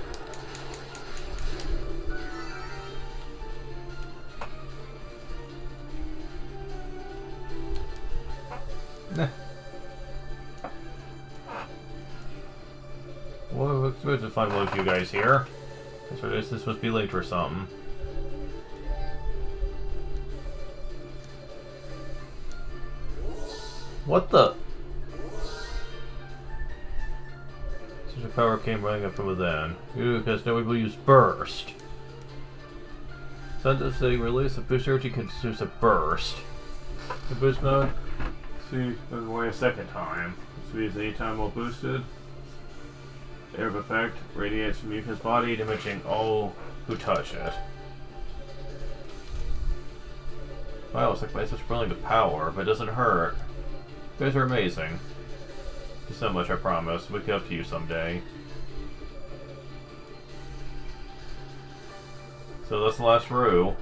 Well, it's good to find one of you guys here. This must be late or something. What the? Such a power came running up from within. Ooh, because no one will use burst. Send us a release of boost energy considers a burst. The boost mode. See, wait a second time. This means anytime while boosted. Air of effect radiates from Yuka's body, damaging all who touch it. Wow, it's like my such brilliant power, but it doesn't hurt. You guys are amazing. Thank you so much, I promise. We'll get up to you someday. So that's the last row.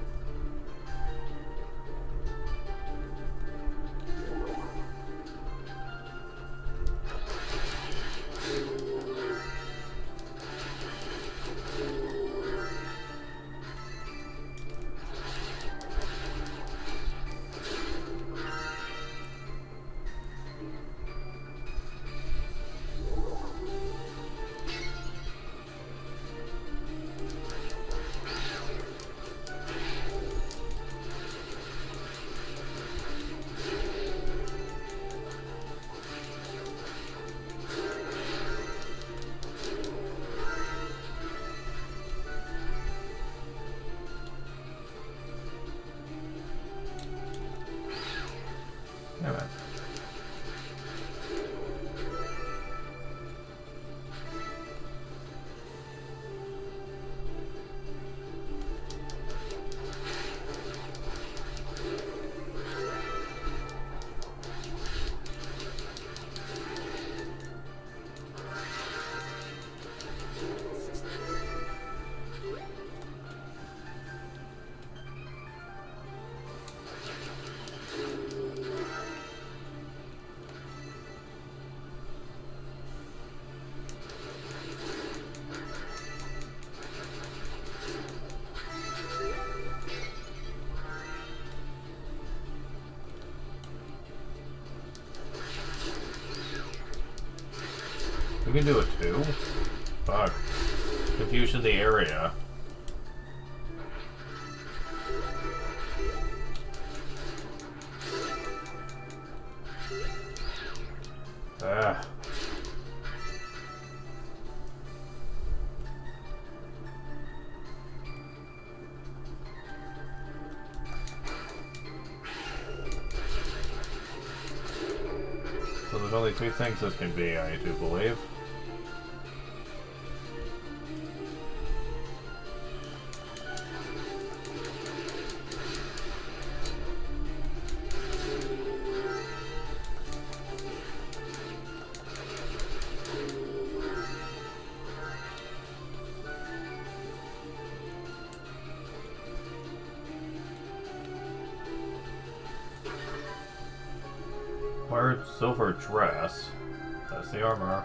Alright. We can do it too. Fuck. Confusion in the area. Ah. So there's only two things this can be, I do believe. Wear silver dress. That's the armor.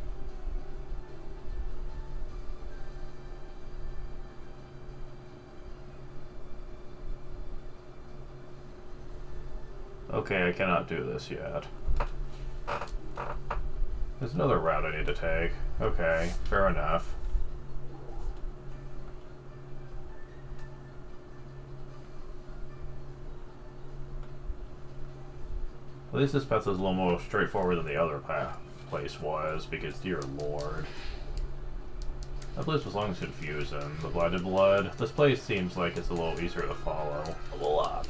Okay, I cannot do this yet. There's another route I need to take. Okay, fair enough. At least this path is a little more straightforward than the other place was, because dear lord. That place was long as confusing. The Blighted Blood. This place seems like it's a little easier to follow. A lot.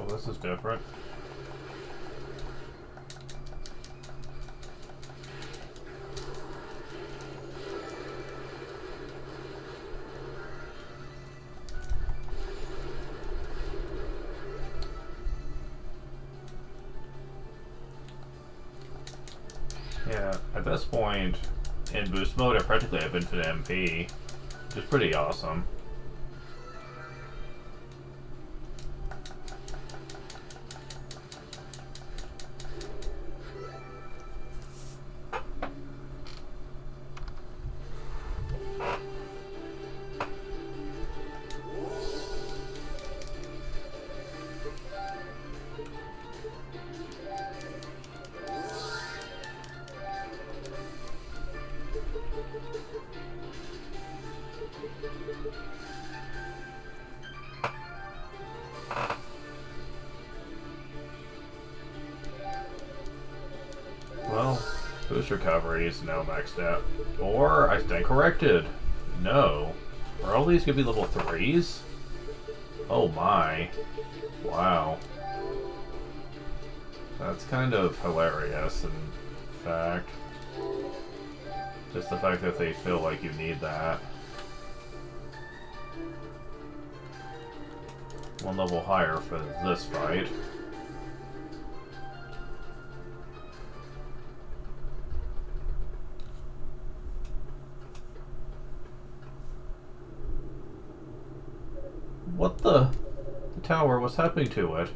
Oh, this is different. Yeah, at this point, in boost mode, I practically have infinite MP, which is pretty awesome. Well, boost recovery is now maxed out. Or, I stand corrected. No. Are all these gonna be level 3s? Oh my. Wow. That's kind of hilarious, in fact. Just the fact that they feel like you need that. One level higher for this fight. What the tower? What's happening to it?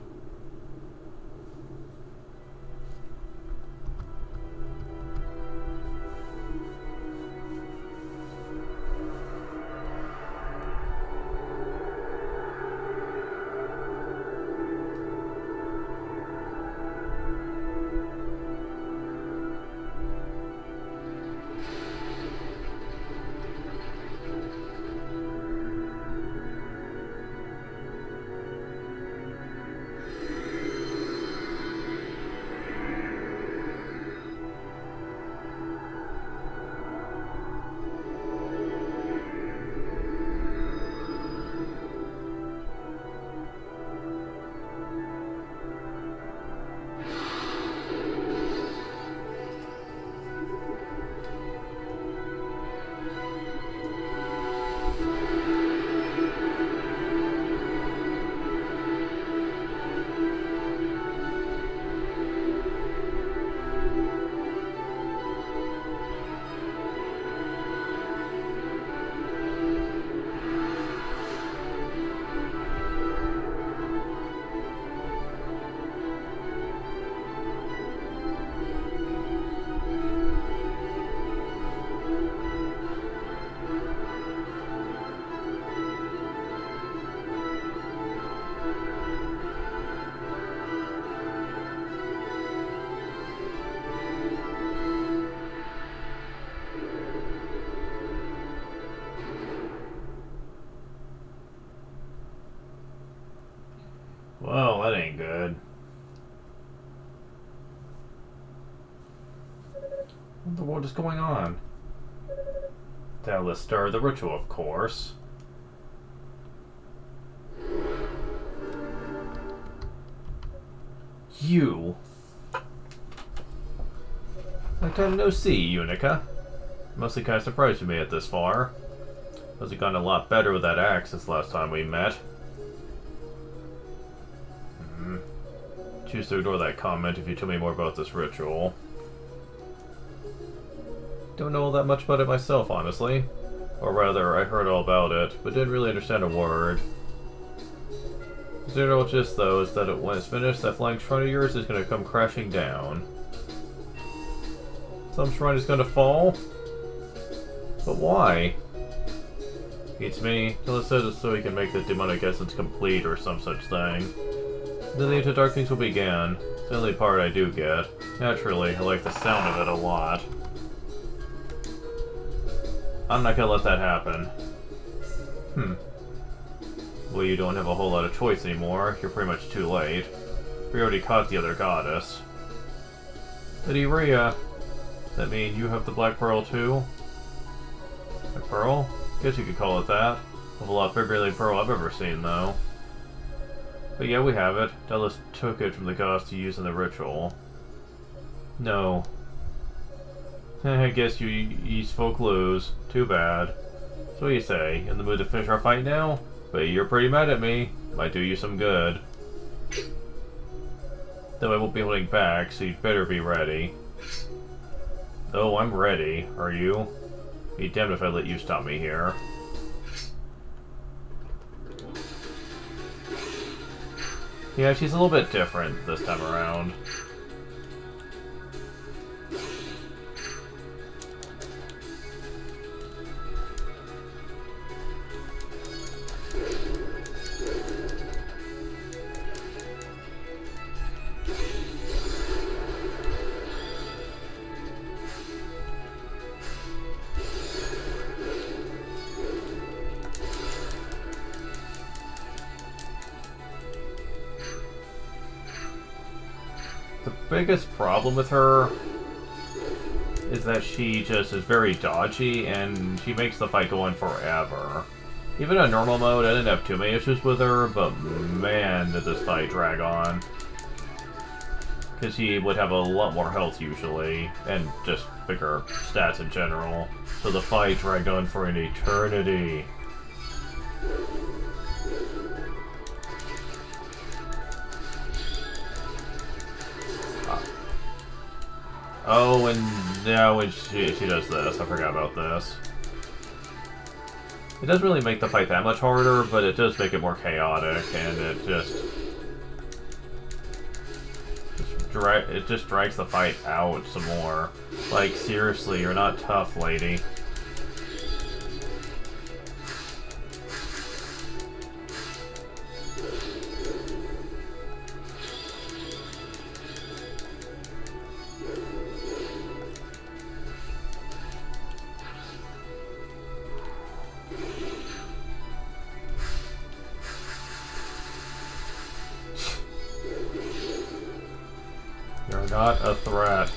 What in the world is going on? Dalles stir the ritual, of course. You. Long time no see, Unica. Mostly kind of surprised you made it this far. Must have gotten a lot better with that axe since last time we met. Choose to ignore that comment if you tell me more about this ritual. Don't know all that much about it myself, honestly. Or rather, I heard all about it, but didn't really understand a word. The general gist, though, is that when it's finished, that flying shrine of yours is going to come crashing down. Some shrine is going to fall? But why? Beats me. Till says it's so he can make the demonic essence complete or some such thing. Then the into dark things will begin. It's the only part I do get. Naturally, I like the sound of it a lot. I'm not gonna let that happen. Well, you don't have a whole lot of choice anymore. You're pretty much too late. We already caught the other goddess. Lady Rhea, that mean you have the Black Pearl too? A pearl? Guess you could call it that. Of a lot bigger than pearl I've ever seen, though. But yeah, we have it. Dalles took it from the gods to use in the ritual. No. I guess you East folk lose. Too bad. So what do you say? In the mood to finish our fight now? But you're pretty mad at me. Might do you some good. Though I won't be holding back, so you'd better be ready. Oh, I'm ready. Are you? Be damned if I let you stop me here. Yeah, she's a little bit different this time around. The biggest problem with her is that she just is very dodgy and she makes the fight go on forever. Even in normal mode, I didn't have too many issues with her, but man, did this fight drag on. Because she would have a lot more health usually, and just bigger stats in general. So the fight dragged on for an eternity. Oh, and now when she does this, I forgot about this. It doesn't really make the fight that much harder, but it does make it more chaotic, and it just drags the fight out some more. Like, seriously, you're not tough, lady. You're not a threat.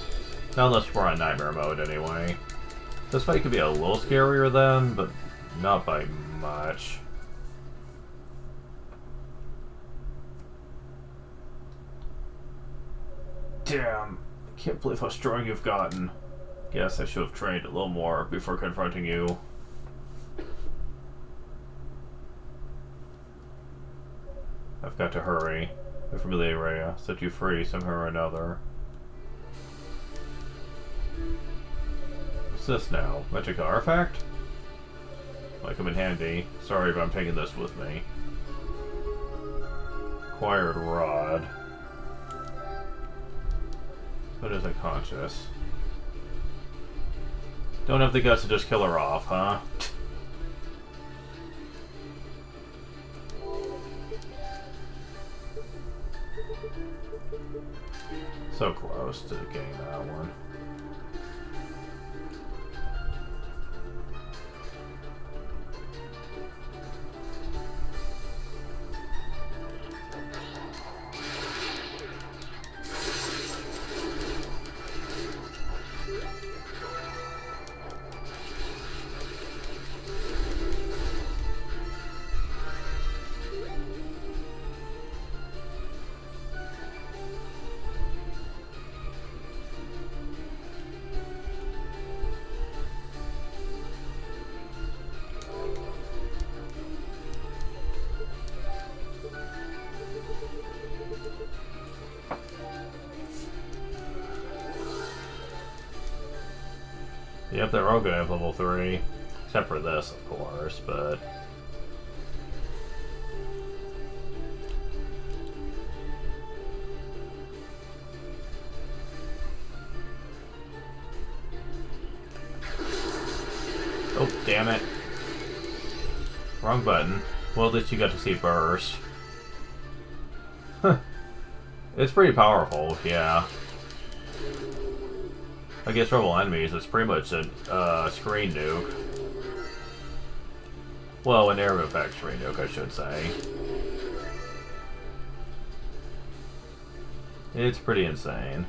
Not unless we're on nightmare mode, anyway. This fight could be a little scarier then, but not by much. Damn. I can't believe how strong you've gotten. Guess I should have trained a little more before confronting you. I've got to hurry. Wait for Lady Rhea. Set you free somehow or another. What's this now? Magic artifact? Might come in handy. Sorry, but I'm taking this with me. Acquired rod. What is unconscious? Don't have the guts to just kill her off, huh? So close to getting that one. Yep, they're all gonna have level 3. Except for this, of course, but... Oh, damn it. Wrong button. Well, at least you got to see Burst. It's pretty powerful, yeah. Against rebel enemies, it's pretty much a screen nuke. Well, an area effect screen nuke, I should say. It's pretty insane.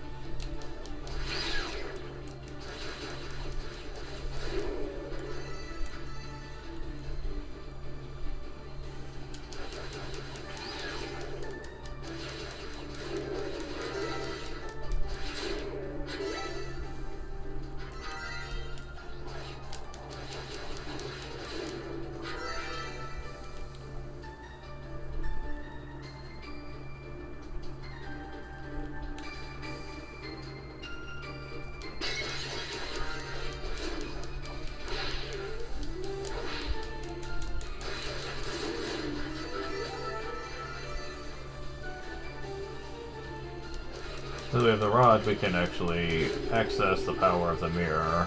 Because we have the rod, we can actually access the power of the mirror.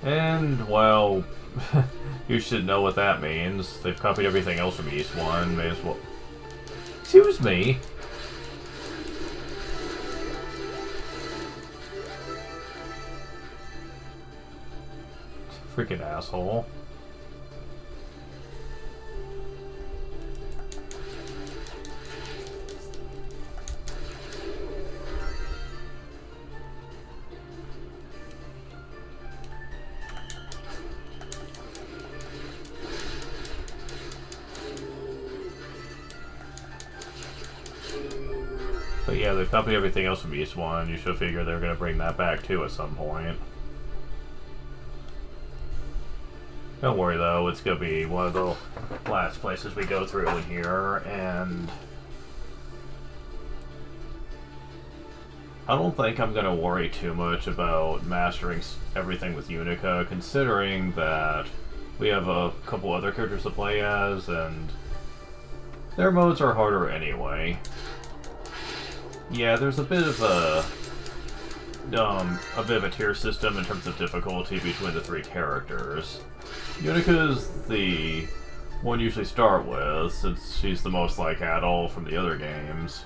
And, well, you should know what that means. They've copied everything else from East 1, may as well... Excuse me! Freaking asshole. But yeah, they copied everything else from East 1. You should figure they're going to bring that back too at some point. Don't worry though, it's going to be one of the last places we go through in here, and I don't think I'm going to worry too much about mastering everything with Unica, considering that we have a couple other characters to play as, and their modes are harder anyway. Yeah, there's a bit of a tier system in terms of difficulty between the three characters. Unica's the one you usually start with, since she's the most like adult from the other games.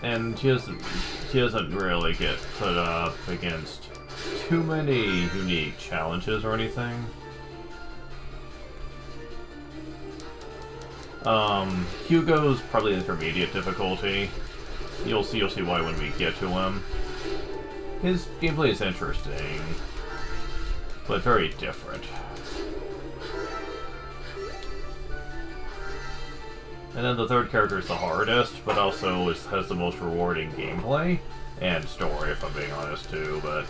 And she doesn't really get put up against too many unique challenges or anything. Hugo's probably intermediate difficulty. You'll see why when we get to him. His gameplay is interesting, but very different. And then the third character is the hardest, but also has the most rewarding gameplay and story, if I'm being honest too. But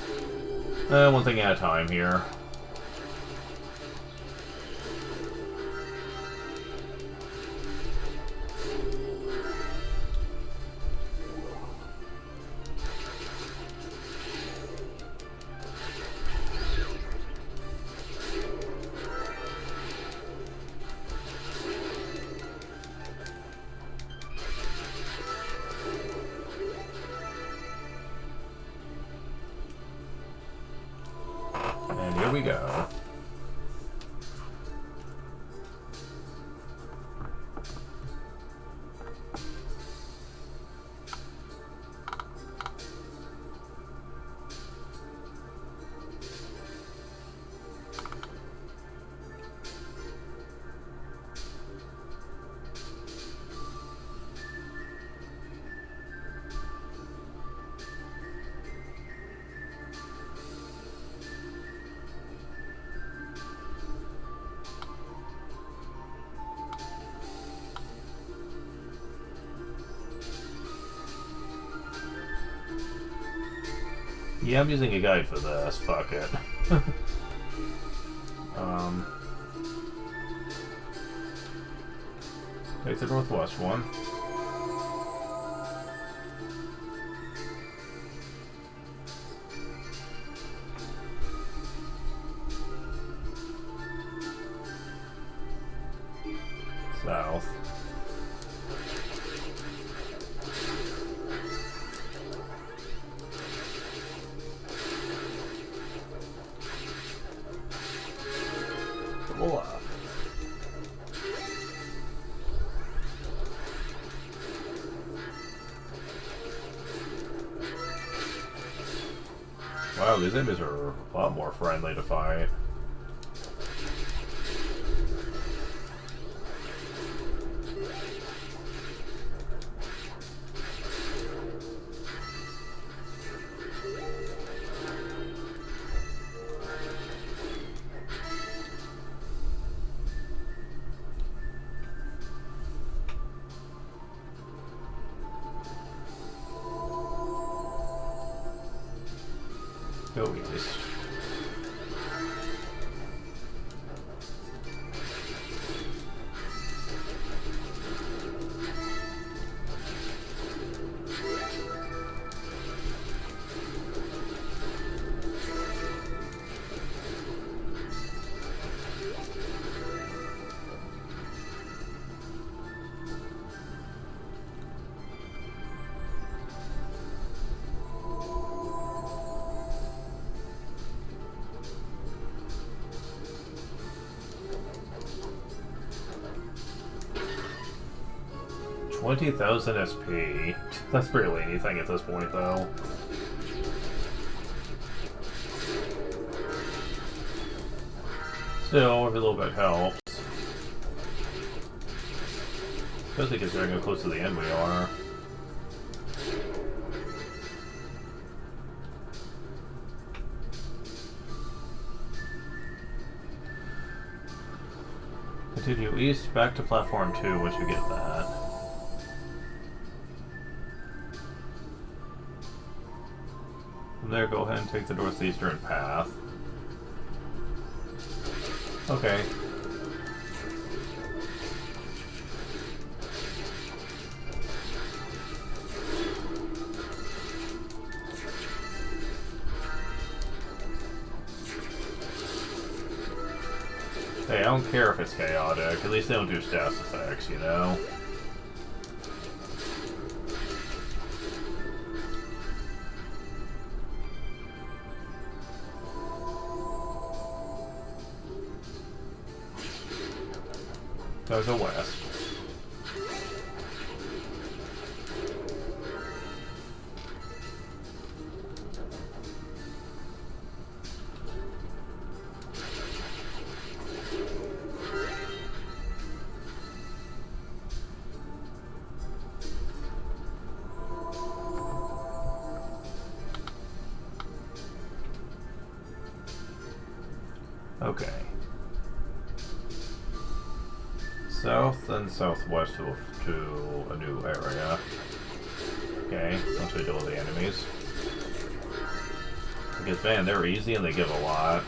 one thing at a time here. And here we go. Yeah, I'm using a guide for this. Fuck it. Take the northwest one. south. Double up. Wow, these enemies are a lot more friendly to fight. Go east. $20,000 SP. That's barely anything at this point, though. Still, every little bit helps. Especially considering how close to the end we are. Continue east, back to platform 2 once you get that. From there, go ahead and take the northeastern path. Okay. Hey, I don't care if it's chaotic. At least they don't do status effects, you know? Goes the west. Okay. South and southwest to a new area. Okay, once we deal with the enemies. Because, man, they're easy and they give a lot.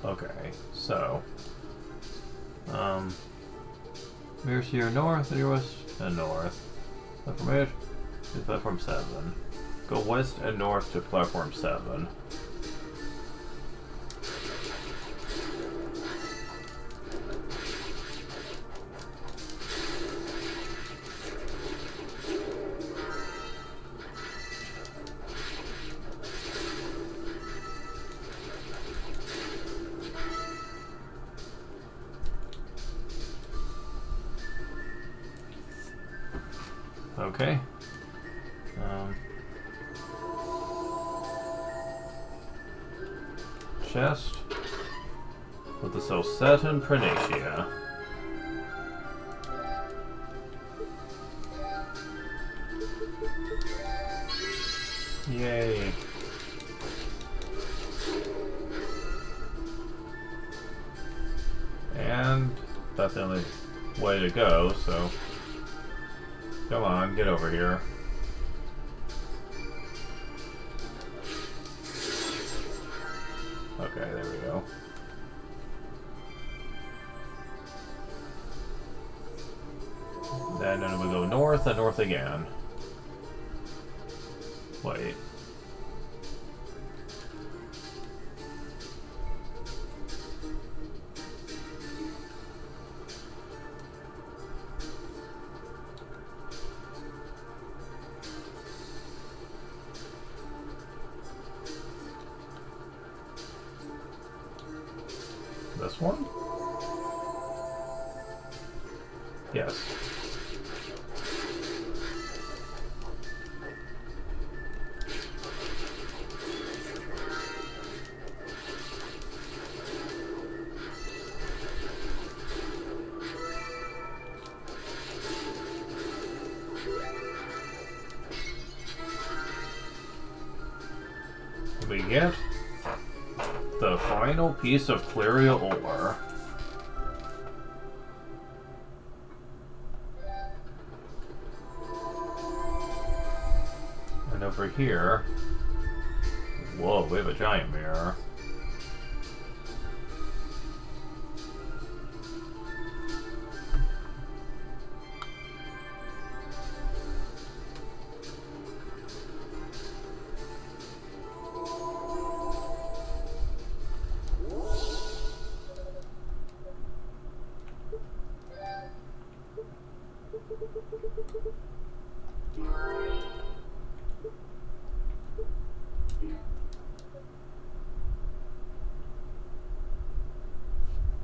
Okay, so mirrors to your north, and your west and north. Platform 8 to platform 7. Go west and north to platform 7. Okay. Chest with the Selcetan Prinacia. Yay. and that's the only way to go, so come on, get over here. Okay, there we go. Then we go north and north again. Wait. This one? Yes. We get the final piece of Cleria ore. And over here, whoa, we have a giant mirror.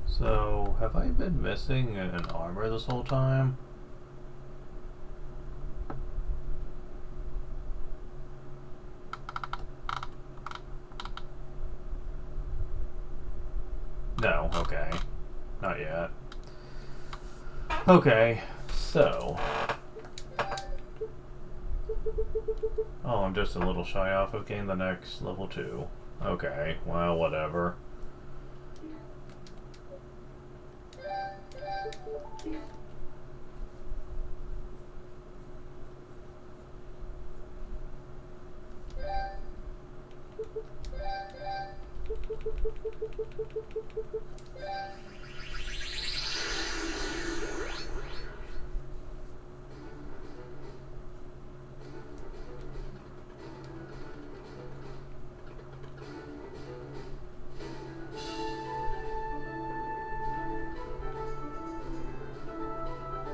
So, have I been missing an armor this whole time? No, okay. Not yet. Okay, so... Oh, I'm just a little shy off of getting the next level 2. Okay, well, whatever.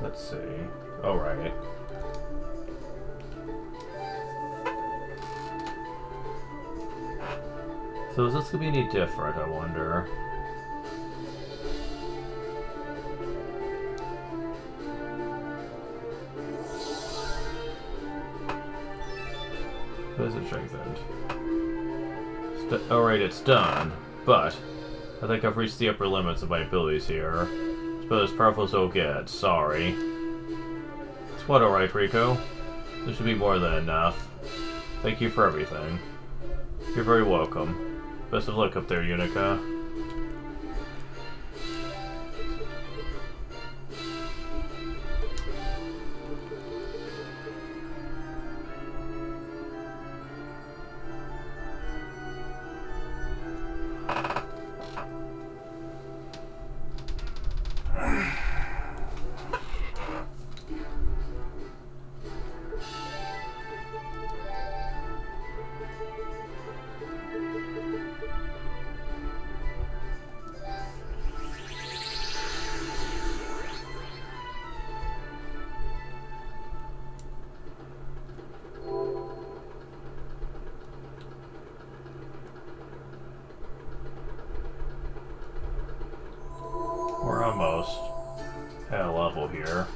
Let's see. All right. So is this gonna be any different, I wonder? What is it strengthened? Alright, it's done, but I think I've reached the upper limits of my abilities here. It's about as powerful as it'll get, sorry. It's quite alright, Rico. This should be more than enough. Thank you for everything. You're very welcome. Best of luck up there, Unica. We're almost at a level here.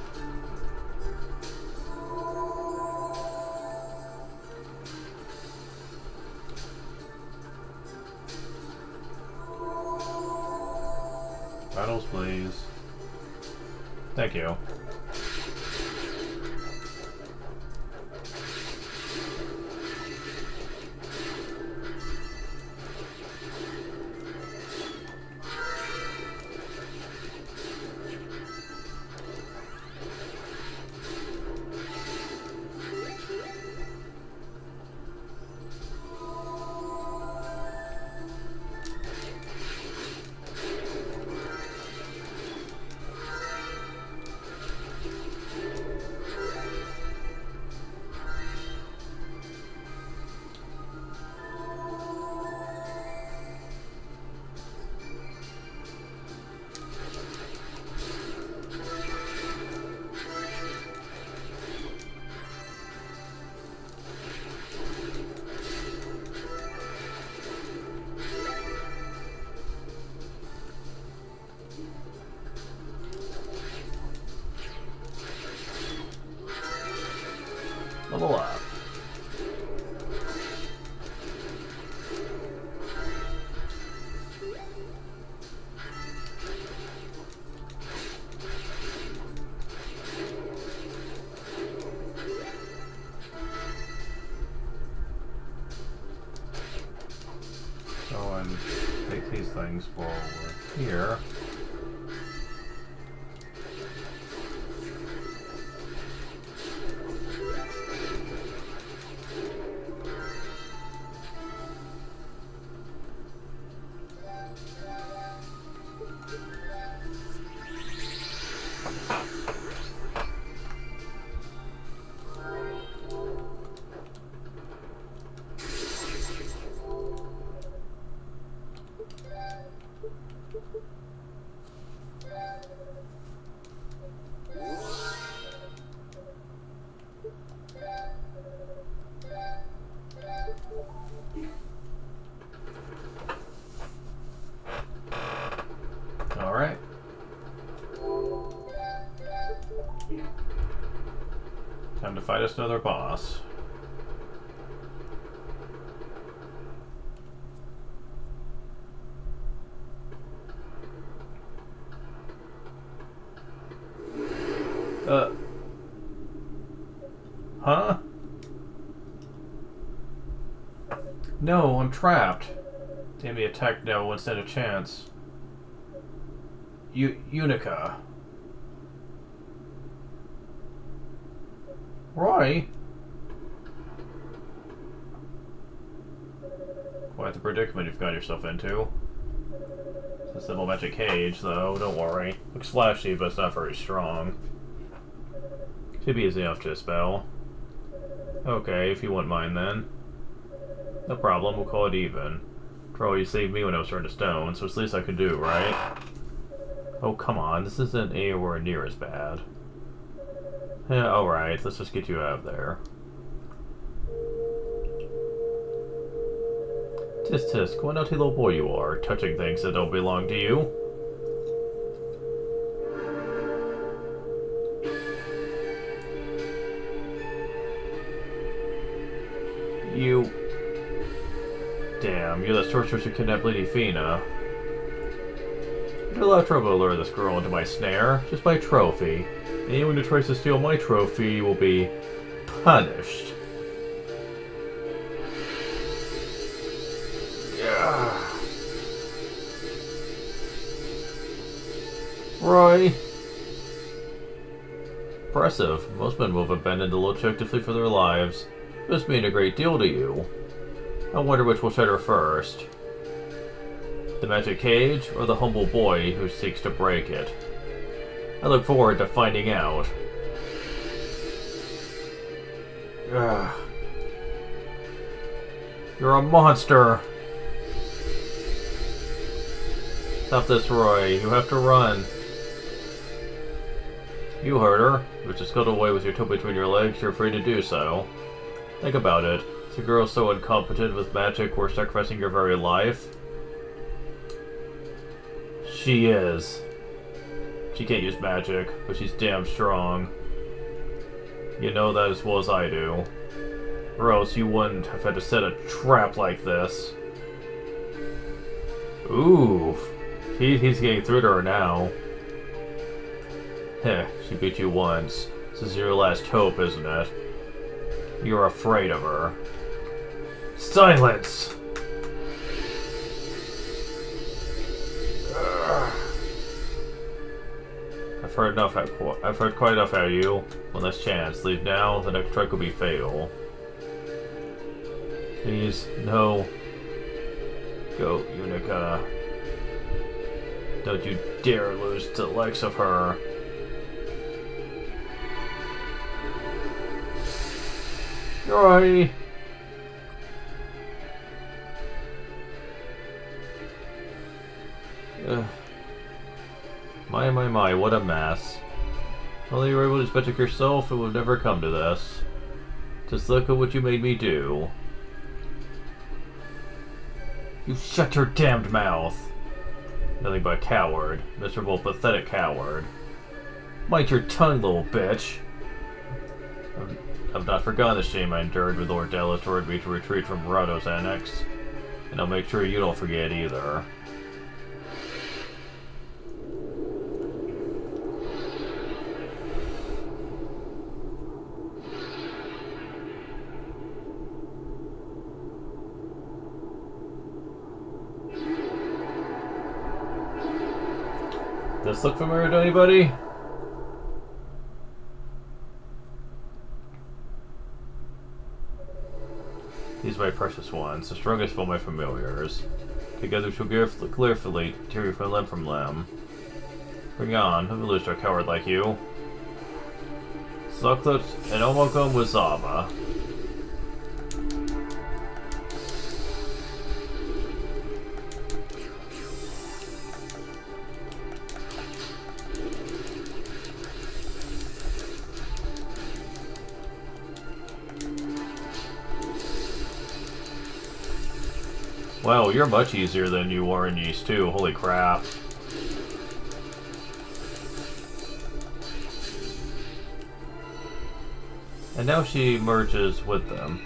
Battles, please. Thank you. things while we're here. Alright. Time to fight us another boss. Huh? No, I'm trapped. Damn me a techno, one stand a chance. Unica. Roy? Quite the predicament you've got yourself into. It's a simple magic cage, though, don't worry. Looks flashy, but it's not very strong. Should be easy enough to dispel. Okay, if you wouldn't mind then. No problem, we'll call it even. After all, you saved me when I was turned to stone, so it's the least I could do, right? Oh, come on, this isn't anywhere near as bad. Yeah, alright, let's just get you out of there. Tisk tisk, what a naughty little boy you are, touching things that don't belong to you. You... Damn, you're the sorceress who kidnapped Lady Fina. I did a lot of trouble to lure this girl into my snare, just my trophy. Anyone who tries to steal my trophy will be punished. Yeah. Roy. Impressive. Most men will have abandoned the little chick to flee for their lives. This means a great deal to you. I wonder which will shatter first. The magic cage, or the humble boy who seeks to break it? I look forward to finding out. Ugh. You're a monster! Stop this, Roy. You have to run. You heard her. You just got away with your toe between your legs, you're free to do so. Think about it. Is a girl so incompetent with magic worth sacrificing your very life? She is. She can't use magic, but she's damn strong. You know that as well as I do. Or else you wouldn't have had to set a trap like this. Ooh. He's getting through to her now. Heh, she beat you once. This is your last hope, isn't it? You're afraid of her. Silence! I've heard quite enough out of you. One last chance. Leave now, the next strike will be fatal. Please, no. Go, Unica. Don't you dare lose to the likes of her. Roy! My, what a mess. If only you were able to spell check yourself, it would have never come to this. Just look at what you made me do. You shut your damned mouth! Nothing but a coward. Miserable, pathetic coward. Bite your tongue, little bitch! I've not forgotten the shame I endured when Lord Dalles ordered me to retreat from Rado's annex. And I'll make sure you don't forget either. this look familiar to anybody? These are my precious ones, the strongest of all my familiars. Together we shall carefully tear you from limb. Bring on, who will lose to a coward like you? Sucklet and Omoko Wazama. Wow, you're much easier than you were in Ys 2, holy crap. And now she merges with them.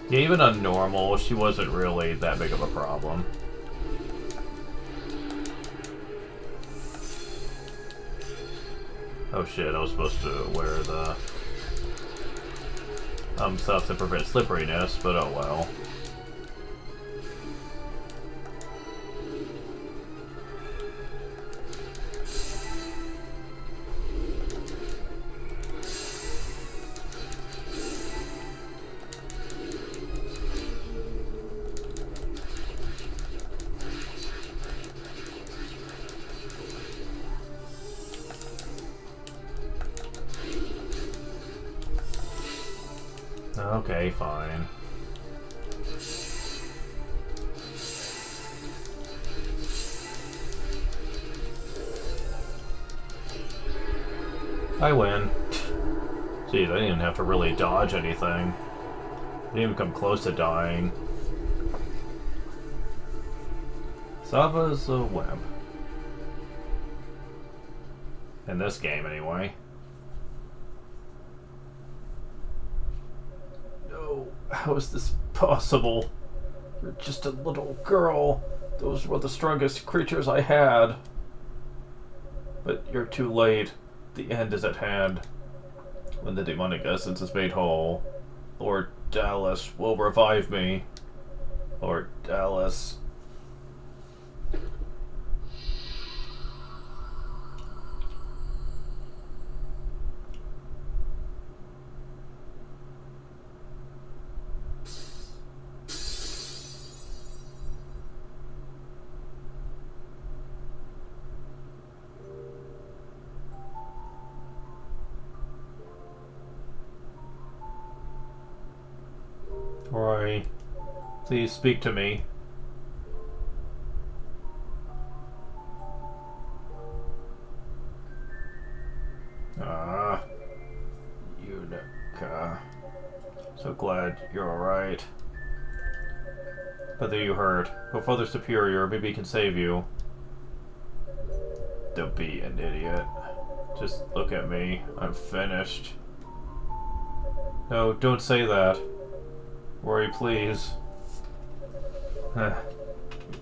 Yeah, even on normal, she wasn't really that big of a problem. Oh shit, I was supposed to wear the stuff to prevent slipperiness, but oh well. Okay, fine. I win. Geez, I didn't even have to really dodge anything. I didn't even come close to dying. Sava's a wimp. In this game, anyway. How is this possible? You're just a little girl. Those were the strongest creatures I had. But you're too late. The end is at hand. When the demonic essence is made whole, Lord Dalles will revive me. Lord Dalles. Roy, please speak to me. Unica. So glad you're alright. Whether you hurt, go Father Superior, maybe he can save you. Don't be an idiot. Just look at me. I'm finished. No, don't say that. Rory, please. You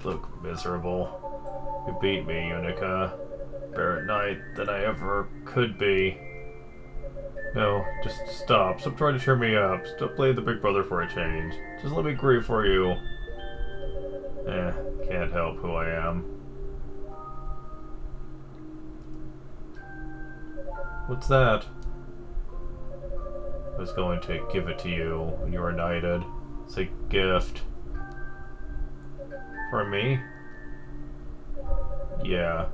look miserable. You beat me, Unica. Better at night than I ever could be. No, just stop. Stop trying to cheer me up. Stop playing the big brother for a change. Just let me grieve for you. Can't help who I am. What's that? I was going to give it to you when you were knighted. It's a gift. For me? Yeah.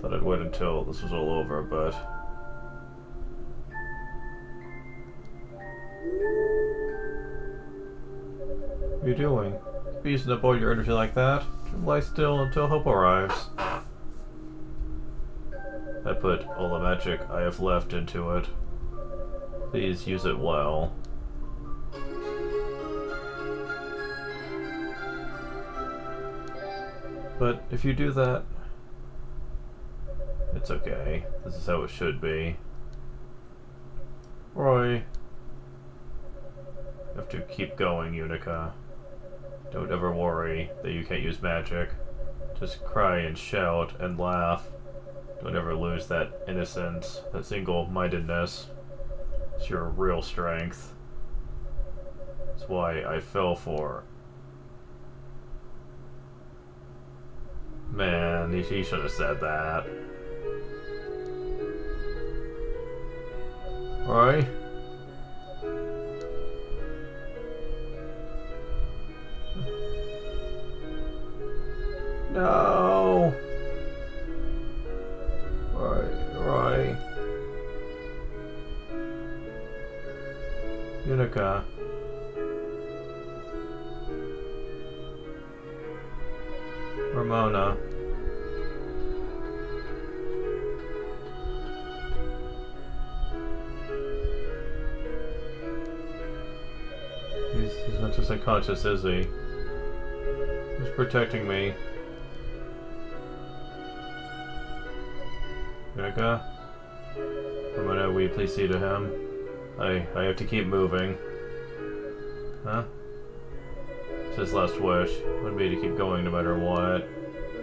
Thought I'd wait until this was all over, but... What are you doing? Be using up all your energy like that? Lie still until hope arrives. I put all the magic I have left into it. Please use it well. But if you do that, it's okay. This is how it should be. Roy, you have to keep going, Unica. Don't ever worry that you can't use magic. Just cry and shout and laugh. Don't ever lose that innocence, that single-mindedness. It's your real strength. That's why I fell for. Man, he should have said that. Right? No! Right. Unica. Ramona. He's not just unconscious, is he? He's protecting me. Unica? Ramona, will you please see to him? I have to keep moving. Huh? It's his last wish. Would be to keep going no matter what.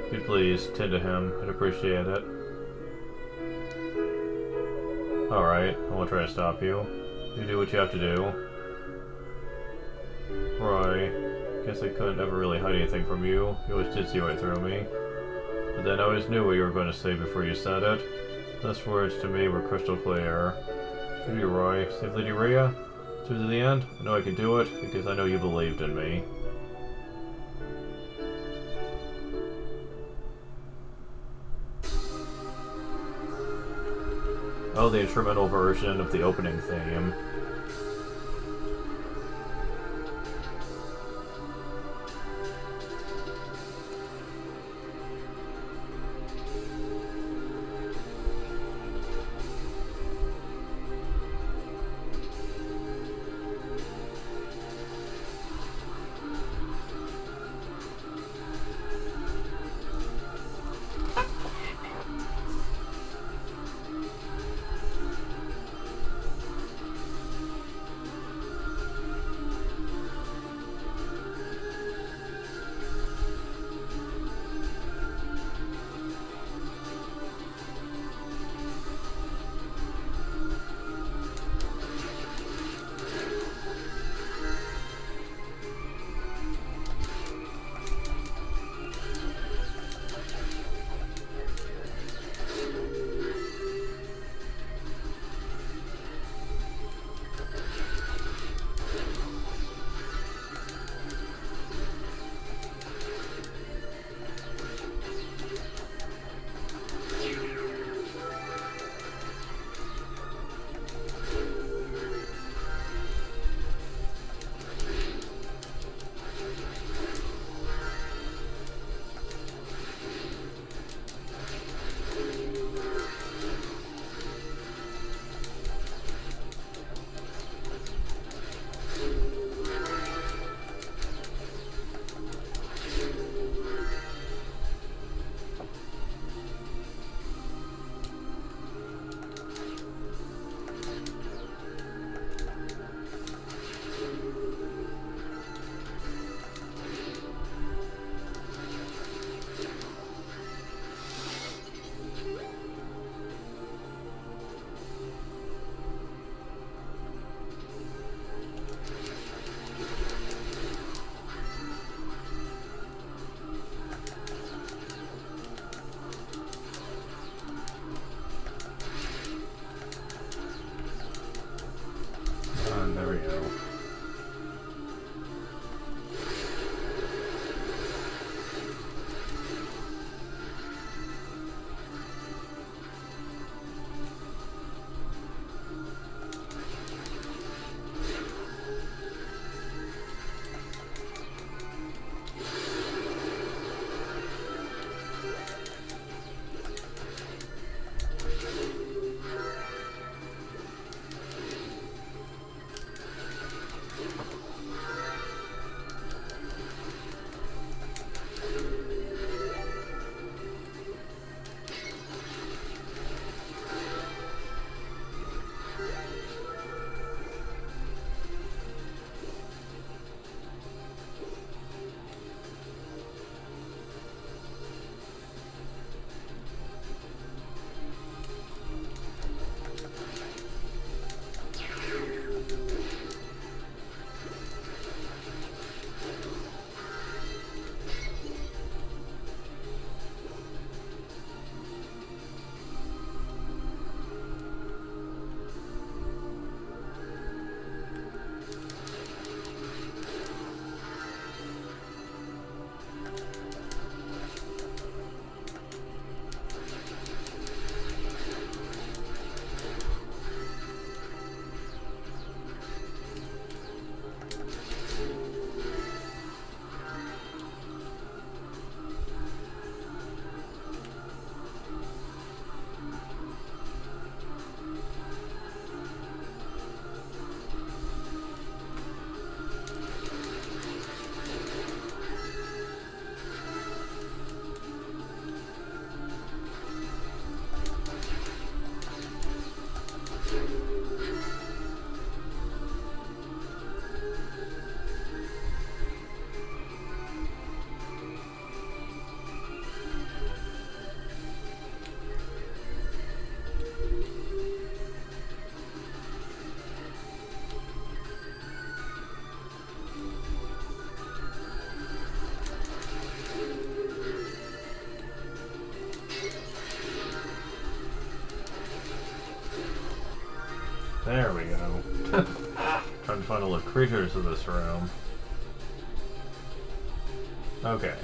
If you'd please tend to him, I'd appreciate it. Alright, I won't try to stop you. You do what you have to do. Right. Guess I couldn't ever really hide anything from you. You always did see right through me. But then I always knew what you were going to say before you said it. Those words to me were crystal clear. Should you, Roy? Save Lady Rhea? To the end? I know I can do it, because I know you believed in me. Oh, the instrumental version of the opening theme. There we go. want to live creatures in this room. Okay.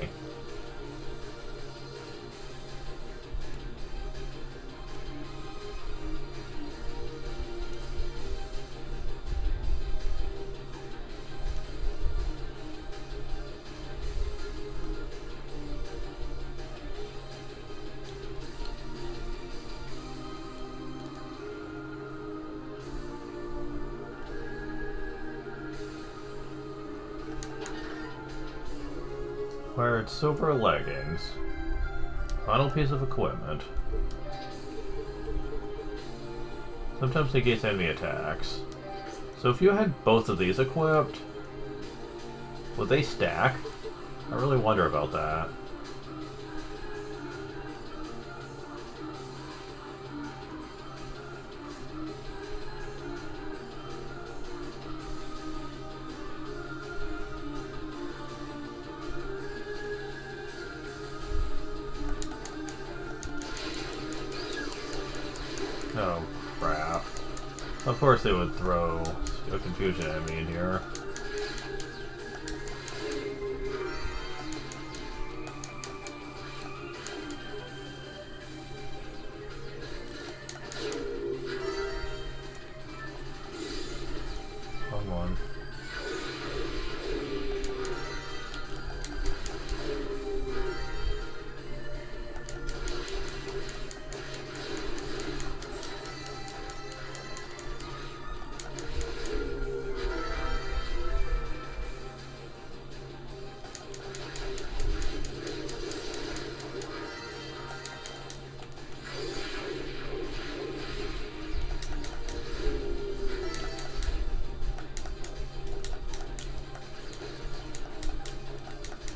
Wear silver leggings. Final piece of equipment. Sometimes negates enemy attacks. So if you had both of these equipped, would they stack? I really wonder about that. Oh, crap. Of course they would throw a confusion at me in here. Come on.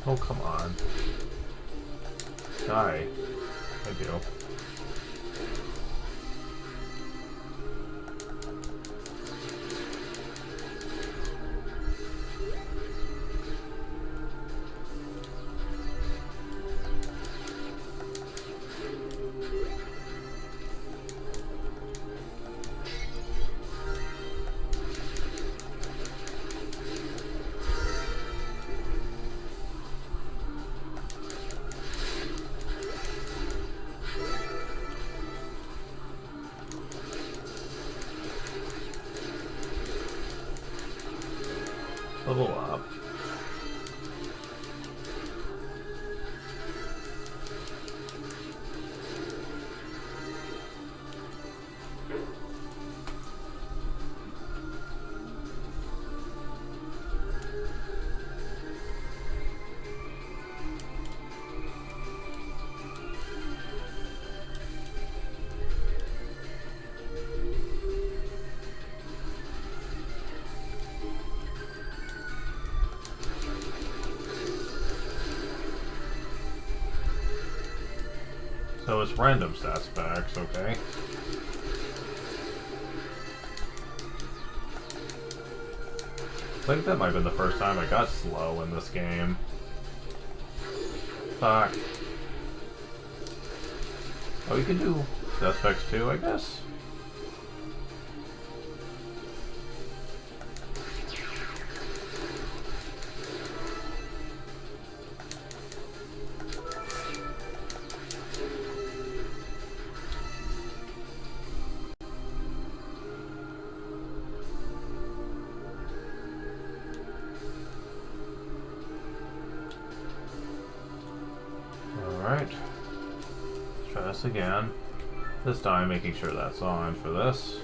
Oh, come on. Die. Thank you. Level up. So it's random stats effects, okay. I think that might have been the first time I got slow in this game. Fuck. Oh, you can do stats effects too, I guess? Alright. Let's try this again. This time making sure that's on for this.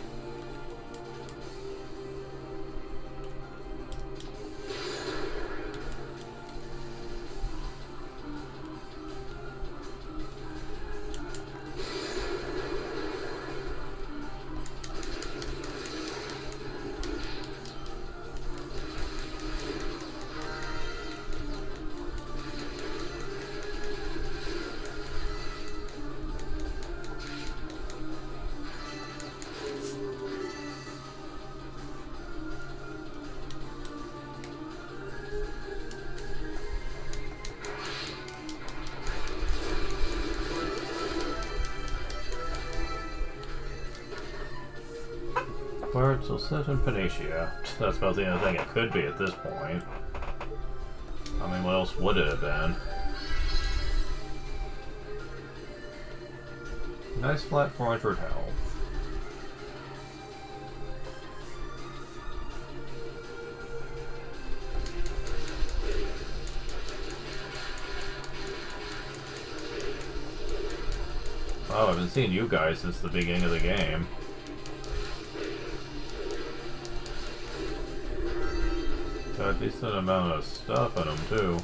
Quartz will sit in Phoenicia. That's about the only thing it could be at this point. I mean, what else would it have been? Nice flat 400 health. Oh, I haven't seen you guys since the beginning of the game. Got a decent amount of stuff in them, too.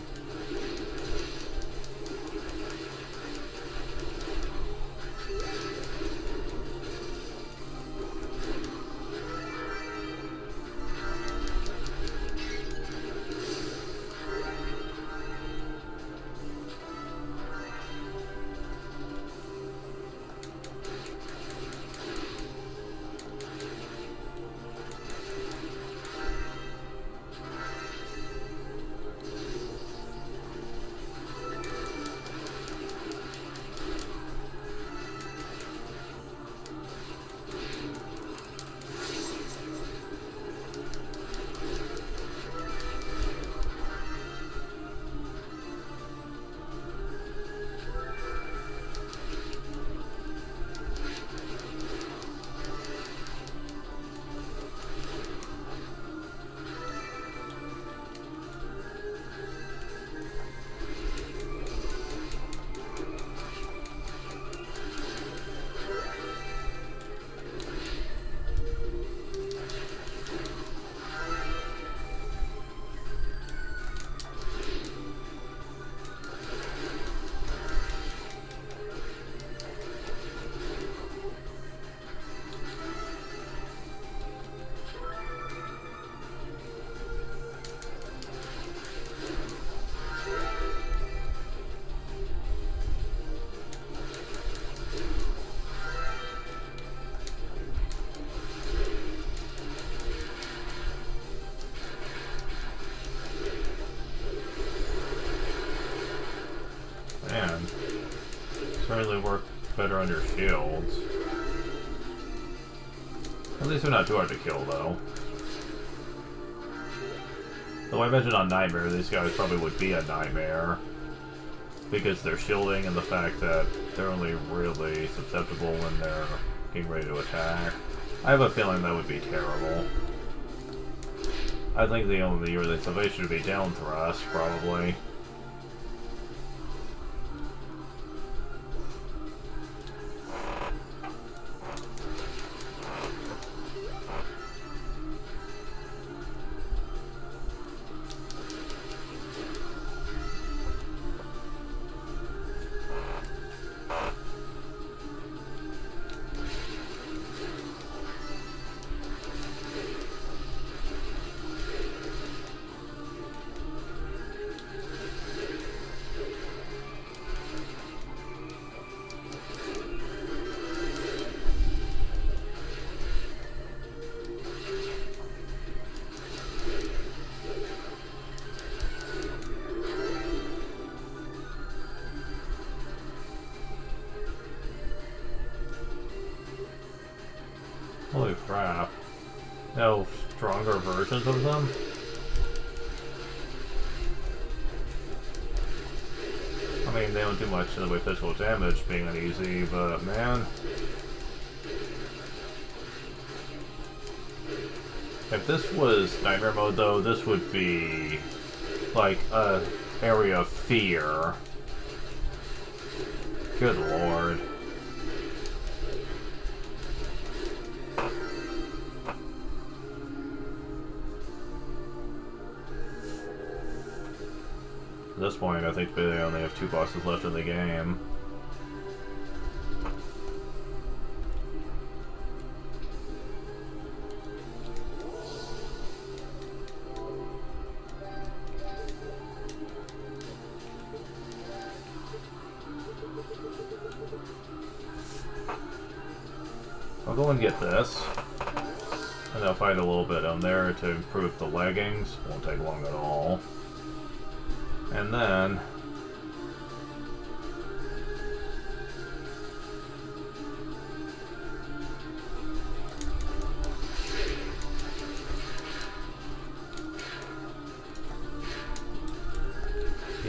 Man, certainly work better under shields. At least they're not too hard to kill, though. Though I imagine on Nightmare, these guys probably would be a nightmare. Because they're shielding and the fact that they're only really susceptible when they're getting ready to attack. I have a feeling that would be terrible. I think the only really salvation would be down thrust, probably. Holy crap. No stronger versions of them? I mean, they don't do much in the way of physical damage being uneasy, but man. If this was Nightmare mode though, this would be like a area of fear. Good lord. At this point, I think they only have 2 bosses left in the game. I'll go and get this. And I'll fight a little bit on there to improve the leggings. Won't take long at all. And then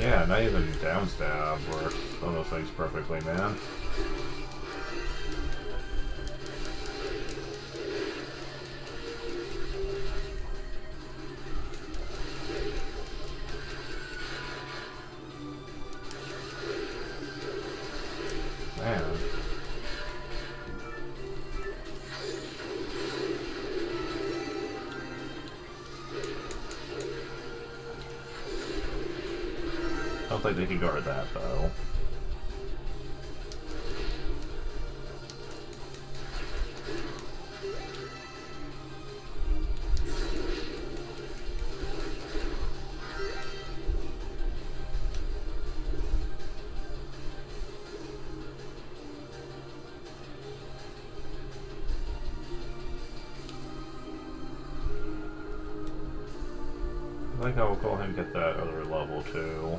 Yeah, not even down stab works on those things perfectly, man. Man. I don't think they can guard that, though. I think I will go ahead and get that other level, too.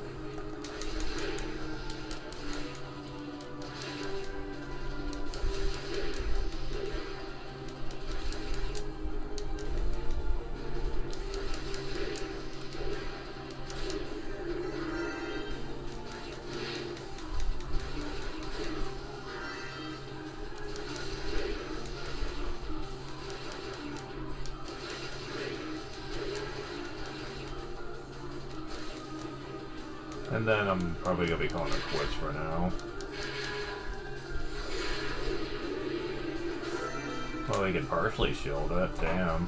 And then I'm probably going to be calling it quits for now. Well, they can partially shield it, damn.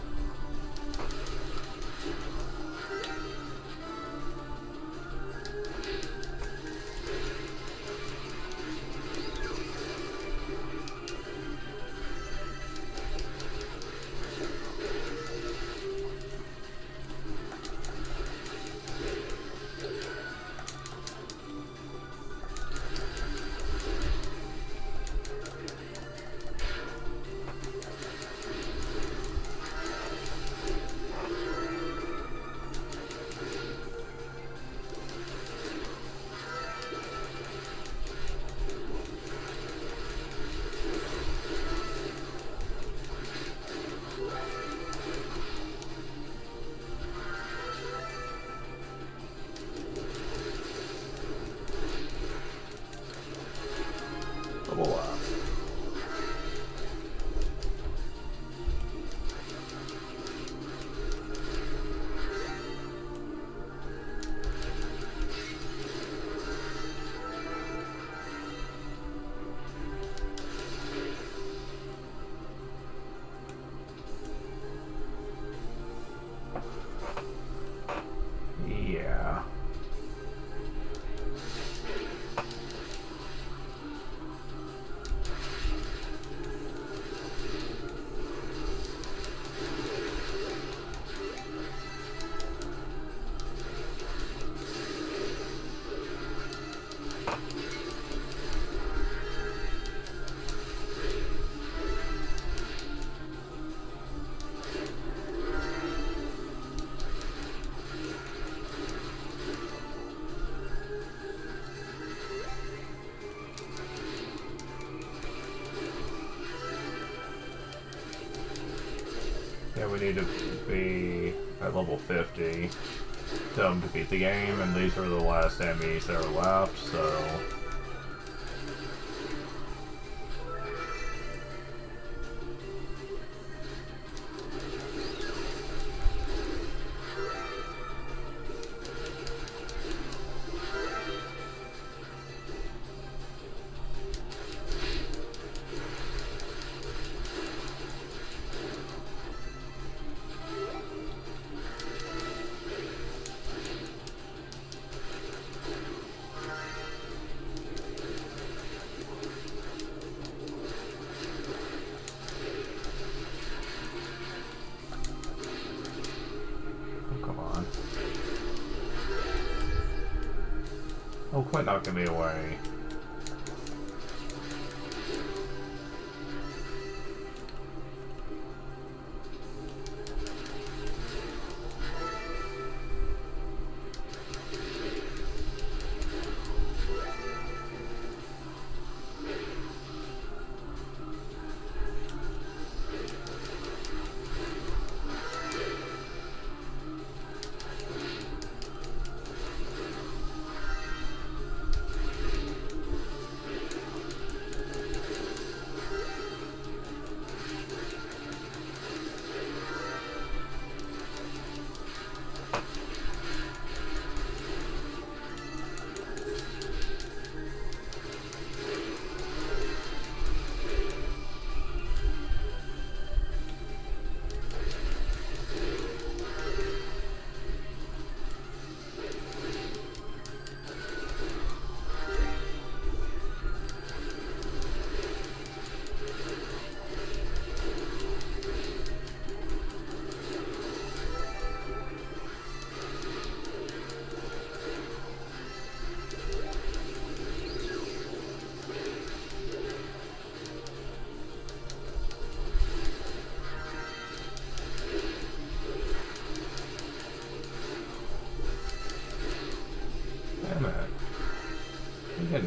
Double up. Yeah. Yeah, we need to be at level 50 to beat the game, and these are the last enemies that are left, so... Oh, quit knocking me away.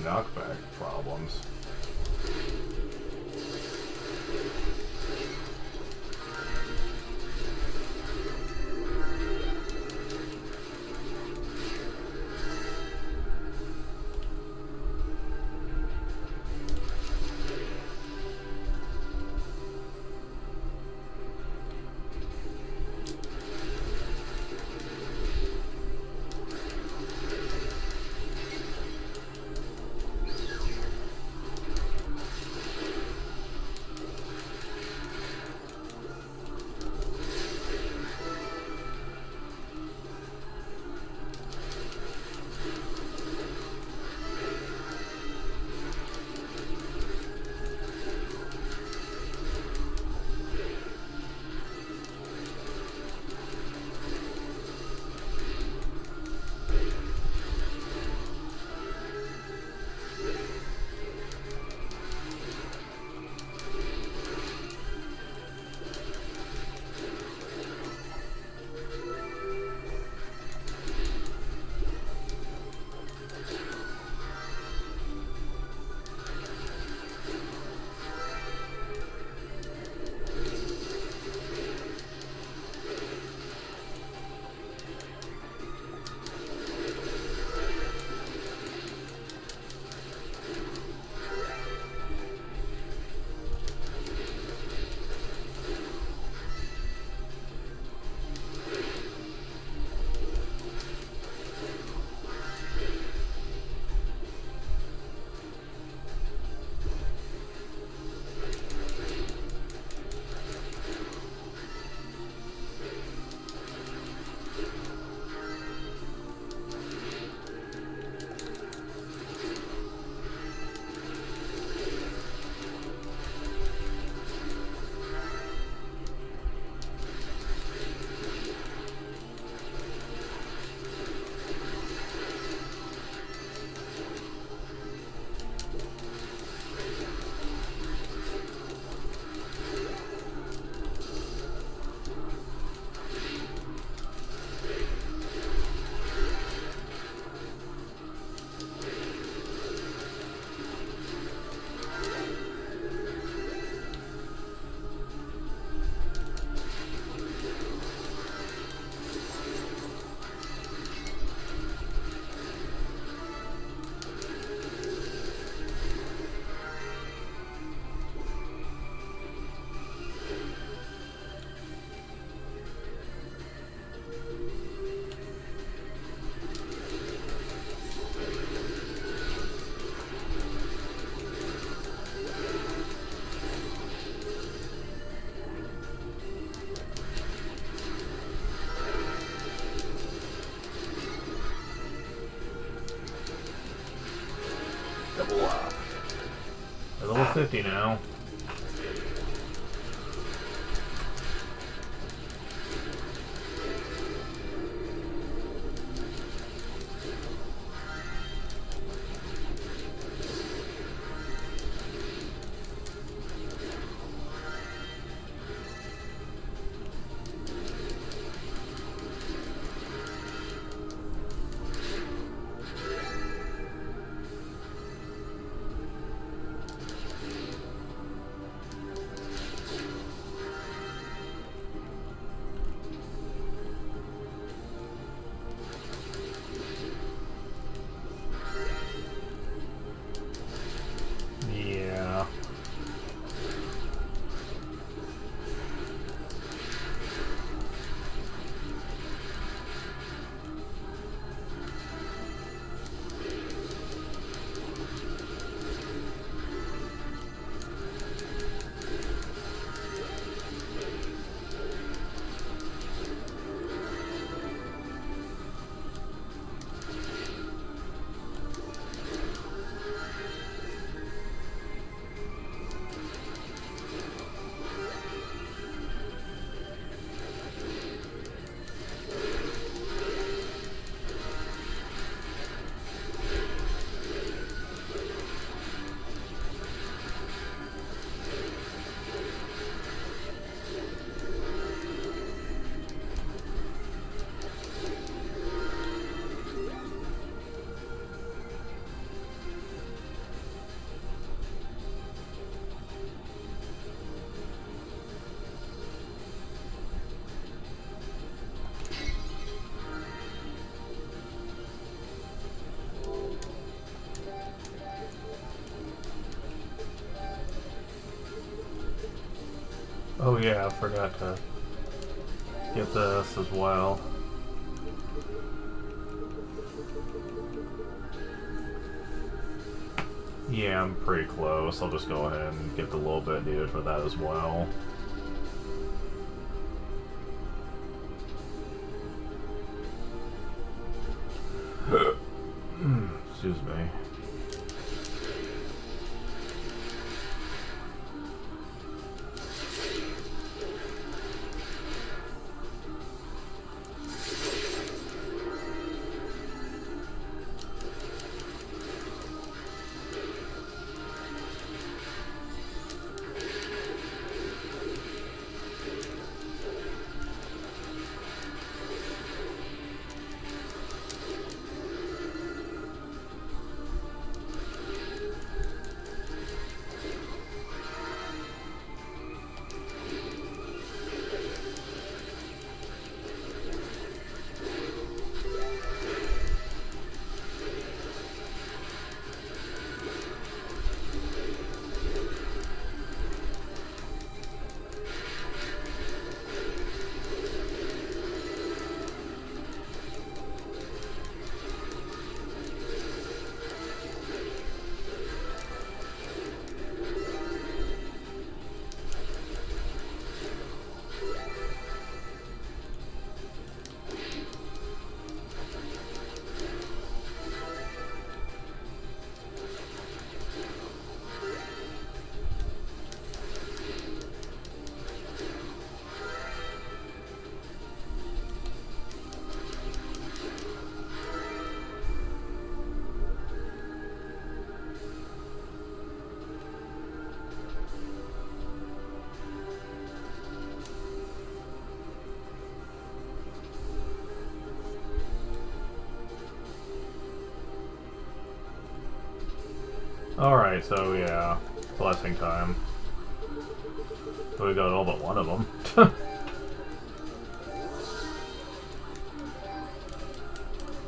knockback problems. Level 50 now. Oh yeah, I forgot to get this as well. Yeah, I'm pretty close. I'll just go ahead and get the little bit needed for that as well. Excuse me. Alright, so yeah, blessing time. So we got all but one of them.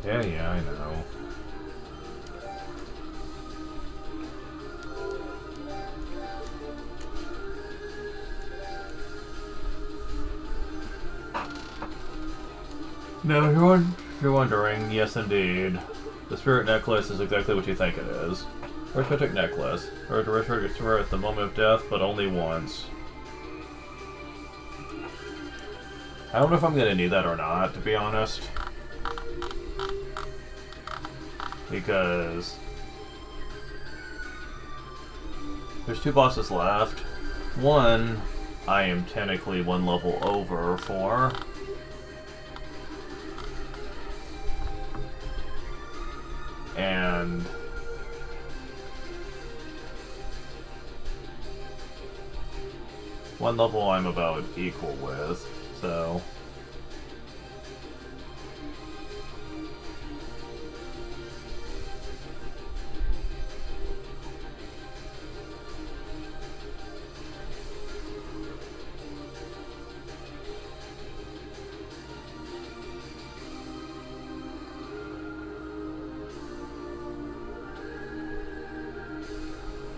Yeah, I know. No, if you're wondering, yes indeed. The spirit necklace is exactly what you think it is. Arithmetic necklace. Or to return at the moment of death, but only once. I don't know if I'm gonna need that or not, to be honest. Because there's two bosses left. One, I am technically one level over for. And one level I'm about equal with, so.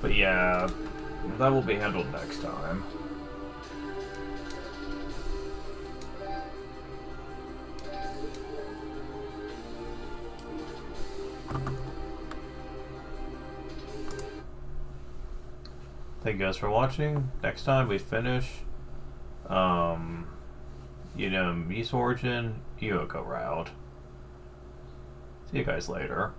But yeah, that will be handled next time. Thank you guys for watching. Next time we finish, Miss Origin, Yoko route. See you guys later.